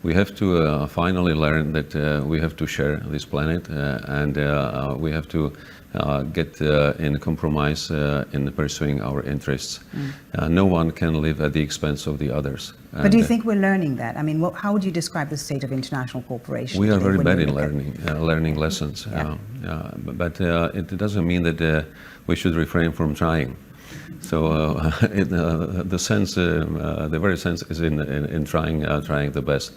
Speaker 15: we have to finally learn that we have to share this planet, and we have to get in compromise in pursuing our interests. No one can live at the expense of the others.
Speaker 12: But do you think we're learning that? I mean, how would you describe the state of international cooperation?
Speaker 15: We are very bad in learning lessons. But it doesn't mean that we should refrain from trying. So the sense, the very sense is in trying the best.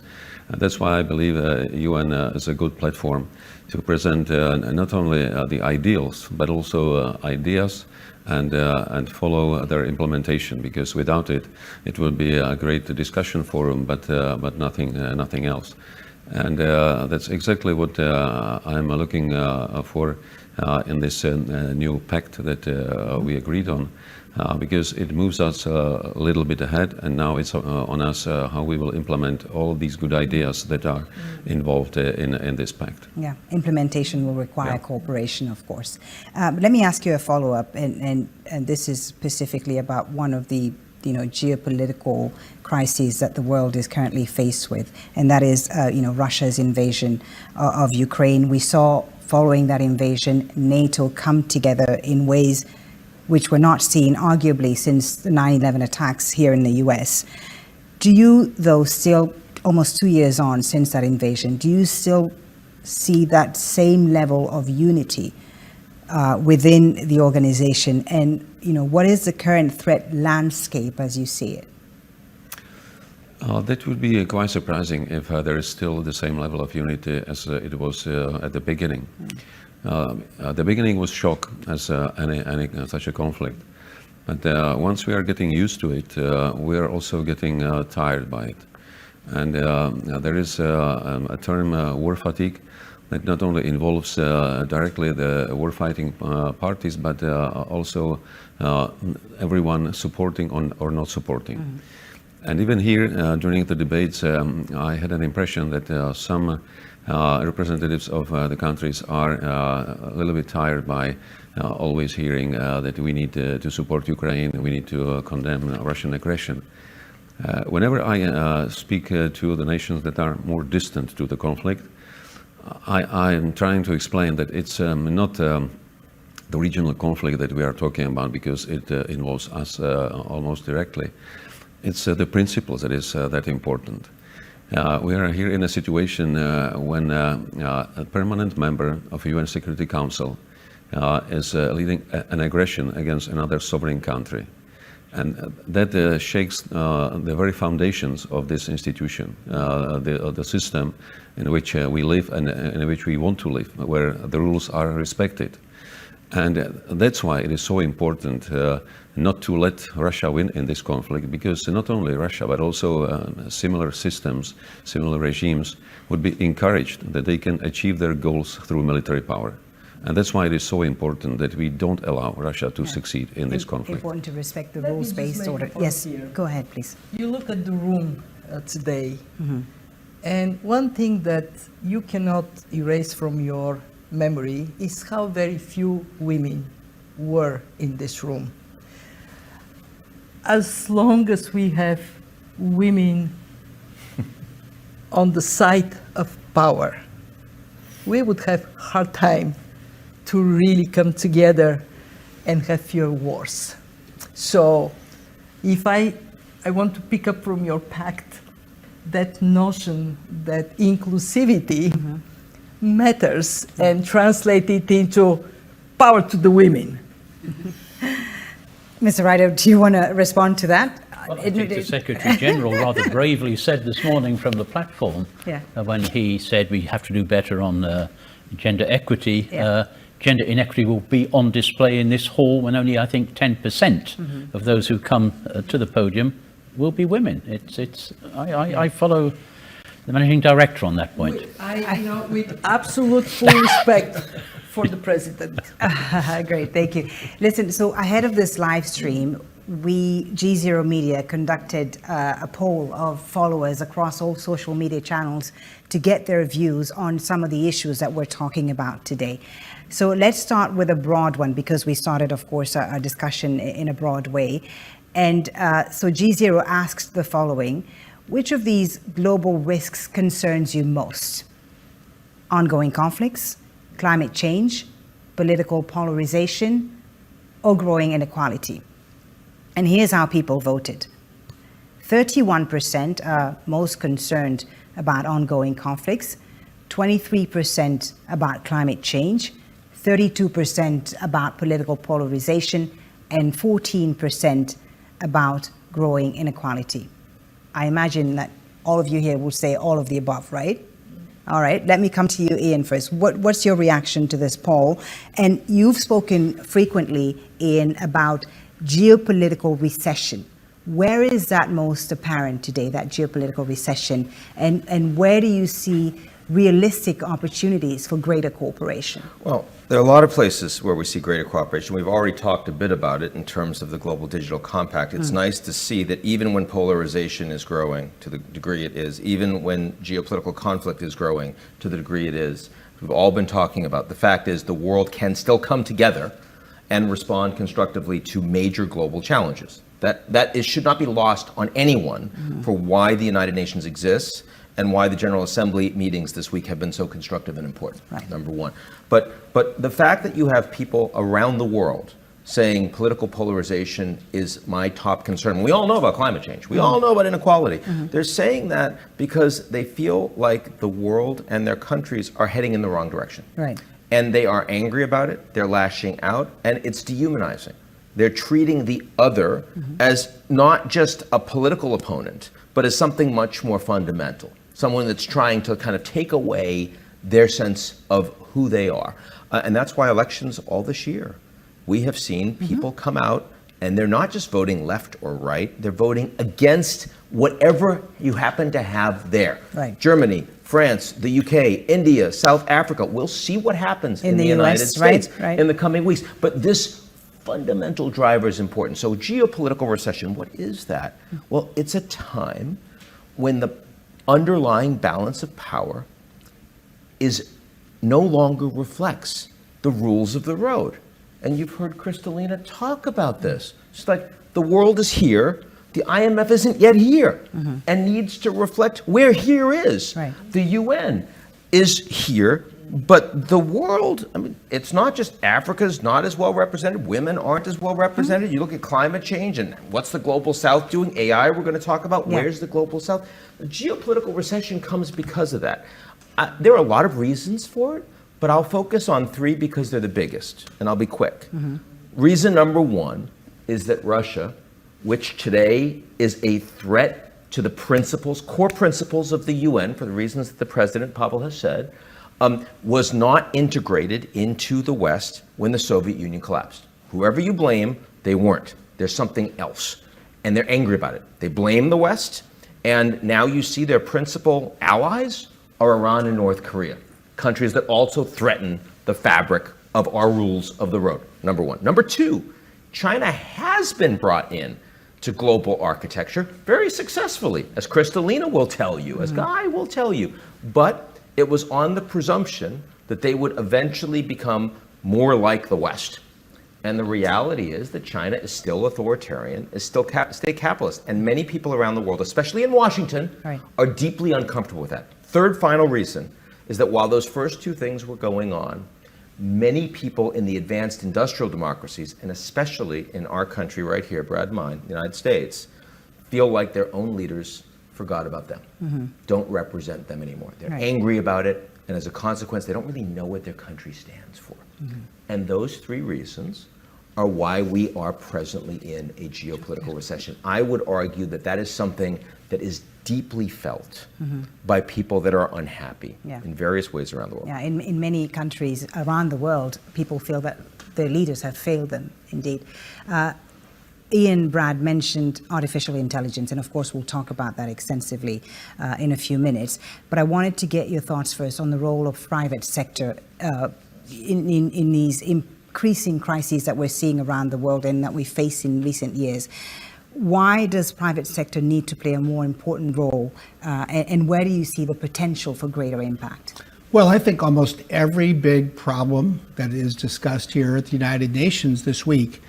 Speaker 15: And that's why I believe UN is a good platform to present not only the ideals, but also ideas and follow their implementation. Because without it, it will be a great discussion forum, but nothing else. And that's exactly what I'm looking for in this new pact that we agreed on. Because it moves us a little bit ahead, and now it's on us how we will implement all these good ideas that are involved in this pact.
Speaker 12: Yeah, implementation will require cooperation, of course. Let me ask you a follow-up, and this is specifically about one of the geopolitical crises that the world is currently faced with, and that is Russia's invasion of Ukraine. We saw following that invasion, NATO come together in ways which were not seen, arguably, since the 9/11 attacks here in the US. Do you, though, still, almost 2 years on since that invasion, do you still see that same level of unity within the organization? And, what is the current threat landscape as you see it?
Speaker 15: That would be quite surprising if there is still the same level of unity as it was at the beginning. The beginning was shock as any such a conflict, but once we are getting used to it, we are also getting tired by it. And there is a term, war fatigue, that not only involves directly the war-fighting parties, but also everyone supporting or not supporting. And even here, during the debates, I had an impression that some representatives of the countries are a little bit tired by always hearing that we need to support Ukraine, we need to condemn Russian aggression. Whenever I speak to the nations that are more distant to the conflict, I am trying to explain that it's not the regional conflict that we are talking about, because it involves us almost directly. It's the principles that is that important. We are here in a situation when a permanent member of UN Security Council is leading an aggression against another sovereign country. And that shakes the very foundations of this institution, the system in which we live and in which we want to live, where the rules are respected. And that's why it is so important not to let Russia win in this conflict, because not only Russia, but also similar systems, similar regimes would be encouraged that they can achieve their goals through military power. And that's why it is so important that we don't allow Russia to succeed in this conflict.
Speaker 12: Important to respect the rules-based order. Yes, go ahead, please.
Speaker 13: You look at the room today, and one thing that you cannot erase from your memory is how very few women were in this room. As long as we have women on the side of power, we would have a hard time to really come together and have fewer wars. So if I want to pick up from your pact that notion that inclusivity matters and translate it into power to the women.
Speaker 12: Mr. Ryder, do you want to respond to that?
Speaker 14: Well, I think the Secretary General rather bravely said this morning from the platform, when he said we have to do better on gender equity. Gender inequity will be on display in this hall when only, I think, 10% of those who come to the podium will be women. I follow the managing director on that point.
Speaker 13: With absolute full respect for the president.
Speaker 12: Great, thank you. Listen, so ahead of this live stream, we, G0 Media, conducted a poll of followers across all social media channels to get their views on some of the issues that we're talking about today. So let's start with a broad one, because we started, of course, our discussion in a broad way. And so G0 asked the following: which of these global risks concerns you most? Ongoing conflicts, climate change, political polarization, or growing inequality? And here's how people voted. 31% are most concerned about ongoing conflicts, 23% about climate change, 32% about political polarization, and 14% about growing inequality. I imagine that all of you here will say all of the above, right? All right, let me come to you, Ian, first. What's your reaction to this poll? And you've spoken frequently, Ian, about geopolitical recession. Where is that most apparent today, that geopolitical recession? And where do you see realistic opportunities for greater cooperation?
Speaker 6: Well, there are a lot of places where we see greater cooperation. We've already talked a bit about it in terms of the Global Digital Compact. It's nice to see that even when polarization is growing to the degree it is, even when geopolitical conflict is growing to the degree it is, we've all been talking about, the fact is the world can still come together and respond constructively to major global challenges. That should not be lost on anyone for why the United Nations exists and why the General Assembly meetings this week have been so constructive and important, number one. But the fact that you have people around the world saying political polarization is my top concern. We all know about climate change. We all know about inequality. They're saying that because they feel like the world and their countries are heading in the wrong direction.
Speaker 12: Right.
Speaker 6: And they are angry about it, they're lashing out, and it's dehumanizing. They're treating the other as not just a political opponent, but as something much more fundamental, someone that's trying to kind of take away their sense of who they are. And that's why elections all this year, we have seen people come out and they're not just voting left or right, they're voting against whatever you happen to have there.
Speaker 12: Right.
Speaker 6: Germany, France, the UK, India, South Africa. We'll see what happens in the United States in the coming weeks. But this fundamental driver is important. So geopolitical recession, what is that? Well, it's a time when the underlying balance of power is no longer reflects the rules of the road. And you've heard Kristalina talk about this. It's like the world is here, the IMF isn't yet here and needs to reflect where here is.
Speaker 12: Right.
Speaker 6: The UN is here, but the world, I mean, it's not just Africa's not as well represented, women aren't as well represented. You look at climate change and what's the global south doing? AI we're going to talk about, where's the global south? The geopolitical recession comes because of that. There are a lot of reasons for it, but I'll focus on three because they're the biggest, and I'll be quick. Reason number one is that Russia, which today is a threat to the principles, core principles of the UN, for the reasons that the President Pavel has said, was not integrated into the West when the Soviet Union collapsed. Whoever you blame, they weren't. There's something else. And they're angry about it. They blame the West, and now you see their principal allies are Iran and North Korea, countries that also threaten the fabric of our rules of the road, number one. Number two, China has been brought in to global architecture very successfully, as Kristalina will tell you, as Guy will tell you. But it was on the presumption that they would eventually become more like the West. And the reality is that China is still authoritarian, is still state capitalist. And many people around the world, especially in Washington, are deeply uncomfortable with that. Third final reason is that while those first two things were going on, many people in the advanced industrial democracies, and especially in our country right here, Brad, mine, the United States, feel like their own leaders forgot about them, don't represent them anymore. They're angry about it, and as a consequence, they don't really know what their country stands for. And those three reasons are why we are presently in a geopolitical recession. I would argue that that is something that is deeply felt by people that are unhappy in various ways around the world.
Speaker 12: Yeah, in many countries around the world, people feel that their leaders have failed them, indeed. Ian, Brad mentioned artificial intelligence, and of course we'll talk about that extensively in a few minutes. But I wanted to get your thoughts first on the role of private sector in these increasing crises that we're seeing around the world and that we face in recent years. Why does private sector need to play a more important role, and where do you see the potential for greater impact?
Speaker 21: Well, I think almost every big problem that is discussed here at the United Nations this week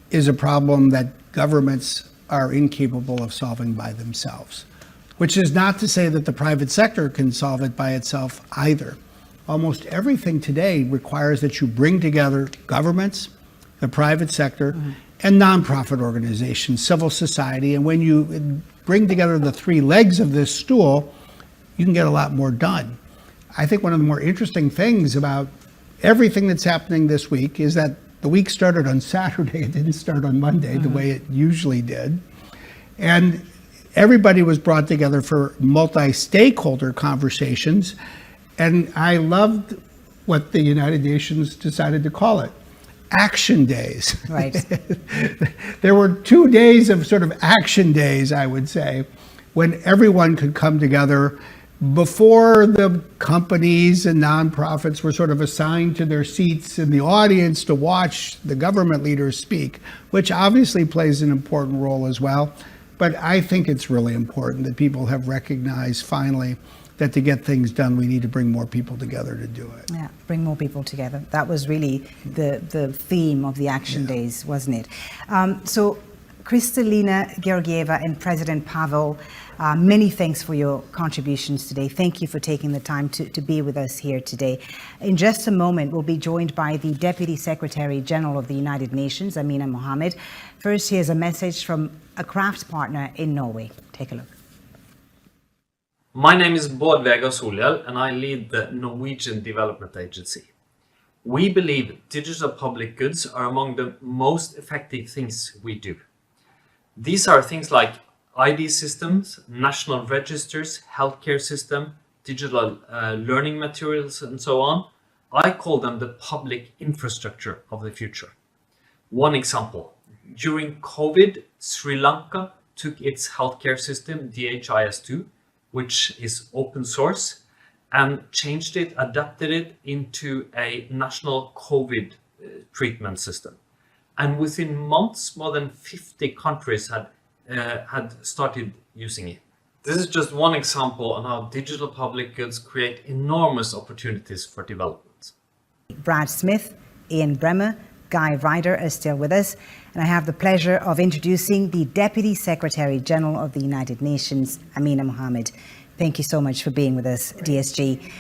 Speaker 21: is a problem that governments are incapable of solving by themselves, which is not to say that the private sector can solve it by itself either. Almost everything today requires that you bring together governments, the private sector, and nonprofit organizations, civil society. And when you bring together the three legs of this stool, you can get a lot more done. I think one of the more interesting things about everything that's happening this week is that The week started on Saturday. It didn't start on Monday the way it usually did. And everybody was brought together for multi-stakeholder conversations. And I loved what the United Nations decided to call it, action days.
Speaker 12: Right.
Speaker 21: There were 2 days of sort of action days, I would say, when everyone could come together before the companies and nonprofits were sort of assigned to their seats in the audience to watch the government leaders speak, which obviously plays an important role as well. But I think it's really important that people have recognized finally that to get things done, we need to bring more people together to do it.
Speaker 12: Yeah, bring more people together. That was really the theme of the Action Days, wasn't it? So, Kristalina Georgieva and President Pavel, many thanks for your contributions today. Thank you for taking the time to be with us here today. In just a moment, we'll be joined by the Deputy Secretary General of the United Nations, Amina Mohammed. First, here's a message from a craft partner in Norway. Take a look.
Speaker 1: My name is Bård Vegar Solhjell and I lead the Norwegian Development Agency. We believe digital public goods are among the most effective things we do. These are things like ID systems, national registers, healthcare system, digital learning materials and so on. I call them the public infrastructure of the future. One example, during COVID, Sri Lanka took its healthcare system, DHIS2, which is open source, and changed it, adapted it into a national COVID treatment system. And within months, more than 50 countries had started using it. This is just one example on how digital public goods create enormous opportunities for development.
Speaker 12: Brad Smith, Ian Bremer, Guy Ryder are still with us, and I have the pleasure of introducing the Deputy Secretary General of the United Nations, Amina Mohammed. Thank you so much for being with us, DSG.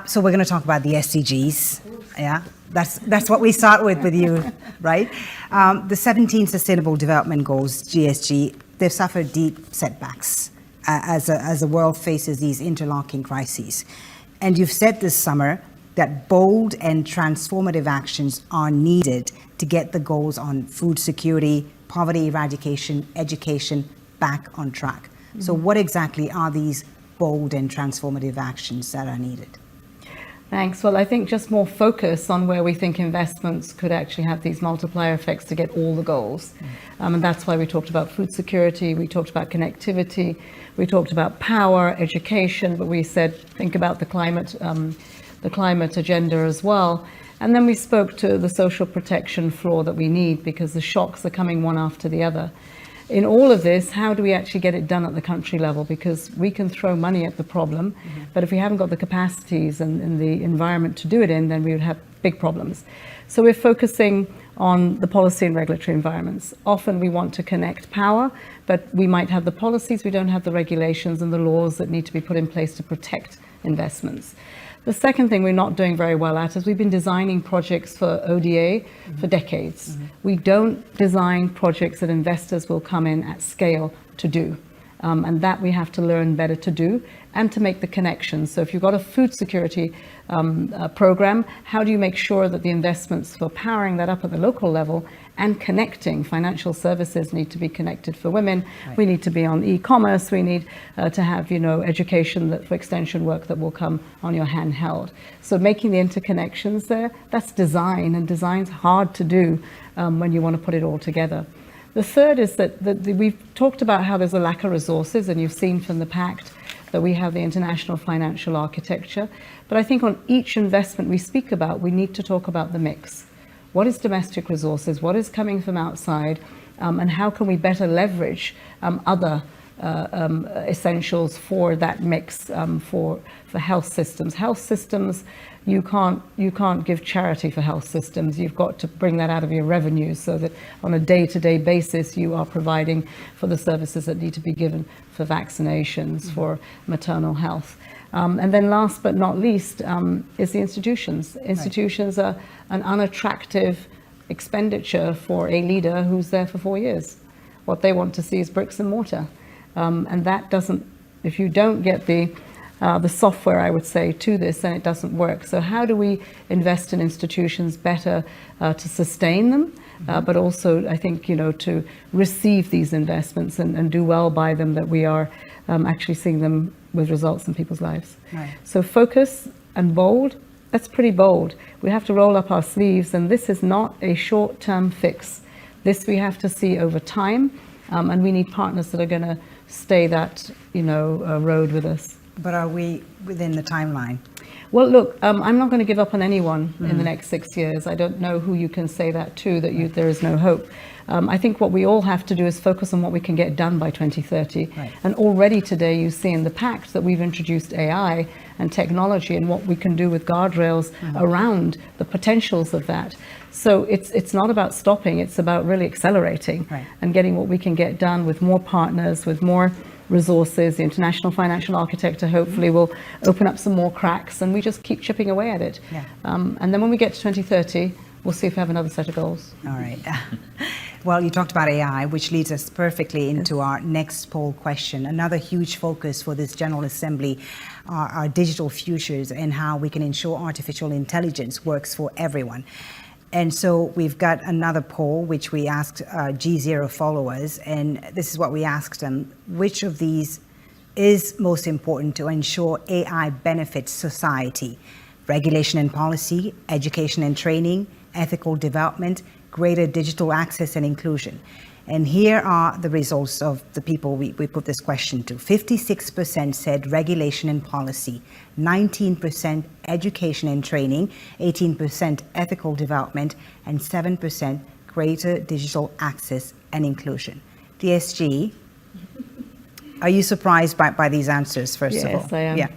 Speaker 12: So we're going to talk about the SDGs. Yeah, that's what we start with you, right? The 17 Sustainable Development Goals, GSG, they've suffered deep setbacks as the world faces these interlocking crises. And you've said this summer that bold and transformative actions are needed to get the goals on food security, poverty eradication, education back on track. So what exactly are these bold and transformative actions that are needed?
Speaker 2: Thanks. Well, I think just more focus on where we think investments could actually have these multiplier effects to get all the goals. And that's why we talked about food security, we talked about connectivity, we talked about power, education, but we said think about the climate agenda as well. And then we spoke to the social protection floor that we need because the shocks are coming one after the other. In all of this, how do we actually get it done at the country level? Because we can throw money at the problem, but if we haven't got the capacities and the environment to do it in, then we would have big problems. So we're focusing on the policy and regulatory environments. Often we want to connect power, but we might have the policies, we don't have the regulations and the laws that need to be put in place to protect investments. The second thing we're not doing very well at is we've been designing projects for ODA for decades. We don't design projects that investors will come in at scale to do. And that we have to learn better to do and to make the connections. So if you've got a food security program, how do you make sure that the investments for powering that up at the local level and connecting financial services need to be connected for women. Right. We need to be on e-commerce. We need to have, education that for extension work that will come on your handheld. So making the interconnections there, that's design, and design's hard to do when you want to put it all together. The third is that we've talked about how there's a lack of resources, and you've seen from the Pact that we have the international financial architecture. But I think on each investment we speak about, we need to talk about the mix. What is domestic resources? What is coming from outside? And how can we better leverage other essentials for that mix for health systems? Health systems, you can't give charity for health systems. You've got to bring that out of your revenues so that on a day-to-day basis you are providing for the services that need to be given for vaccinations, for maternal health. And then last but not least is the institutions. Institutions are an unattractive expenditure for a leader who's there for 4 years. What they want to see is bricks and mortar. And that doesn't, if you don't get the the software, I would say, to this, and it doesn't work. So how do we invest in institutions better to sustain them, but also, I think, you know, to receive these investments and do well by them, that we are actually seeing them with results in people's lives.
Speaker 12: Right.
Speaker 2: So focus and bold, that's pretty bold. We have to roll up our sleeves, and this is not a short-term fix. This we have to see over time, and we need partners that are going to stay that, you know, road with us.
Speaker 12: But are we within the timeline?
Speaker 2: Well, look, I'm not going to give up on anyone in the next 6 years. I don't know who you can say that to, that there is no hope. I think what we all have to do is focus on what we can get done by 2030.
Speaker 12: Right.
Speaker 2: And already today you see in the pact that we've introduced AI and technology and what we can do with guardrails around the potentials of that. So it's not about stopping, it's about really accelerating and getting what we can get done with more partners, with more resources. The International Financial Architecture hopefully will open up some more cracks, and we just keep chipping away at it.
Speaker 12: Yeah.
Speaker 2: And then when we get to 2030, we'll see if we have another set of goals.
Speaker 12: All right. Well, you talked about AI, which leads us perfectly into our next poll question. Another huge focus for this General Assembly are our digital futures and how we can ensure artificial intelligence works for everyone. And so we've got another poll which we asked G0 followers, and this is what we asked them: which of these is most important to ensure AI benefits society? Regulation and policy, education and training, ethical development, greater digital access and inclusion. And here are the results of the people we put this question to. 56% said regulation and policy, 19% education and training, 18% ethical development, and 7% greater digital access and inclusion. DSG, are you surprised by these answers, first of all?
Speaker 2: Yes, I am.
Speaker 12: Yeah.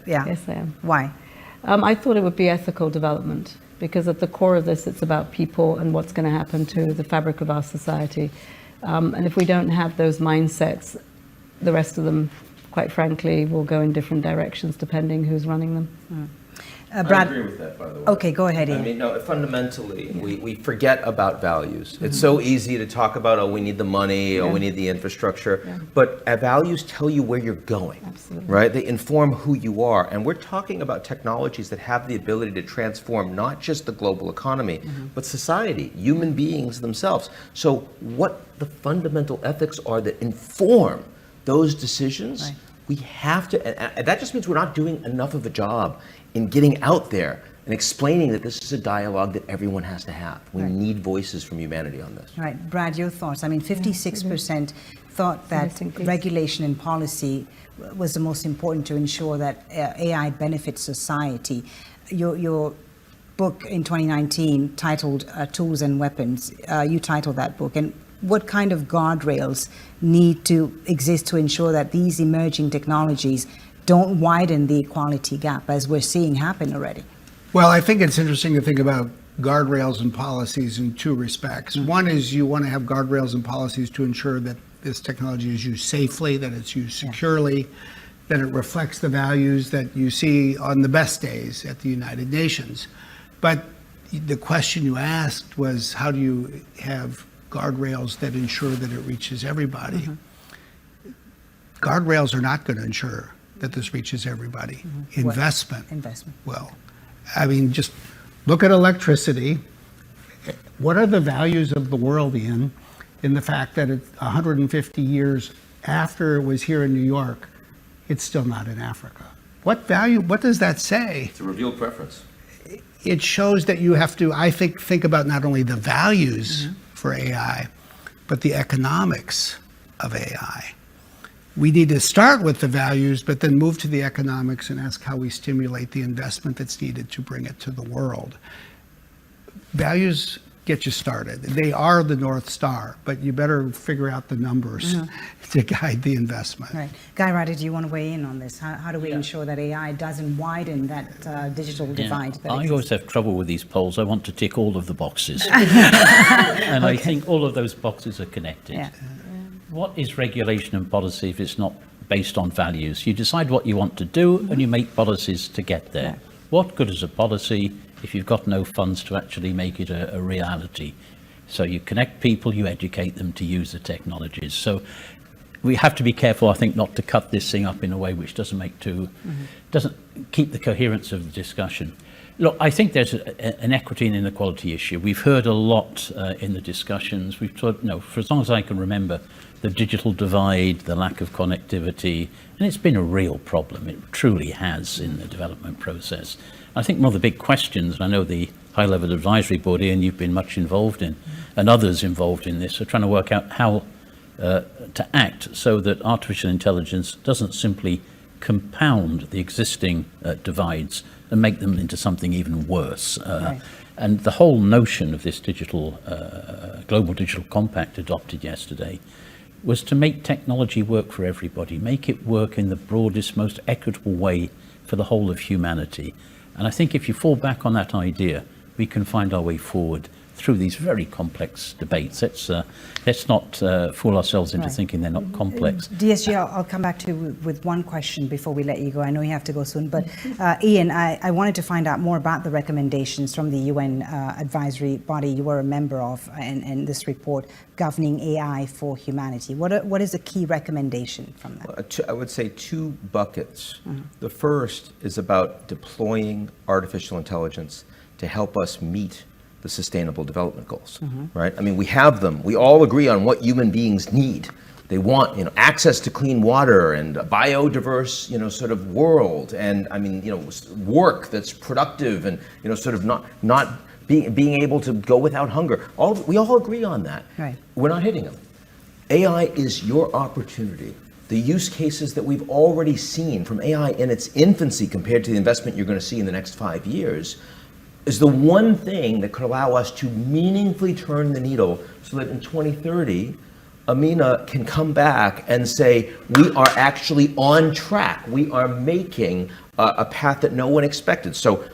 Speaker 2: Yes, I am.
Speaker 12: Why?
Speaker 2: I thought it would be ethical development, because at the core of this, it's about people and what's going to happen to the fabric of our society. And if we don't have those mindsets, the rest of them, quite frankly, will go in different directions depending who's running them.
Speaker 12: Brad,
Speaker 6: I agree with that, by the way.
Speaker 12: Okay, go ahead, Ian.
Speaker 6: I mean, no, fundamentally, we forget about values. It's so easy to talk about, oh, we need the money, oh, we need the infrastructure. But values tell you where you're going, right? They inform who you are. And we're talking about technologies that have the ability to transform not just the global economy, but society, human beings themselves. So what the fundamental ethics are that inform those decisions, we have to, and that just means we're not doing enough of a job in getting out there and explaining that this is a dialogue that everyone has to have. We need voices from humanity on this.
Speaker 12: Right, Brad, your thoughts? I mean, 56% thought that regulation and policy was the most important to ensure that AI benefits society. Your book in 2019 titled Tools and Weapons, you titled that book. And what kind of guardrails need to exist to ensure that these emerging technologies don't widen the equality gap, as we're seeing happen already?
Speaker 21: Well, I think it's interesting to think about guardrails and policies in two respects. One is you want to have guardrails and policies to ensure that this technology is used safely, that it's used securely, that it reflects the values that you see on the best days at the United Nations. But the question you asked was, how do you have guardrails that ensure that it reaches everybody? Guardrails are not going to ensure that this reaches everybody. Investment. Well, I mean, just look at electricity. What are the values of the world in the fact that it's 150 years after it was here in New York, it's still not in Africa? What value, what does that say?
Speaker 6: It's a revealed preference.
Speaker 21: It shows that you have to, I think about not only the values for AI, but the economics of AI. We need to start with the values, but then move to the economics and ask how we stimulate the investment that's needed to bring it to the world. Values get you started. They are the North Star, but you better figure out the numbers to guide the investment.
Speaker 12: Right. Guy Ryder, do you want to weigh in on this? How do we ensure that AI doesn't widen that digital divide? That
Speaker 14: I always have trouble with these polls. I want to tick all of the boxes. And I think all of those boxes are connected.
Speaker 12: Yeah.
Speaker 14: What is regulation and policy if it's not based on values? You decide what you want to do and you make policies to get there. What good is a policy if you've got no funds to actually make it a reality? So you connect people, you educate them to use the technologies. So we have to be careful, I think, not to cut this thing up in a way which doesn't keep the coherence of the discussion. Look, I think there's an equity and inequality issue. We've heard a lot in the discussions. We've talked, for as long as I can remember, the digital divide, the lack of connectivity, and it's been a real problem. It truly has in the development process. I think one of the big questions, and I know the high-level advisory board, Ian, you've been much involved in, and others involved in this, are trying to work out how to act so that artificial intelligence doesn't simply compound the existing divides and make them into something even worse.
Speaker 12: Right.
Speaker 14: And the whole notion of this Global Digital Compact adopted yesterday was to make technology work for everybody, make it work in the broadest, most equitable way for the whole of humanity. And I think if you fall back on that idea, we can find our way forward through these very complex debates. Let's not fool ourselves into thinking they're not complex.
Speaker 12: DSG, I'll come back to you with one question before we let you go. I know you have to go soon, but Ian, I wanted to find out more about the recommendations from the UN advisory body you were a member of and this report, Governing AI for Humanity. What is a key recommendation from that?
Speaker 6: I would say two buckets. The first is about deploying artificial intelligence to help us meet the Sustainable Development Goals, right? I mean, we have them. We all agree on what human beings need. They want, access to clean water and a biodiverse, sort of world, and I mean, work that's productive and, sort of not being able to go without hunger. We all agree on that.
Speaker 12: Right.
Speaker 6: We're not hitting them. AI is your opportunity. The use cases that we've already seen from AI in its infancy compared to the investment you're going to see in the next 5 years is the one thing that could allow us to meaningfully turn the needle so that in 2030, Amina can come back and say, we are actually on track. We are making a path that no one expected. So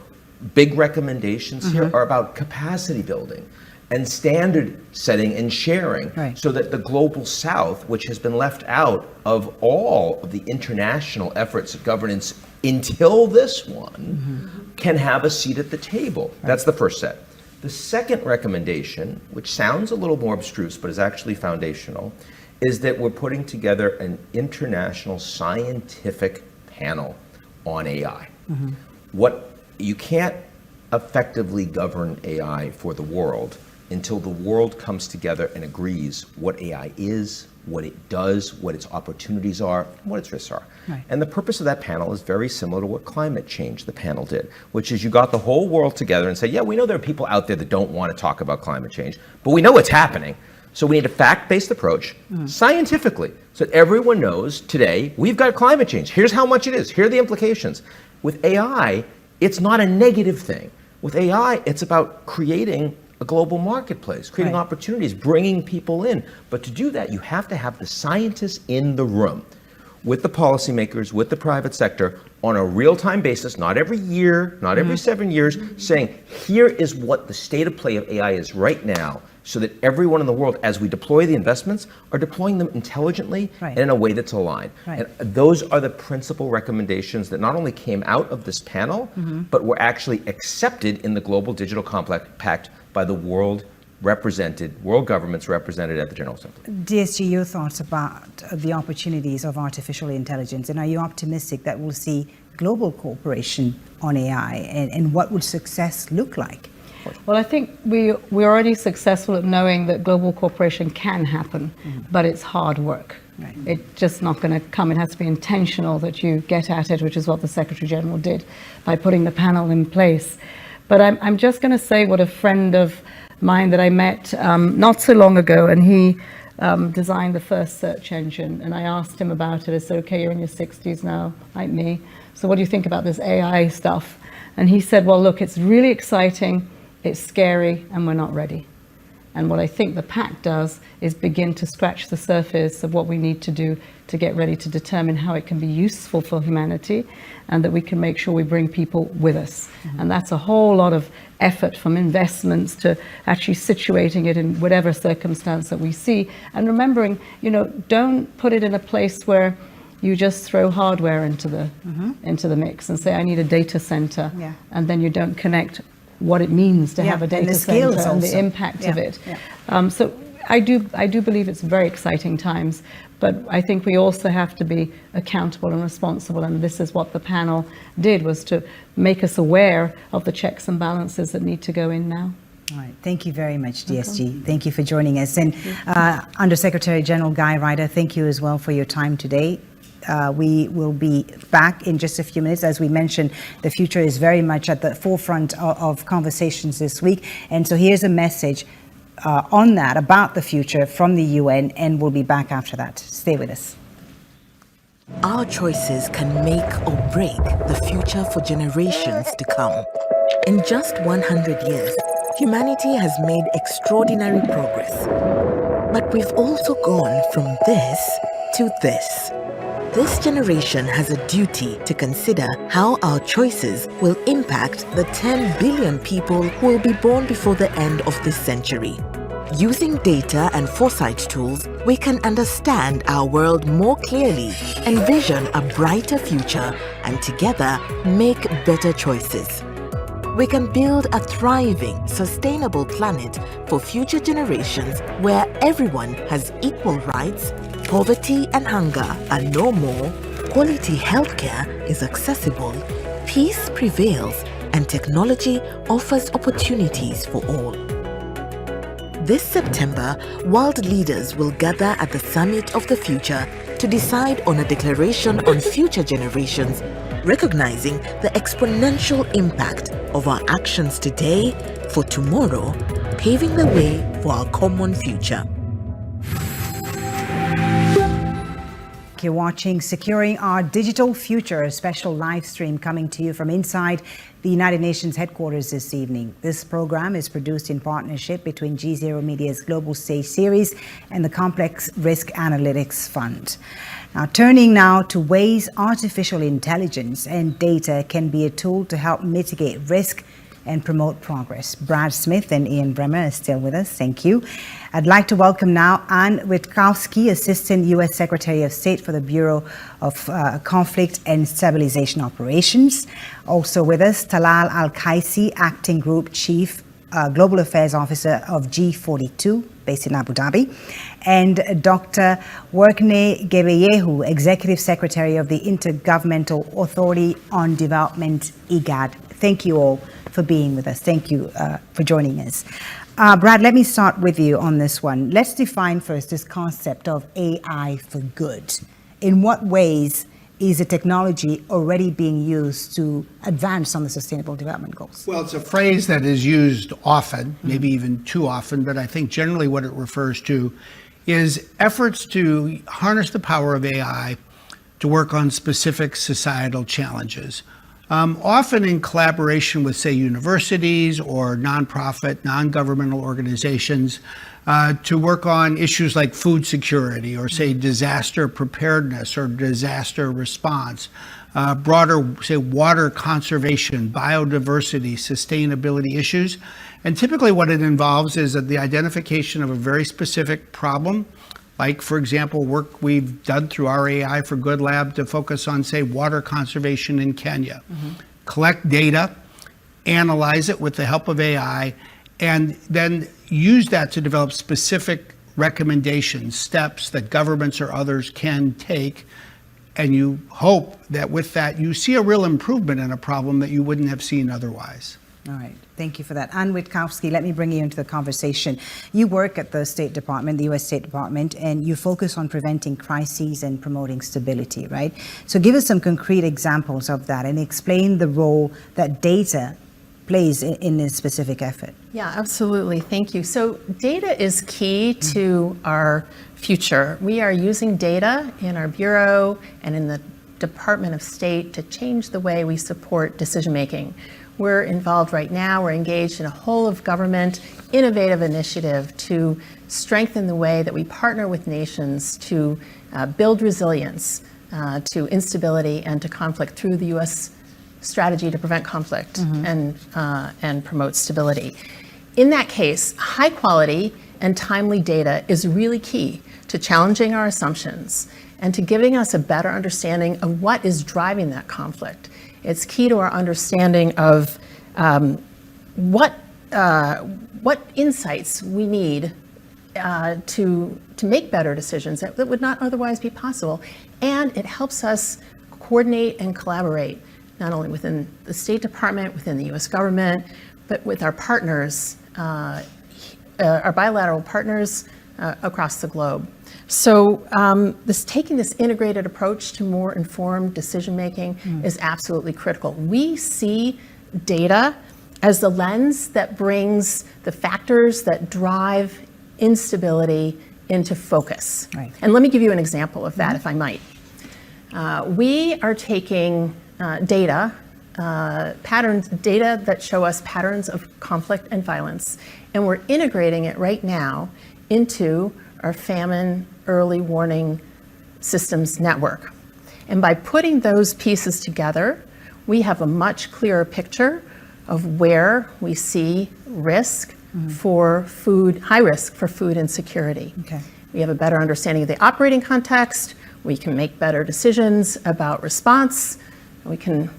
Speaker 6: big recommendations here are about capacity building and standard setting and sharing so that the global south, which has been left out of all of the international efforts of governance until this one, can have a seat at the table. That's the first set. The second recommendation, which sounds a little more abstruse but is actually foundational, is that we're putting together an international scientific panel on AI. What you can't effectively govern AI for the world until the world comes together and agrees what AI is, what it does, what its opportunities are, and what its risks are.
Speaker 12: Right.
Speaker 6: And the purpose of that panel is very similar to what climate change the panel did, which is you got the whole world together and say, yeah, we know there are people out there that don't want to talk about climate change, but we know it's happening. So we need a fact-based approach, scientifically, so that everyone knows today, we've got climate change. Here's how much it is. Here are the implications. With AI, it's not a negative thing. With AI, it's about creating a global marketplace, creating opportunities, bringing people in. But to do that, you have to have the scientists in the room with the policymakers, with the private sector on a real-time basis, not every year, not every 7 years, saying, here is what the state of play of AI is right now, so that everyone in the world, as we deploy the investments, are deploying them intelligently and in a way that's aligned. And those are the principal recommendations that not only came out of this panel, but were actually accepted in the Global Digital Compact by the world governments represented at the General Assembly.
Speaker 12: DSG, your thoughts about the opportunities of artificial intelligence, and are you optimistic that we'll see global cooperation on AI, and what would success look like?
Speaker 2: Well, I think we're already successful at knowing that global cooperation can happen, but it's hard work. It's just not going to come. It has to be intentional that you get at it, which is what the Secretary General did by putting the panel in place. But I'm just going to say what a friend of mine that I met not so long ago, and he designed the first search engine, and I asked him about it. I said, okay, you're in your 60s now, like me, so what do you think about this AI stuff? And he said, well, look, it's really exciting, it's scary, and we're not ready. And what I think the pact does is begin to scratch the surface of what we need to do to get ready to determine how it can be useful for humanity, and that we can make sure we bring people with us. And that's a whole lot of effort, from investments to actually situating it in whatever circumstance that we see. And remembering, don't put it in a place where you just throw hardware into the mix and say, I need a data center, and then you don't connect what it means to have a data center and the impact of it. So I do believe it's very exciting times, but I think we also have to be accountable and responsible, and this is what the panel did, was to make us aware of the checks and balances that need to go in now.
Speaker 12: All right. Thank you very much, DSG. Thank you for joining us. And Undersecretary General Guy Ryder, thank you as well for your time today. We will be back in just a few minutes. As we mentioned, the future is very much at the forefront of conversations this week. And so here's a message on that, about the future from the UN, and we'll be back after that. Stay with us.
Speaker 8: Our choices can make or break the future for generations to come. In just 100 years, humanity has made extraordinary progress. But we've also gone from this to this. This generation has a duty to consider how our choices will impact the 10 billion people who will be born before the end of this century. Using data and foresight tools, we can understand our world more clearly, envision a brighter future, and together make better choices. We can build a thriving, sustainable planet for future generations where everyone has equal rights, poverty and hunger are no more, quality healthcare is accessible, peace prevails, and technology offers opportunities for all. This September, world leaders will gather at the Summit of the Future to decide on a declaration on future generations, recognizing the exponential impact of our actions today for tomorrow, paving the way for our common future.
Speaker 12: You're watching Securing Our Digital Future, a special live stream coming to you from inside the United Nations headquarters this evening. This program is produced in partnership between G0 Media's Global Stage series and the Complex Risk Analytics Fund. Now, turning now to ways artificial intelligence and data can be a tool to help mitigate risk and promote progress. Brad Smith and Ian Bremmer are still with us. Thank you. I'd like to welcome now Anne Witkowski, Assistant U.S. Secretary of State for the Bureau of Conflict and Stabilization Operations. Also with us, Talal Al-Kaisi, Acting Group Chief Global Affairs Officer of G42, based in Abu Dhabi, and Dr. Workneh Gebeyehu, Executive Secretary of the Intergovernmental Authority on Development, IGAD. Thank you all for being with us. Thank you for joining us. Brad, let me start with you on this one. Let's define first this concept of AI for good. In what ways is the technology already being used to advance on the Sustainable Development Goals?
Speaker 21: Well, it's a phrase that is used often, maybe even too often, but I think generally what it refers to is efforts to harness the power of AI to work on specific societal challenges. Often in collaboration with, say, universities or nonprofit, non-governmental organizations, to work on issues like food security or, say, disaster preparedness or disaster response, broader, say, water conservation, biodiversity, sustainability issues. And typically what it involves is the identification of a very specific problem, like, for example, work we've done through our AI for Good Lab to focus on, say, water conservation in Kenya. Collect data, analyze it with the help of AI, and then use that to develop specific recommendations, steps that governments or others can take. And you hope that with that, you see a real improvement in a problem that you wouldn't have seen otherwise.
Speaker 12: All right. Thank you for that. Anne Witkowski, let me bring you into the conversation. You work at the State Department, the U.S. State Department, and you focus on preventing crises and promoting stability, right? So give us some concrete examples of that and explain the role that data plays in this specific effort.
Speaker 11: Yeah, absolutely. Thank you. So data is key to our future. We are using data in our Bureau and in the Department of State to change the way we support decision making. We're involved right now, we're engaged in a whole of government innovative initiative to strengthen the way that we partner with nations to build resilience to instability and to conflict through the U.S. strategy to prevent conflict and promote stability. In that case, high quality and timely data is really key to challenging our assumptions and to giving us a better understanding of what is driving that conflict. It's key to our understanding of what insights we need to make better decisions that would not otherwise be possible. And it helps us coordinate and collaborate, not only within the State Department, within the US government, but with our partners, our bilateral partners across the globe. So taking this integrated approach to more informed decision-making is absolutely critical. We see data as the lens that brings the factors that drive instability into focus.
Speaker 12: Right.
Speaker 11: And let me give you an example of that, if I might. We are taking data that show us patterns of conflict and violence, and we're integrating it right now into our famine early warning systems network. And by putting those pieces together, we have a much clearer picture of where we see risk for food, high risk for food insecurity.
Speaker 12: Okay.
Speaker 11: We have a better understanding of the operating context. We can make better decisions about response. We can,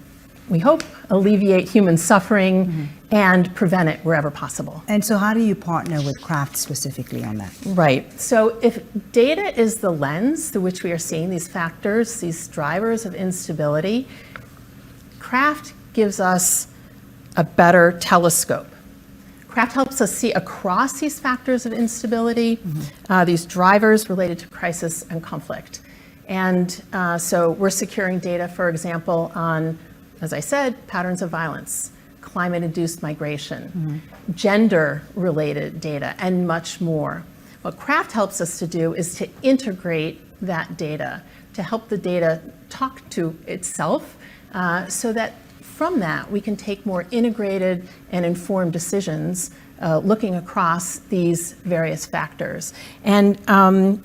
Speaker 11: we hope, alleviate human suffering and prevent it wherever possible.
Speaker 12: And so how do you partner with Kraft specifically on that?
Speaker 11: Right. So if data is the lens through which we are seeing these factors, these drivers of instability, Kraft gives us a better telescope. Kraft helps us see across these factors of instability, these drivers related to crisis and conflict. And so we're securing data, for example, on, as I said, patterns of violence, climate-induced migration, gender-related data, and much more. What Kraft helps us to do is to integrate that data, to help the data talk to itself, so that from that we can take more integrated and informed decisions looking across these various factors. And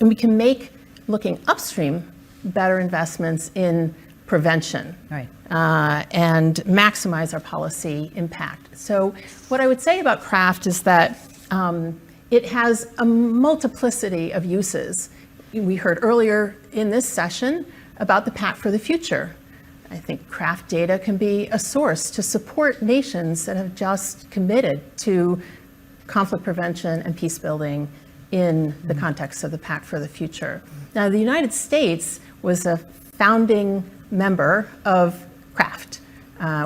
Speaker 11: we can make, looking upstream, better investments in prevention.
Speaker 12: Right.
Speaker 11: And maximize our policy impact. So what I would say about Kraft is that it has a multiplicity of uses. We heard earlier in this session about the Pact for the Future. I think Kraft data can be a source to support nations that have just committed to conflict prevention and peace building in the context of the Pact for the Future. Now, the United States was a founding member of Kraft.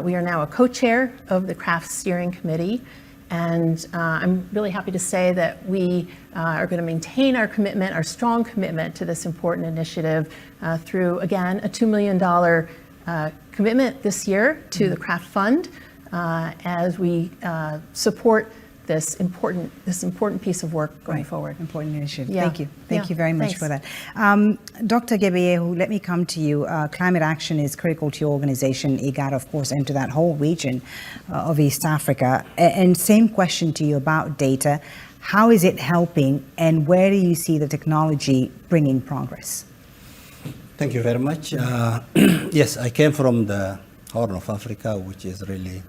Speaker 11: We are now a co-chair of the Kraft Steering Committee, and I'm really happy to say that we are going to maintain our commitment, our strong commitment to this important initiative through, again, a $2 million commitment this year to the Kraft Fund as we support this important piece of work going forward.
Speaker 12: Important initiative.
Speaker 11: Yeah.
Speaker 12: Thank you. Thank you very much
Speaker 11: Thanks.
Speaker 12: for that. Dr. Gebeyehu, let me come to you. Climate action is critical to your organization, IGAD, of course, and to that whole region of East Africa. And same question to you about data. How is it helping, and where do you see the technology bringing progress?
Speaker 16: Thank you very much. Yes, I came from the Horn of Africa, which is really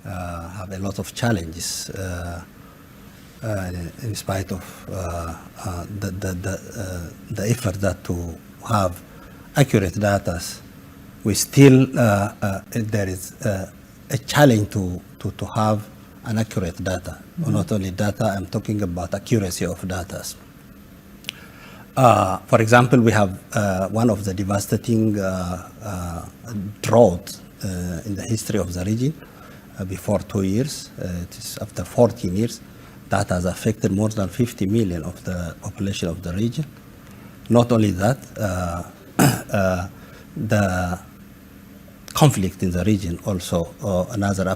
Speaker 16: have a lot of challenges in spite of the effort that to have accurate data. We still there is a challenge to have an accurate data. Not only data, I'm talking about accuracy of data. For example, we have one of the devastating drought in the history of the region. Before 2 years, it is after 14 years, that has affected more than 50 million of the population of the region. Not only that, the conflict in the region also another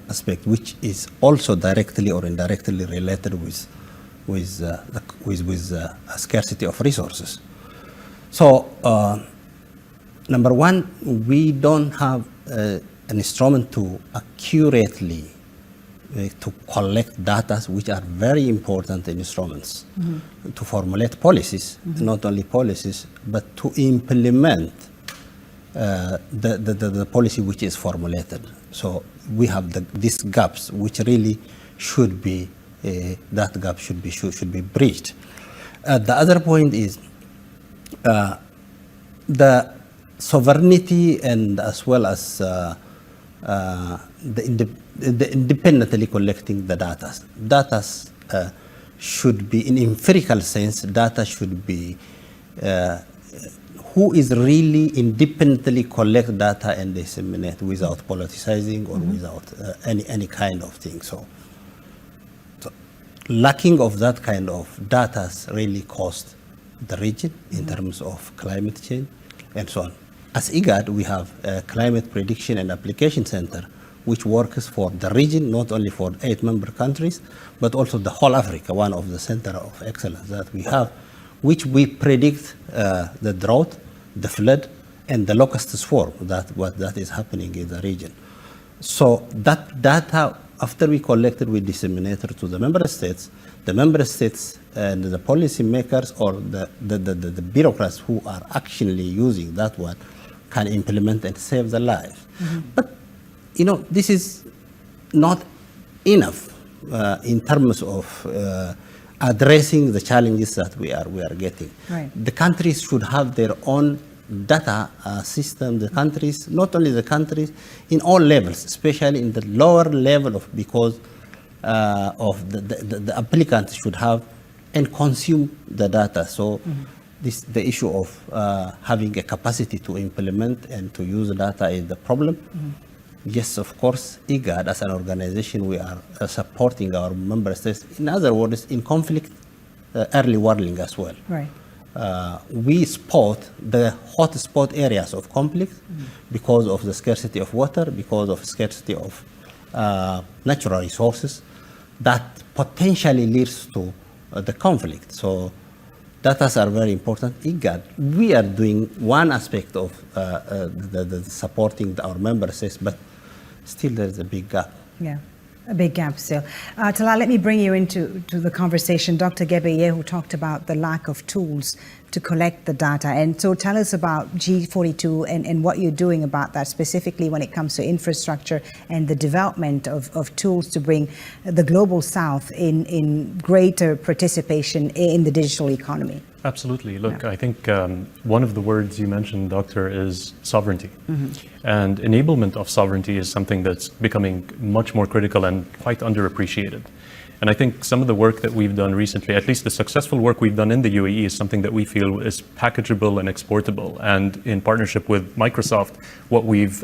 Speaker 16: aspect, which is also directly or indirectly related with a scarcity of resources. So, number one, we don't have an instrument to accurately to collect data, which are very important instruments to formulate policies, not only policies, but to implement the policy which is formulated. So we have these gaps, which really should be that gap should be bridged. The other point is the sovereignty, and as well as the independently collecting the data. Data should be, in empirical sense, data should be who is really independently collect data and disseminate without politicizing or without any kind of thing. So lacking of that kind of data really cost the region in terms of climate change and so on. As IGAD, we have a climate prediction and application center, which works for the region, not only for 8 member countries, but also the whole Africa, one of the center of excellence that we have, which we predict the drought, the flood, and the locust swarm, that is happening in the region. So that data, after we collected, we disseminated to the member states and the policy makers or the bureaucrats who are actually using that one can implement and save the lives. But this is not enough in terms of addressing the challenges that we are getting.
Speaker 12: Right.
Speaker 16: The countries should have their own data system. The countries, not only the countries, in all levels, especially in the lower level because of the applicants should have and consume the data. So the issue of having a capacity to implement and to use data is the problem. Yes, of course, IGAD as an organization, we are supporting our member states. In other words, in conflict, early warning as well.
Speaker 12: Right.
Speaker 16: We spot the hotspot areas of conflict because of the scarcity of water, because of scarcity of natural resources that potentially leads to the conflict. So data are very important. IGAD, we are doing one aspect of the supporting our member states, but still there's a big gap.
Speaker 12: Yeah, a big gap still. Talal, let me bring you into the conversation. Dr. Gebeyehu talked about the lack of tools to collect the data. And so tell us about G42 and what you're doing about that, specifically when it comes to infrastructure and the development of tools to bring the global south in greater participation in the digital economy.
Speaker 7: Absolutely. Look, I think one of the words you mentioned, Doctor, is sovereignty. And enablement of sovereignty is something that's becoming much more critical and quite underappreciated. And I think some of the work that we've done recently, at least the successful work we've done in the UAE, is something that we feel is packageable and exportable. And in partnership with Microsoft, what we've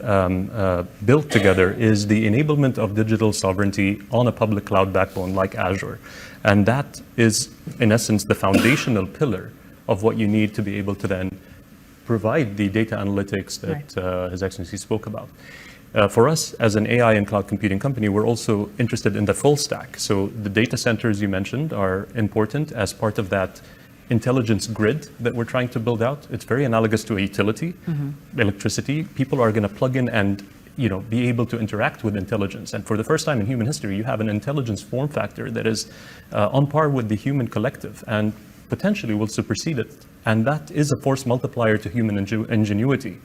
Speaker 7: built together is the enablement of digital sovereignty on a public cloud backbone like Azure. And that is, in essence, the foundational pillar of what you need to be able to then provide the data analytics that His Excellency spoke about. For us, as an AI and cloud computing company, we're also interested in the full stack. So the data centers you mentioned are important as part of that intelligence grid that we're trying to build out. It's very analogous to a utility, electricity. People are going to plug in and be able to interact with intelligence. And for the first time in human history, you have an intelligence form factor that is on par with the human collective and potentially will supersede it. And that is a force multiplier to human ingenuity.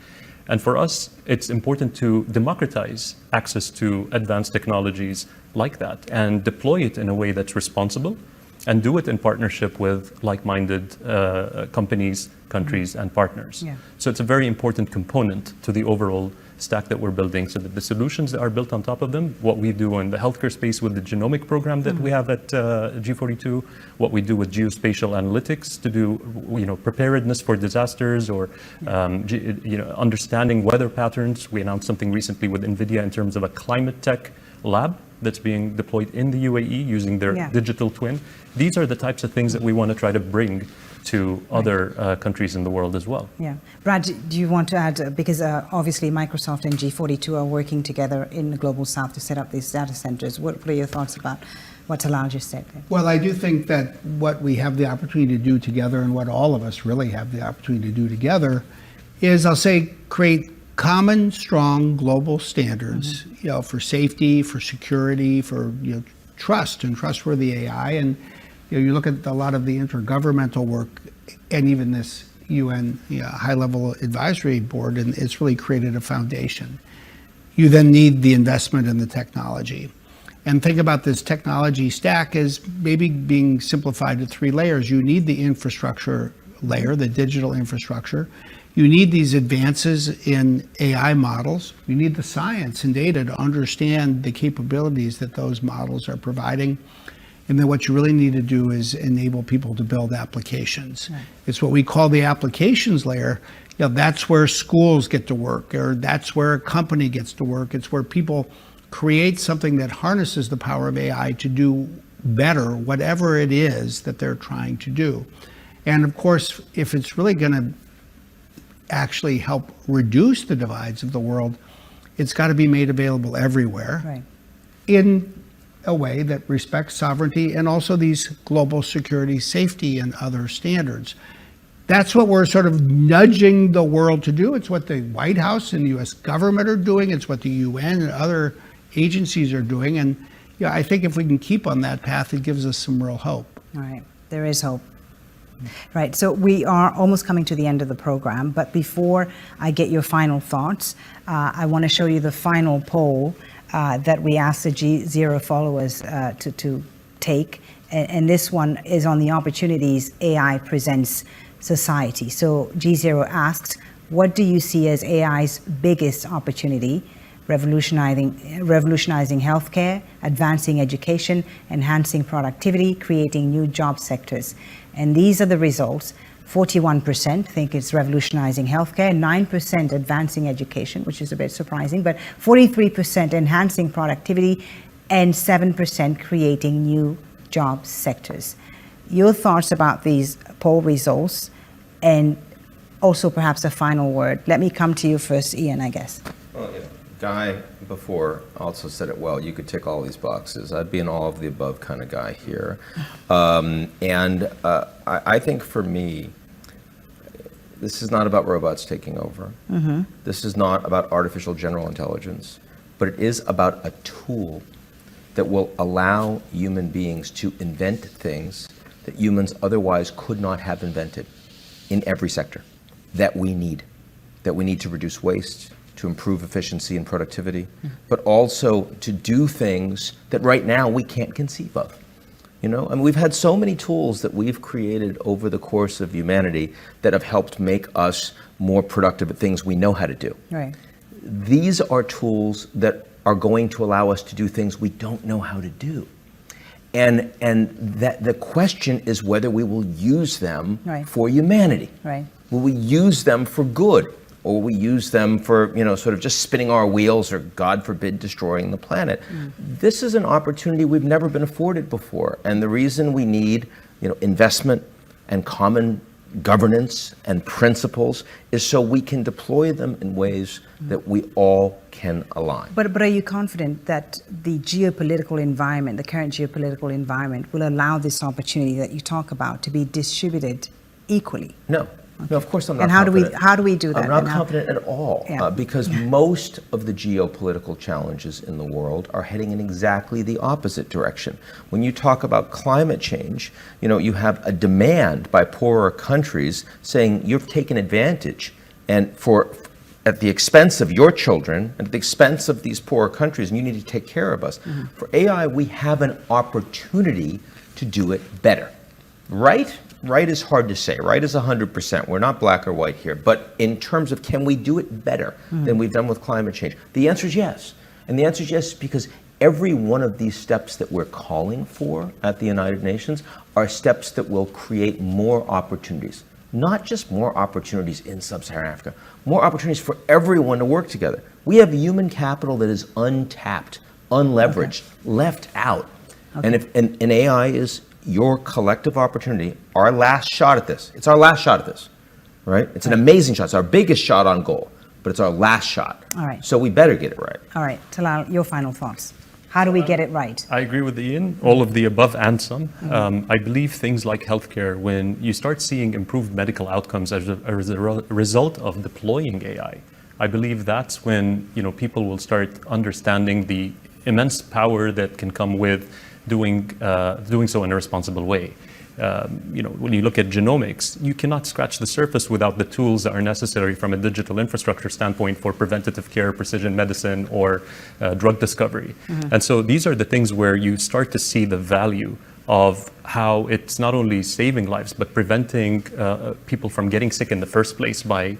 Speaker 7: And for us, it's important to democratize access to advanced technologies like that and deploy it in a way that's responsible and do it in partnership with like-minded companies, countries, and partners.
Speaker 12: Yeah.
Speaker 7: So it's a very important component to the overall stack that we're building, so that the solutions that are built on top of them, what we do in the healthcare space with the genomic program that we have at G42, what we do with geospatial analytics to do preparedness for disasters or understanding weather patterns. We announced something recently with NVIDIA in terms of a climate tech lab that's being deployed in the UAE using their digital twin. These are the types of things that we want to try to bring to other countries in the world as well.
Speaker 12: Yeah. Brad, do you want to add, because obviously Microsoft and G42 are working together in the Global South to set up these data centers. What are your thoughts about what Talal just said there?
Speaker 21: Well, I do think that what we have the opportunity to do together and what all of us really have the opportunity to do together is, I'll say, create common, strong global standards, for safety, for security, for trust and trustworthy AI. And you look at a lot of the intergovernmental work and even this UN high-level advisory board, and it's really created a foundation. You then need the investment in the technology. And think about this technology stack as maybe being simplified to 3 layers. You need the infrastructure layer, the digital infrastructure. You need these advances in AI models. You need the science and data to understand the capabilities that those models are providing. And then what you really need to do is enable people to build applications. It's what we call the applications layer. That's where schools get to work, or that's where a company gets to work. It's where people create something that harnesses the power of AI to do better whatever it is that they're trying to do. And of course, if it's really going to actually help reduce the divides of the world, it's got to be made available everywhere in a way that respects sovereignty and also these global security, safety, and other standards. That's what we're sort of nudging the world to do. It's what the White House and the US government are doing. It's what the UN and other agencies are doing. And I think if we can keep on that path, it gives us some real hope.
Speaker 12: All right, there is hope. Right, so we are almost coming to the end of the program, but before I get your final thoughts, I want to show you the final poll that we asked the G0 followers to take, and this one is on the opportunities AI presents society. So G0 asked, what do you see as AI's biggest opportunity? Revolutionizing healthcare, advancing education, enhancing productivity, creating new job sectors. And these are the results. 41% think it's revolutionizing healthcare, 9% advancing education, which is a bit surprising, but 43% enhancing productivity, and 7% creating new job sectors. Your thoughts about these poll results, and also perhaps a final word. Let me come to you first, Ian, I guess.
Speaker 6: Well, Guy before also said it well. You could tick all these boxes. I'd be an all of the above kind of guy here. I think for me, this is not about robots taking over. This is not about artificial general intelligence, but it is about a tool that will allow human beings to invent things that humans otherwise could not have invented in every sector that we need to reduce waste, to improve efficiency and productivity, but also to do things that right now we can't conceive of. We've had so many tools that we've created over the course of humanity that have helped make us more productive at things we know how to do.
Speaker 12: Right.
Speaker 6: These are tools that are going to allow us to do things we don't know how to do. And that the question is whether we will use them for humanity.
Speaker 12: Right.
Speaker 6: Will we use them for good? Or we use them for, sort of just spinning our wheels, or God forbid, destroying the planet. This is an opportunity we've never been afforded before. And the reason we need, investment and common governance and principles is so we can deploy them in ways that we all can align.
Speaker 12: But are you confident that the geopolitical environment, the current geopolitical environment, will allow this opportunity that you talk about to be distributed equally?
Speaker 6: No. No, of course I'm not
Speaker 12: and
Speaker 6: confident.
Speaker 12: how do we do that?
Speaker 6: I'm not confident at all, because most of the geopolitical challenges in the world are heading in exactly the opposite direction. When you talk about climate change, you have a demand by poorer countries saying you've taken advantage, and at the expense of your children, at the expense of these poorer countries, and you need to take care of us. For AI, we have an opportunity to do it better. Right is hard to say. Right is 100%. We're not black or white here. But in terms of can we do it better than we've done with climate change? The answer is yes. And the answer is yes because every one of these steps that we're calling for at the United Nations are steps that will create more opportunities. Not just more opportunities in sub-Saharan Africa, more opportunities for everyone to work together. We have human capital that is untapped, unleveraged, left out. And AI is your collective opportunity, our last shot at this. It's our last shot at this, right? It's an amazing shot. It's our biggest shot on goal, but it's our last shot.
Speaker 12: All right.
Speaker 6: So we better get it right.
Speaker 12: All right, Talal, your final thoughts. How do we get it right?
Speaker 7: I agree with Ian, all of the above and some. I believe things like healthcare, when you start seeing improved medical outcomes as a result of deploying AI, I believe that's when people will start understanding the immense power that can come with doing so in a responsible way. When you look at genomics, you cannot scratch the surface without the tools that are necessary from a digital infrastructure standpoint for preventative care, precision medicine, or drug discovery. And so these are the things where you start to see the value of how it's not only saving lives, but preventing people from getting sick in the first place by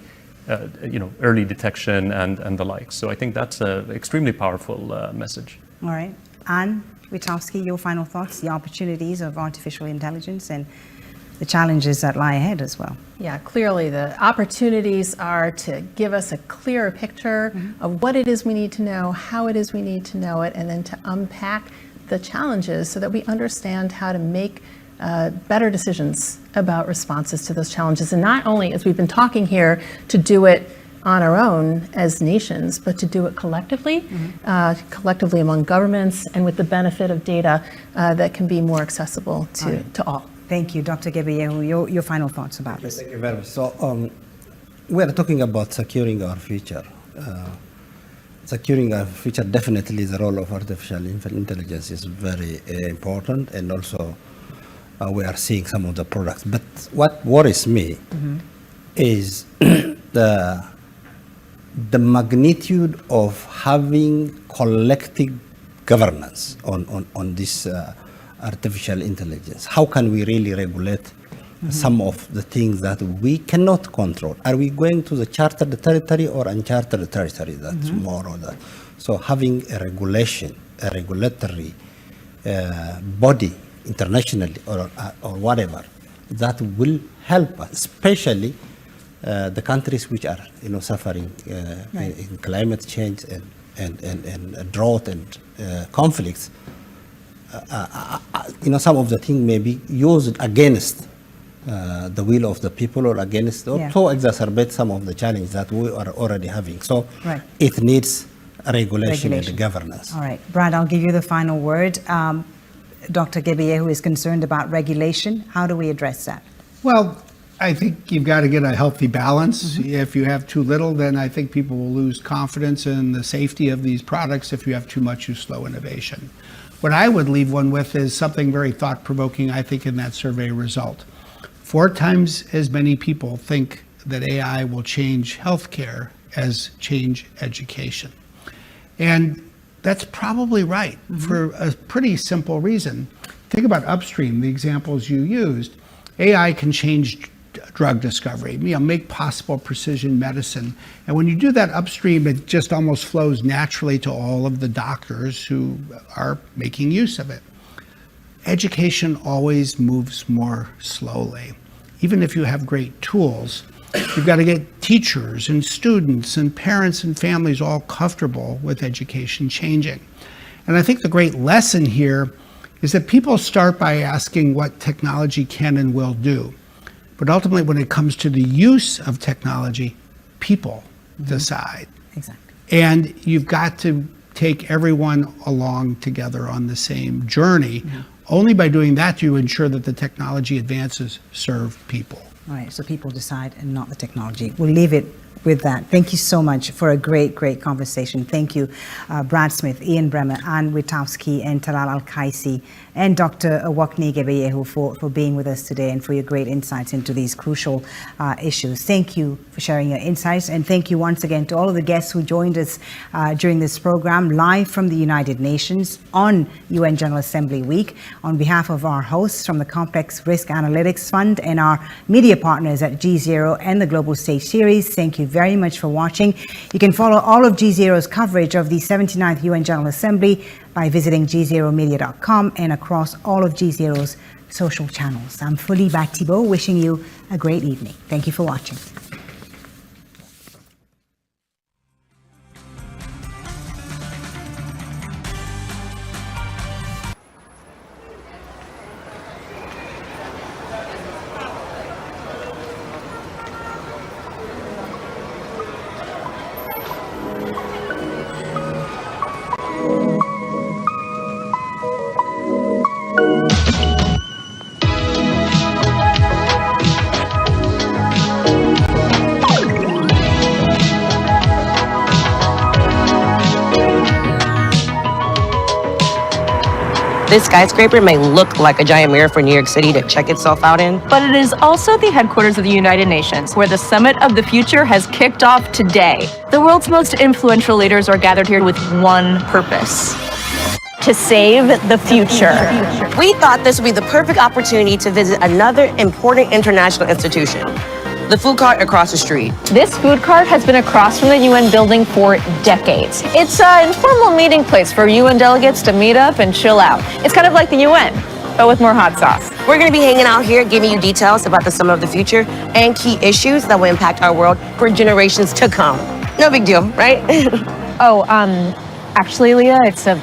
Speaker 7: early detection and the like. So I think that's an extremely powerful message.
Speaker 12: All right. Anne, Witkowski, your final thoughts, the opportunities of artificial intelligence and the challenges that lie ahead as well.
Speaker 11: Yeah, clearly the opportunities are to give us a clearer picture of what it is we need to know, how it is we need to know it, and then to unpack the challenges so that we understand how to make better decisions about responses to those challenges. And not only, as we've been talking here, to do it on our own as nations, but to do it collectively, collectively among governments, and with the benefit of data that can be more accessible to all.
Speaker 12: Thank you. Dr. Gebeyehu, your final thoughts about this.
Speaker 16: Thank you very much. So we are talking about securing our future. Securing our future, definitely the role of artificial intelligence is very important, and also we are seeing some of the products. But what worries me is the magnitude of having collective governance on this artificial intelligence. How can we really regulate some of the things that we cannot control? Are we going to the chartered territory or unchartered territory? That's more of that. So having a regulation, a regulatory body internationally or whatever, that will help us, especially the countries which are suffering in climate change and drought and conflicts. Some of the things may be used against the will of the people or against, or to exacerbate some of the challenges that we are already having. So it needs regulation and governance.
Speaker 12: All right, Brad, I'll give you the final word. Dr. Gebeyehu is concerned about regulation. How do we address that?
Speaker 21: Well, I think you've got to get a healthy balance. If you have too little, then I think people will lose confidence in the safety of these products. If you have too much, you slow innovation. What I would leave one with is something very thought-provoking, I think, in that survey result. 4 times as many people think that AI will change healthcare as change education. And that's probably right for a pretty simple reason. Think about upstream, the examples you used. AI can change drug discovery, make possible precision medicine. And when you do that upstream, it just almost flows naturally to all of the doctors who are making use of it. Education always moves more slowly. Even if you have great tools, you've got to get teachers and students and parents and families all comfortable with education changing. And I think the great lesson here is that people start by asking what technology can and will do. But ultimately, when it comes to the use of technology, people decide.
Speaker 12: Exactly.
Speaker 21: And you've got to take everyone along together on the same journey. Only by doing that do you ensure that the technology advances serve people.
Speaker 12: All right, so people decide and not the technology. We'll leave it with that. Thank you so much for a great, great conversation. Thank you, Brad Smith, Ian Bremmer, Anne Witkowski, and Talal Al-Kaisi, and Dr. Uwakni Gebeyehu for being with us today and for your great insights into these crucial issues. Thank you for sharing your insights, and thank you once again to all of the guests who joined us during this program live from the United Nations on UN General Assembly Week. On behalf of our hosts from the Complex Risk Analytics Fund and our media partners at G0 and the Global Stage Series, thank you very much for watching. You can follow all of G0's coverage of the 79th UN General Assembly by visiting g0media.com and across all of G0's social channels. I'm Folie Batibo, wishing you a great evening. Thank you for watching.
Speaker 9: This skyscraper may look like a giant mirror for New York City to check itself out in.
Speaker 17: But it is also the headquarters of the United Nations, where the Summit of the Future has kicked off today. The world's most influential leaders are gathered here with one purpose: to save the future.
Speaker 9: We thought this would be the perfect opportunity to visit another important international institution. the food cart across the street.
Speaker 17: This food cart has been across from the UN building for decades. It's an informal meeting place for UN delegates to meet up and chill out. It's kind of like the UN, but with more hot sauce.
Speaker 9: We're going to be hanging out here, giving you details about the Summit of the Future and key issues that will impact our world for generations to come. No big deal, right?
Speaker 17: Actually, Leah, it's a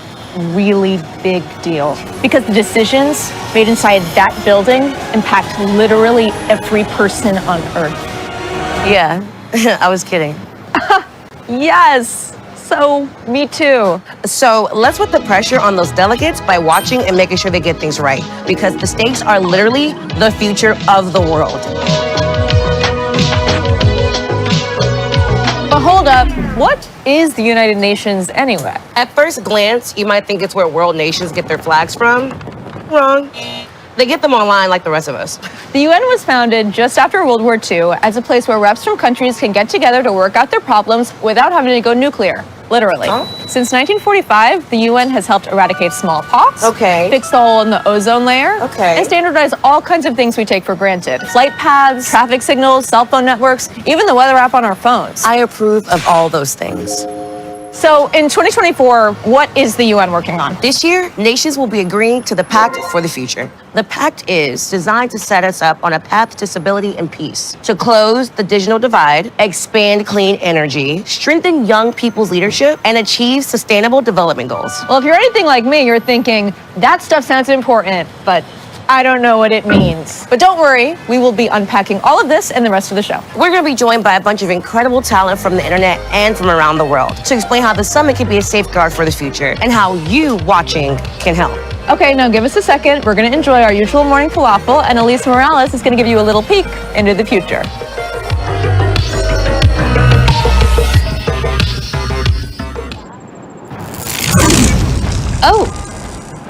Speaker 17: really big deal because the decisions made inside that building impact literally every person on Earth.
Speaker 9: Yeah, I was kidding.
Speaker 17: Yes, so me too.
Speaker 9: So let's put the pressure on those delegates by watching and making sure they get things right, because the stakes are literally the future of the world.
Speaker 17: But hold up, what is the United Nations anyway?
Speaker 9: At first glance, you might think it's where world nations get their flags from. Wrong. They get them online like the rest of us.
Speaker 17: The UN was founded just after World War II as a place where reps from countries can get together to work out their problems without having to go nuclear, literally. Since 1945, the UN has helped eradicate smallpox, fix the hole in the ozone layer, and standardize all kinds of things we take for granted. Flight paths, traffic signals, cell phone networks, even the weather app on our phones.
Speaker 9: I approve of all those things.
Speaker 17: So in 2024, what is the UN working on?
Speaker 9: This year, nations will be agreeing to the Pact for the Future. The pact is designed to set us up on a path to stability and peace, to close the digital divide, expand clean energy, strengthen young people's leadership, and achieve sustainable development goals.
Speaker 17: Well, if you're anything like me, you're thinking, that stuff sounds important, but I don't know what it means. But don't worry, we will be unpacking all of this in the rest of the show.
Speaker 9: We're going to be joined by a bunch of incredible talent from the internet and from around the world to explain how the summit can be a safeguard for the future and how you watching can help.
Speaker 17: Okay, now give us a second. We're going to enjoy our usual morning falafel, and Elise Morales is going to give you a little peek into the future.
Speaker 4: Oh,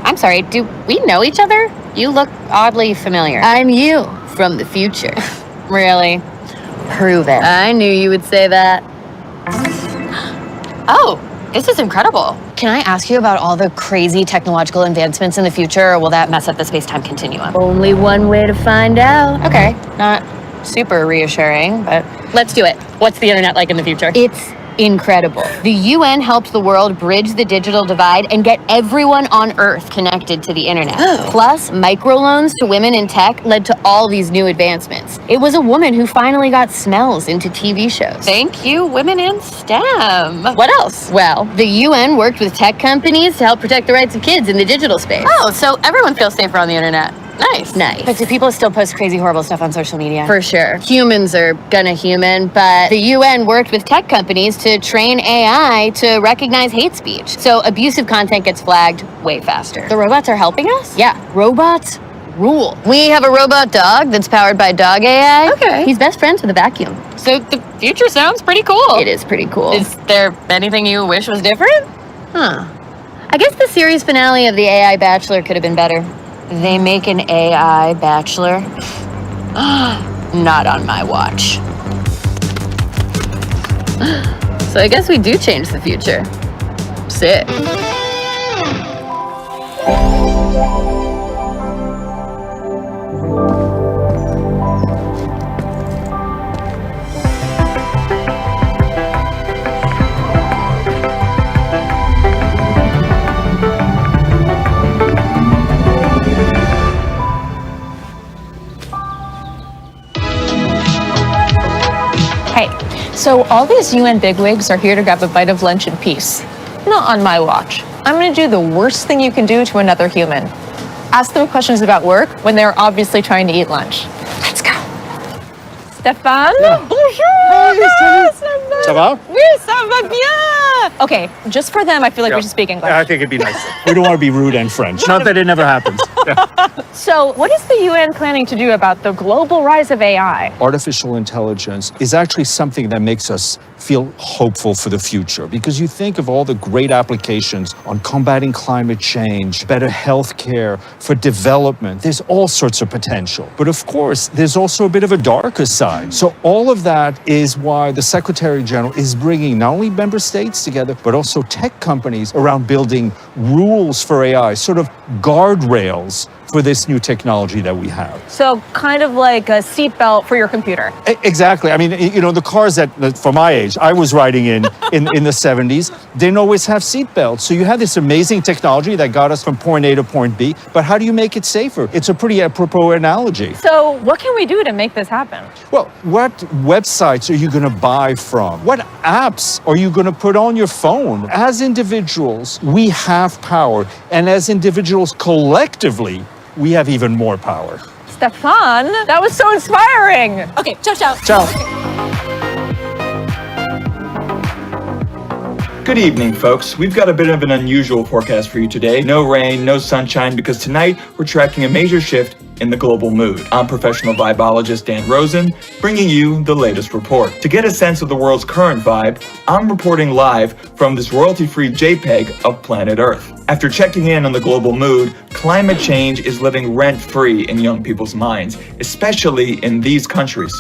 Speaker 4: I'm sorry. Do we know each other? You look oddly familiar. I'm you from the future. Really? Prove it. I knew you would say that. Oh, this is incredible. Can I ask you about all the crazy technological advancements in the future, or will that mess up the space-time continuum? Only one way to find out. Okay, not super reassuring, but let's do it. What's the internet like in the future? It's incredible. The UN helped the world bridge the digital divide and get everyone on Earth connected to the internet. Plus, microloans to women in tech led to all these new advancements. It was a woman who finally got smells into TV shows. Thank you, women in STEM. What else? Well, the UN worked with tech companies to help protect the rights of kids in the digital space. Oh, so everyone feels safer on the internet. Nice. Nice. But do people still post crazy, horrible stuff on social media? For sure. Humans are gonna human, but the UN worked with tech companies to train AI to recognize hate speech. So abusive content gets flagged way faster. The robots are helping us? Yeah, robots rule. We have a robot dog that's powered by dog AI. Okay. He's best friends with a vacuum. So the future sounds pretty cool. It is pretty cool. Is there anything you wish was different? Huh. I guess the series finale of the AI Bachelor could have been better. They make an AI Bachelor? Not on my watch. So I guess we do change the future. Sick.
Speaker 17: So all these UN bigwigs are here to grab a bite of lunch in peace. Not on my watch. I'm gonna do the worst thing you can do to another human. Ask them questions about work when they're obviously trying to eat lunch. Let's go. Stéphane? Yeah. Bonjour!
Speaker 19: Ça va?
Speaker 17: Oui, ça va bien! Okay, just for them, I feel like we should speak English.
Speaker 19: I think it'd be nice. We don't want to be rude and French. Not that it never happens.
Speaker 17: So, what is the UN planning to do about the global rise of AI?
Speaker 19: Artificial intelligence is actually something that makes us feel hopeful for the future, because you think of all the great applications on combating climate change, better health care, for development. There's all sorts of potential. But of course, there's also a bit of a darker side. So all of that is why the Secretary General is bringing not only member states together, but also tech companies around building rules for AI, sort of guardrails for this new technology that we have.
Speaker 17: So kind of like a seatbelt for your computer.
Speaker 19: Exactly. I mean, you know, the cars that, for my age, I was riding in the 70s, didn't always have seat belts. So you had this amazing technology that got us from point A to point B, but how do you make it safer? It's a pretty apropos analogy.
Speaker 17: So what can we do to make this happen?
Speaker 19: Well, what websites are you going to buy from? What apps are you going to put on your phone? As individuals, we have power. And as individuals collectively, we have even more power.
Speaker 17: Stefan, that was so inspiring. Okay, ciao, ciao.
Speaker 19: Ciao.
Speaker 3: Good evening, folks. We've got a bit of an unusual forecast for you today. No rain, no sunshine, because tonight we're tracking a major shift in the global mood. I'm professional vibologist Dan Rosen, bringing you the latest report. To get a sense of the world's current vibe, I'm reporting live from this royalty-free JPEG of planet Earth. After checking in on the global mood, climate change is living rent-free in young people's minds, especially in these countries.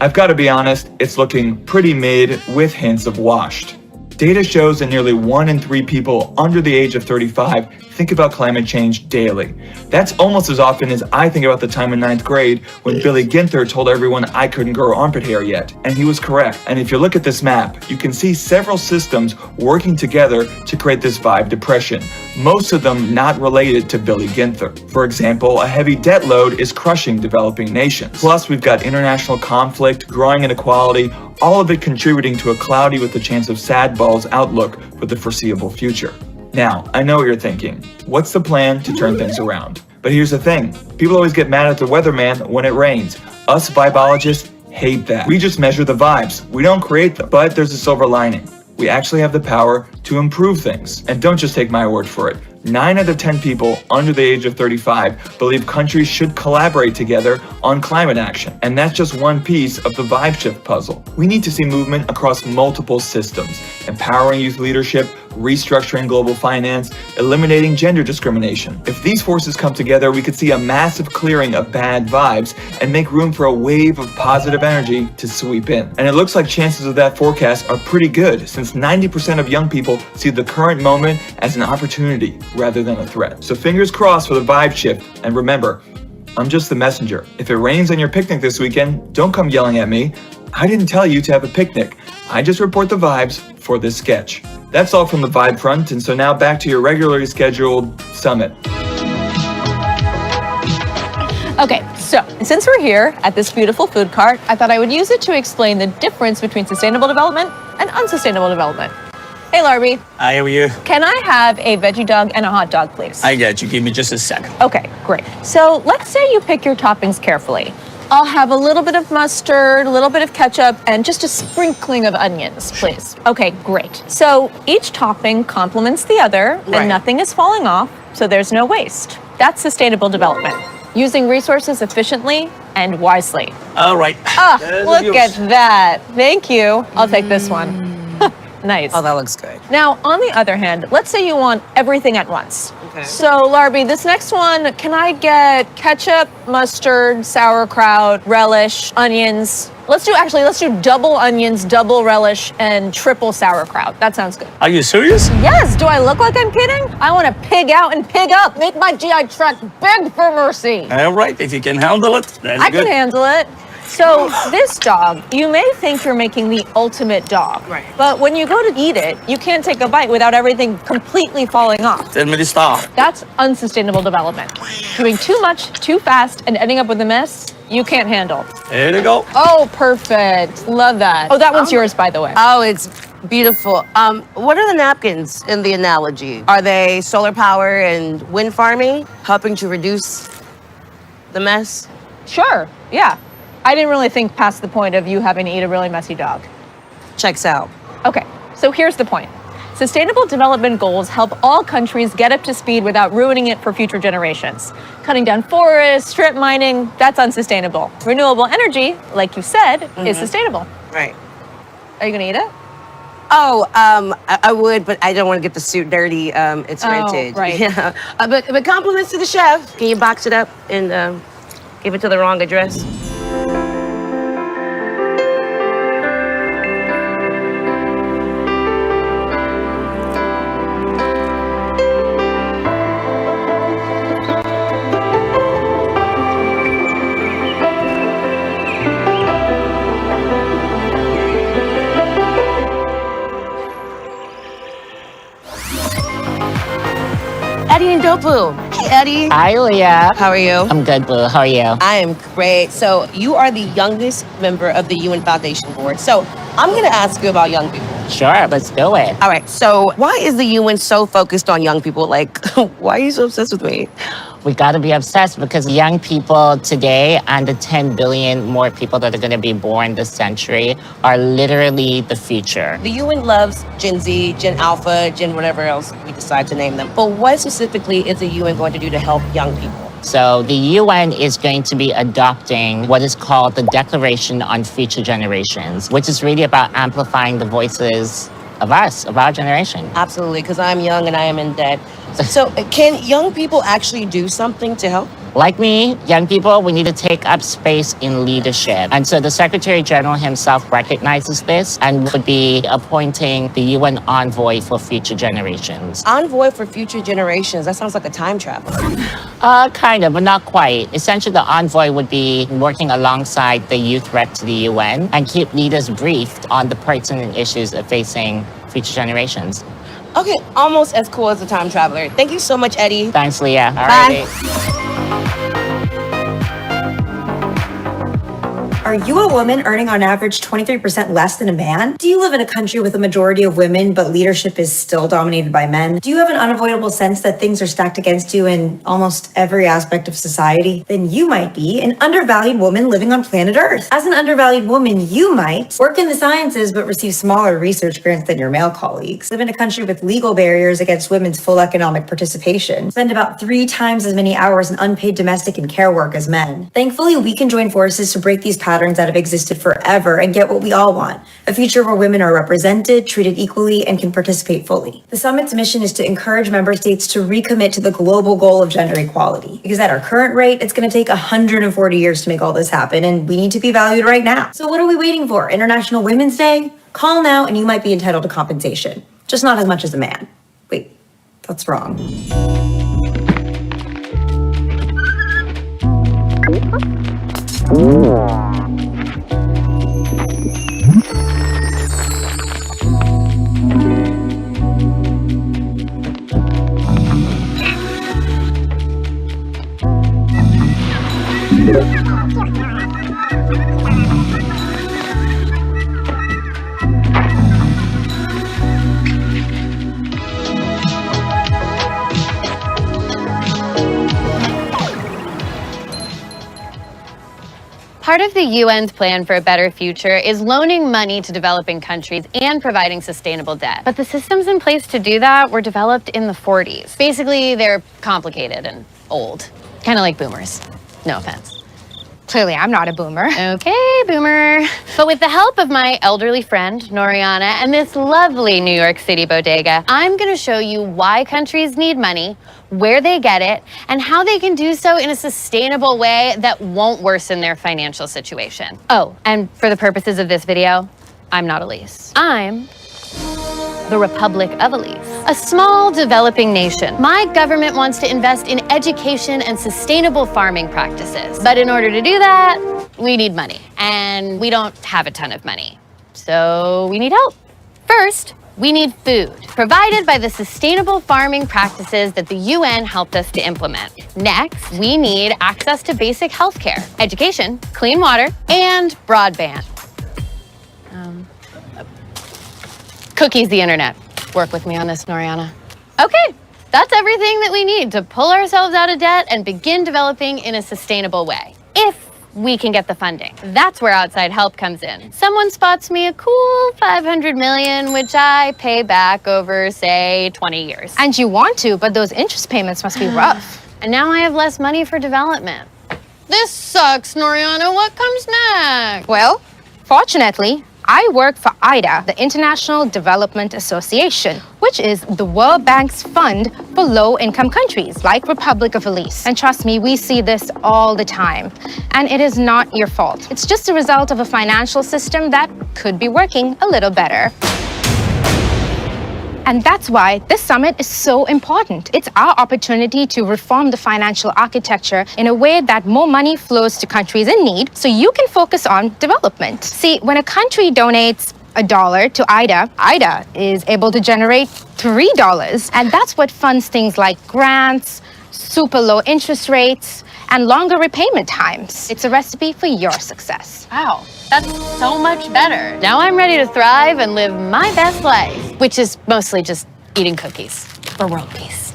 Speaker 3: I've got to be honest, it's looking pretty mid with hints of washed. Data shows that nearly 1 in 3 people under the age of 35 think about climate change daily. That's almost as often as I think about the time in 9th grade when Billy Ginther told everyone I couldn't grow armpit hair yet. And he was correct. And if you look at this map, you can see several systems working together to create this vibe depression, most of them not related to Billy Ginther. For example, a heavy debt load is crushing developing nations. Plus, we've got international conflict, growing inequality, all of it contributing to a cloudy with a chance of sad balls outlook for the foreseeable future. Now, I know what you're thinking. What's the plan to turn things around? But here's the thing. People always get mad at the weatherman when it rains. Us vibologists hate that. We just measure the vibes. We don't create them. But there's a silver lining. We actually have the power to improve things. And don't just take my word for it. 9 out of 10 people under the age of 35 believe countries should collaborate together on climate action. And that's just one piece of the vibe shift puzzle. We need to see movement across multiple systems, empowering youth leadership, restructuring global finance, eliminating gender discrimination. If these forces come together, we could see a massive clearing of bad vibes and make room for a wave of positive energy to sweep in. And it looks like chances of that forecast are pretty good, since 90% of young people see the current moment as an opportunity rather than a threat. So fingers crossed for the vibe shift, and remember, I'm just the messenger. If it rains on your picnic this weekend, don't come yelling at me. I didn't tell you to have a picnic. I just report the vibes for this sketch. That's all from the vibe front, and so now back to your regularly scheduled summit.
Speaker 17: Okay, so since we're here at this beautiful food cart, I thought I would use it to explain the difference between sustainable development and unsustainable development. Hey, Larby.
Speaker 18: Hi, how are you?
Speaker 17: Can I have a veggie dog and a hot dog, please?
Speaker 18: I got you. Give me just a sec.
Speaker 17: Okay, great. So let's say you pick your toppings carefully. I'll have a little bit of mustard, a little bit of ketchup, and just a sprinkling of onions, please. Okay, great. So each topping complements the other, and nothing is falling off, so there's no waste. That's sustainable development. Using resources efficiently and wisely.
Speaker 18: All right.
Speaker 17: Ah, look at that. Thank you. I'll take this one. Nice.
Speaker 9: Oh, that looks good.
Speaker 17: Now, on the other hand, let's say you want everything at once.
Speaker 9: Okay.
Speaker 17: So, Larby, this next one, can I get ketchup, mustard, sauerkraut, relish, onions? Let's do double onions, double relish, and triple sauerkraut. That sounds good.
Speaker 18: Are you serious?
Speaker 17: Yes, do I look like I'm kidding? I want to pig out and pig up. Make my GI tract beg for mercy.
Speaker 18: All right, if you can handle it, that's
Speaker 17: I
Speaker 18: good.
Speaker 17: can handle it. So this dog, you may think you're making the ultimate dog. Right. But when you go to eat it, you can't take a bite without everything completely falling off.
Speaker 18: Tell me to stop.
Speaker 17: That's unsustainable development. Doing too much, too fast, and ending up with a mess you can't handle.
Speaker 18: There you go.
Speaker 17: Oh, perfect. Love that. Oh, that one's yours, by the way.
Speaker 9: Oh, it's beautiful. What are the napkins in the analogy? Are they solar power and wind farming, helping to reduce the mess?
Speaker 17: Sure, yeah. I didn't really think past the point of you having to eat a really messy dog.
Speaker 9: Checks out.
Speaker 17: Okay, so here's the point. Sustainable development goals help all countries get up to speed without ruining it for future generations. Cutting down forests, strip mining, that's unsustainable. Renewable energy, like you said, is sustainable.
Speaker 9: Right.
Speaker 17: Are you gonna eat it?
Speaker 9: Oh, I would, but I don't want to get the suit dirty. It's rented.
Speaker 17: Right.
Speaker 9: Yeah. But compliments to the chef. Can you box it up and give it to the wrong address? Eddie and Dopu. Hey, Eddie.
Speaker 5: Hi, Leah.
Speaker 9: How are you?
Speaker 5: I'm good, boo. How are you?
Speaker 9: I am great. So you are the youngest member of the UN Foundation Board. So I'm going to ask you about young people.
Speaker 5: Sure, let's do it.
Speaker 9: All right. So why is the UN so focused on young people? Like, why are you so obsessed with me?
Speaker 5: We got to be obsessed because young people today and the 10 billion more people that are going to be born this century are literally the future.
Speaker 9: The UN loves Gen Z, Gen Alpha, Gen whatever else we decide to name them. But what specifically is the UN going to do to help young people?
Speaker 5: So the UN is going to be adopting what is called the Declaration on Future Generations, which is really about amplifying the voices of us, of our generation.
Speaker 9: Absolutely, because I'm young and I am in debt. So can young people actually do something to help?
Speaker 5: Like me, young people, we need to take up space in leadership. And so the Secretary General himself recognizes this and would be appointing the UN Envoy for Future Generations.
Speaker 9: Envoy for Future Generations, that sounds like a time travel.
Speaker 5: Kind of, but not quite. Essentially, the envoy would be working alongside the youth rep to the UN and keep leaders briefed on the pertinent issues facing future generations.
Speaker 9: Okay, almost as cool as a time traveler. Thank you so much, Eddie.
Speaker 5: Thanks, Leah.
Speaker 9: Bye.
Speaker 20: Are you a woman earning on average 23% less than a man? Do you live in a country with a majority of women, but leadership is still dominated by men? Do you have an unavoidable sense that things are stacked against you in almost every aspect of society? Then you might be an undervalued woman living on planet Earth. As an undervalued woman, you might work in the sciences, but receive smaller research grants than your male colleagues, live in a country with legal barriers against women's full economic participation, spend about 3 times as many hours in unpaid domestic and care work as men. Thankfully, we can join forces to break these patterns that have existed forever and get what we all want, a future where women are represented, treated equally, and can participate fully. The summit's mission is to encourage member states to recommit to the global goal of gender equality, because at our current rate, it's going to take 140 years to make all this happen, and we need to be valued right now. So what are we waiting for? International Women's Day? Call now and you might be entitled to compensation, just not as much as a man. Wait, that's wrong.
Speaker 4: Part of the UN's plan for a better future is loaning money to developing countries and providing sustainable debt. But the systems in place to do that were developed in the 40s. Basically, they're complicated and old. Kind of like boomers. No offense. Clearly, I'm not a boomer. Okay, boomer. But with the help of my elderly friend, Noriana, and this lovely New York City bodega, I'm gonna show you why countries need money, where they get it, and how they can do so in a sustainable way that won't worsen their financial situation. Oh, and for the purposes of this video, I'm not Elise. I'm the Republic of Elise, a small developing nation. My government wants to invest in education and sustainable farming practices. But in order to do that, we need money. And we don't have a ton of money. So we need help. First, we need food, provided by the sustainable farming practices that the UN helped us to implement. Next, we need access to basic health care, education, clean water, and broadband. Cookies the internet. Work with me on this, Noriana. Okay, that's everything that we need to pull ourselves out of debt and begin developing in a sustainable way. If we can get the funding. That's where outside help comes in. Someone spots me a cool 500 million, which I pay back over, say, 20 years.
Speaker 22: And you want to, but those interest payments must be rough.
Speaker 4: And now I have less money for development. This sucks, Noriana. What comes next?
Speaker 22: Well, fortunately, I work for IDA, the International Development Association, which is the World Bank's fund for low-income countries like Republic of Elise. And trust me, we see this all the time. And it is not your fault. It's just a result of a financial system that could be working a little better. And that's why this summit is so important. It's our opportunity to reform the financial architecture in a way that more money flows to countries in need so you can focus on development. See, when a country donates $1 to IDA, IDA is able to generate $3. And that's what funds things like grants, super low interest rates, and longer repayment times. It's a recipe for your success.
Speaker 4: Wow, that's so much better. Now I'm ready to thrive and live my best life, which is mostly just eating cookies for world peace.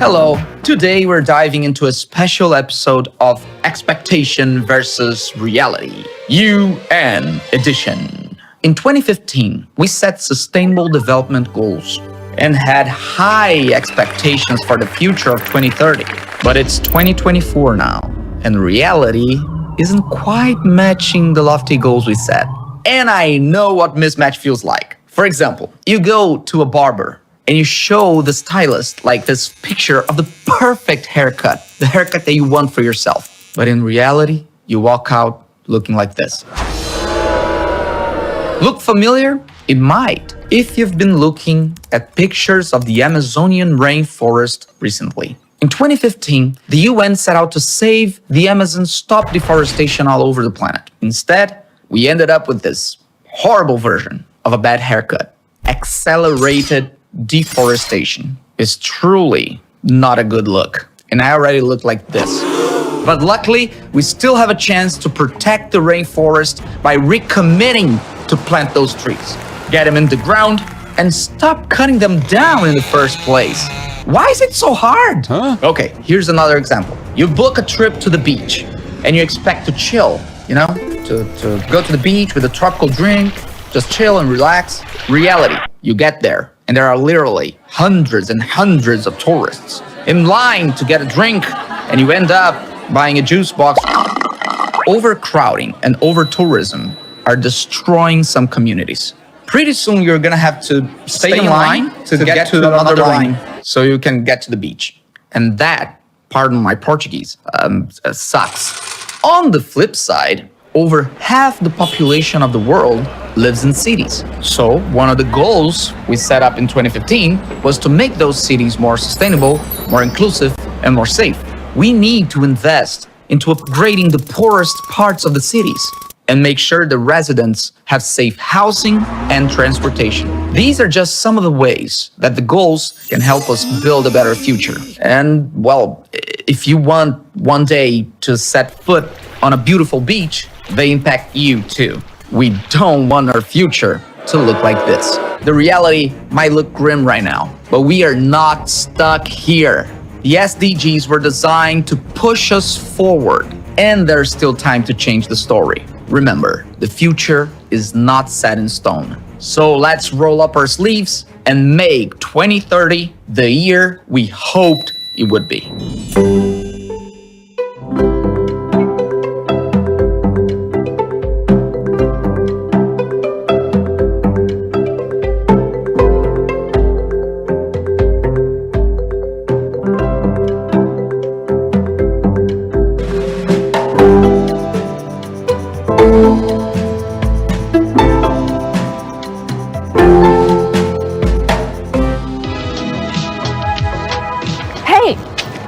Speaker 10: Hello, today we're diving into a special episode of Expectation versus Reality, UN edition. In 2015, we set sustainable development goals and had high expectations for the future of 2030. But it's 2024 now, and reality isn't quite matching the lofty goals we set. And I know what mismatch feels like. For example, you go to a barber and you show the stylist like this picture of the perfect haircut, the haircut that you want for yourself. But in reality, you walk out looking like this. Look familiar? It might, if you've been looking at pictures of the Amazonian rainforest recently. In 2015, the UN set out to save the Amazon, stop deforestation all over the planet. Instead, we ended up with this horrible version of a bad haircut. Accelerated deforestation is truly not a good look. And I already look like this. But luckily, we still have a chance to protect the rainforest by recommitting to plant those trees, get them in the ground, and stop cutting them down in the first place. Why is it so hard? Okay, here's another example. You book a trip to the beach and you expect to chill, to go to the beach with a tropical drink, just chill and relax. Reality, you get there and there are literally hundreds and hundreds of tourists in line to get a drink, and you end up buying a juice box. Overcrowding and over-tourism are destroying some communities. Pretty soon you're gonna have to stay in line to get to another line so you can get to the beach. And that, pardon my Portuguese, sucks. On the flip side, over half the population of the world lives in cities. So one of the goals we set up in 2015 was to make those cities more sustainable, more inclusive, and more safe. We need to invest into upgrading the poorest parts of the cities and make sure the residents have safe housing and transportation. These are just some of the ways that the goals can help us build a better future. And well, if you want one day to set foot on a beautiful beach, they impact you too. We don't want our future to look like this. The reality might look grim right now, but we are not stuck here. The SDGs were designed to push us forward, and there's still time to change the story. Remember, the future is not set in stone. So let's roll up our sleeves and make 2030 the year we hoped it would be.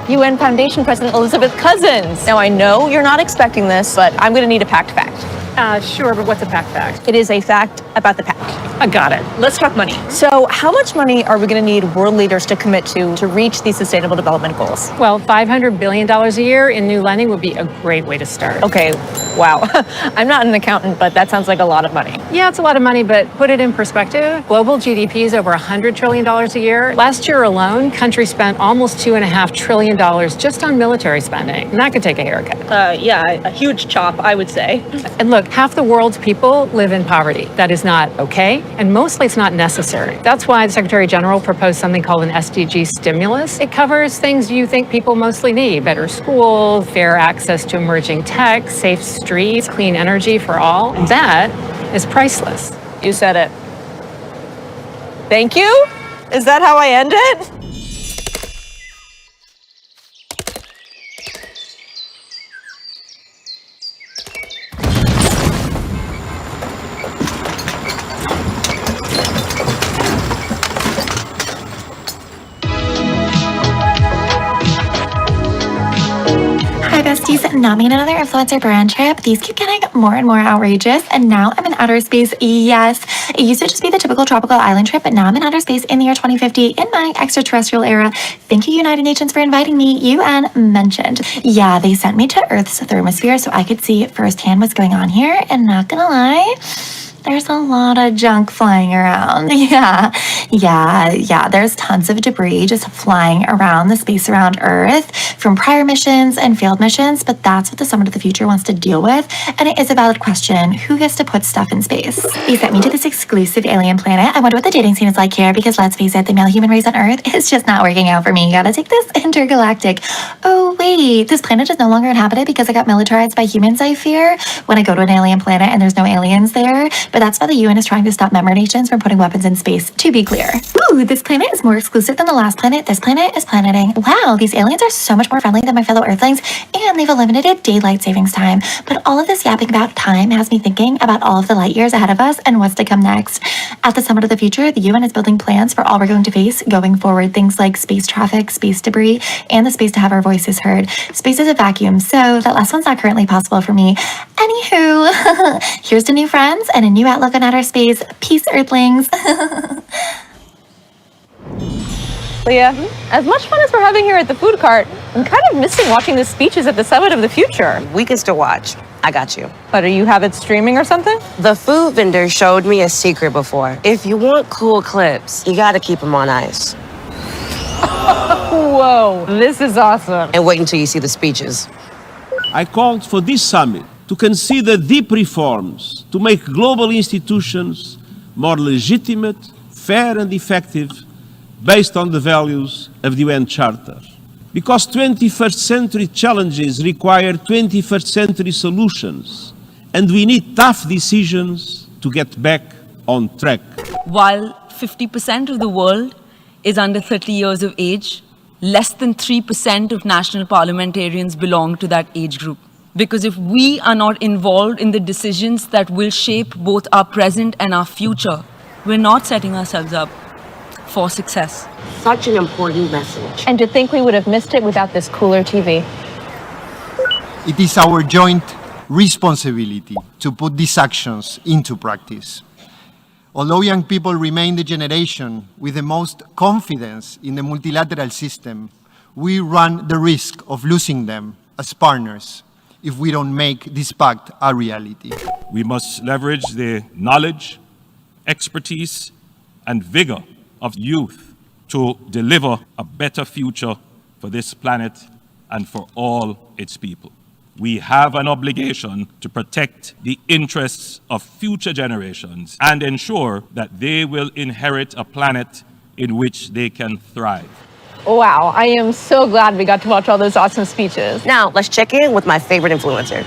Speaker 17: UN Foundation President Elizabeth Cousins. Now, I know you're not expecting this, but I'm going to need a PACT fact.
Speaker 15: Sure, but what's a PACT fact?
Speaker 17: It is a fact about the PACT.
Speaker 15: I got it. Let's talk money.
Speaker 17: So, how much money are we going to need world leaders to commit to reach these sustainable development goals?
Speaker 15: Well, $500 billion a year in new lending would be a great way to start.
Speaker 17: Okay, wow. I'm not an accountant, but that sounds like a lot of money.
Speaker 15: Yeah, it's a lot of money, but put it in perspective. Global GDP is over $100 trillion a year. Last year alone, countries spent almost $2.5 trillion just on military spending. And that could take a haircut.
Speaker 17: Yeah, a huge chop, I would say.
Speaker 15: And look, half the world's people live in poverty. That is not okay, and mostly it's not necessary. That's why the Secretary General proposed something called an SDG stimulus. It covers things you think people mostly need: better schools, fair access to emerging tech, safe streets, clean energy for all. That is priceless.
Speaker 17: You said it. Thank you? Is that how I end it?
Speaker 1: Hi besties, not me and another influencer brand trip. These keep getting more and more outrageous, and now I'm in outer space. Yes, it used to just be the typical tropical island trip, but now I'm in outer space in the year 2050 in my extraterrestrial era. Thank you, United Nations, for inviting me. UN mentioned. Yeah, they sent me to Earth's thermosphere so I could see firsthand what's going on here, and not gonna lie, there's a lot of junk flying around. Yeah. There's tons of debris just flying around the space around Earth from prior missions and failed missions, but that's what the Summit of the Future wants to deal with. And it is a valid question. Who gets to put stuff in space? They sent me to this exclusive alien planet. I wonder what the dating scene is like here, because let's face it, the male human race on Earth is just not working out for me. Gotta take this intergalactic. Oh wait, this planet is no longer inhabited because it got militarized by humans, I fear, when I go to an alien planet and there's no aliens there. But that's why the UN is trying to stop member nations from putting weapons in space, to be clear. Ooh, this planet is more exclusive than the last planet. This planet is planeting. Wow, these aliens are so much more friendly than my fellow Earthlings, and they've eliminated daylight savings time. But all of this yapping about time has me thinking about all of the light years ahead of us and what's to come next. At the Summit of the Future, the UN is building plans for all we're going to face going forward. Things like space traffic, space debris, and the space to have our voices heard. Space is a vacuum, so that last one's not currently possible for me. Anywho, here's to new friends and a new outlook on outer space. Peace, Earthlings.
Speaker 17: Leah, as much fun as we're having here at the food cart, I'm kind of missing watching the speeches at the Summit of the Future.
Speaker 9: We can still watch. I got you.
Speaker 17: But do you have it streaming or something?
Speaker 9: The food vendor showed me a secret before. If you want cool clips, you gotta keep them on ice.
Speaker 17: Whoa, this is awesome.
Speaker 9: And wait until you see the speeches.
Speaker 13: I called for this summit to consider deep reforms to make global institutions more legitimate, fair and effective based on the values of the UN Charter. Because 21st century challenges require 21st century solutions, and we need tough decisions to get back on track.
Speaker 23: While 50% of the world is under 30 years of age, less than 3% of national parliamentarians belong to that age group. Because if we are not involved in the decisions that will shape both our present and our future, we're not setting ourselves up for success.
Speaker 9: Such an important message.
Speaker 17: And to think we would have missed it without this cooler TV.
Speaker 24: It is our joint responsibility to put these actions into practice. Although young people remain the generation with the most confidence in the multilateral system, we run the risk of losing them as partners if we don't make this pact a reality.
Speaker 19: We must leverage the knowledge, expertise, and vigor of youth to deliver a better future for this planet and for all its people. We have an obligation to protect the interests of future generations and ensure that they will inherit a planet in which they can thrive.
Speaker 17: Wow, I am so glad we got to watch all those awesome speeches.
Speaker 9: Now, let's check in with my favorite influencer.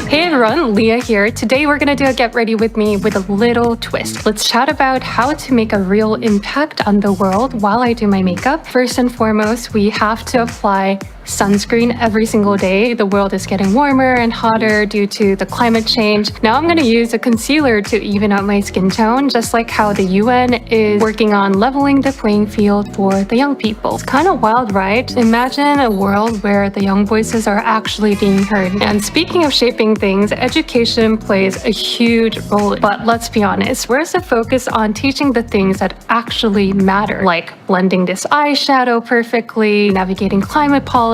Speaker 15: Hey everyone, Leah here. Today we're gonna do a Get Ready With Me with a little twist. Let's chat about how to make a real impact on the world while I do my makeup. First and foremost, we have to apply sunscreen every single day. The world is getting warmer and hotter due to the climate change. Now I'm gonna use a concealer to even out my skin tone, just like how the UN is working on leveling the playing field for the young people. It's kind of wild, right? Imagine a world where the young voices are actually being heard. And speaking of shaping things, education plays a huge role. But let's be honest, where's the focus on teaching the things that actually matter? Like blending this eyeshadow perfectly, navigating climate policy,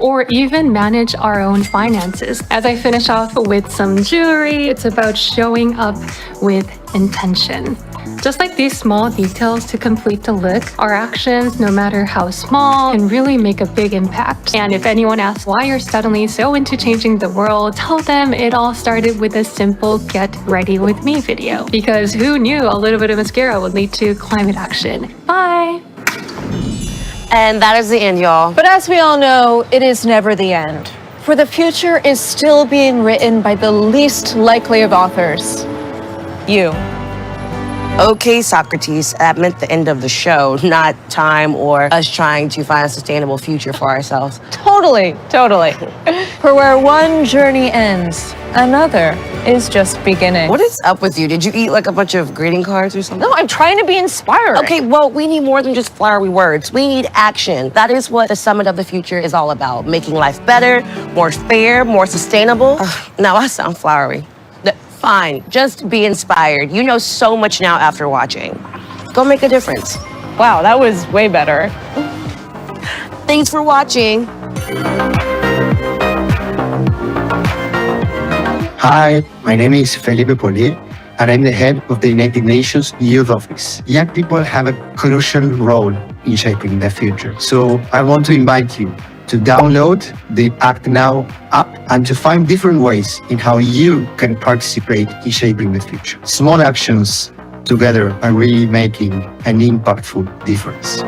Speaker 15: or even manage our own finances. As I finish off with some jewelry, it's about showing up with intention. Just like these small details to complete the look, our actions, no matter how small, can really make a big impact. And if anyone asks why you're suddenly so into changing the world, tell them it all started with a simple Get Ready With Me video. Because who knew a little bit of mascara would lead to climate action? Bye!
Speaker 9: And that is the end, y'all.
Speaker 17: But as we all know, it is never the end. For the future is still being written by the least likely of authors. You.
Speaker 9: Okay, Socrates, that meant the end of the show, not time or us trying to find a sustainable future for ourselves.
Speaker 17: Totally. For where one journey ends, another is just beginning.
Speaker 9: What is up with you? Did you eat like a bunch of greeting cards or something?
Speaker 17: No, I'm trying to be inspiring.
Speaker 9: Okay, well, we need more than just flowery words. We need action. That is what the Summit of the Future is all about. Making life better, more fair, more sustainable. Now I sound flowery. Fine, just be inspired. You know so much now after watching. Go make a difference.
Speaker 17: Wow, that was way better.
Speaker 9: Thanks for watching.
Speaker 2: Hi, my name is Felipe Polier, and I'm the head of the United Nations Youth Office. Young people have a crucial role in shaping the future. So I want to invite you to download the Act Now app and to find different ways in how you can participate in shaping the future. Small actions together are really making an impactful difference.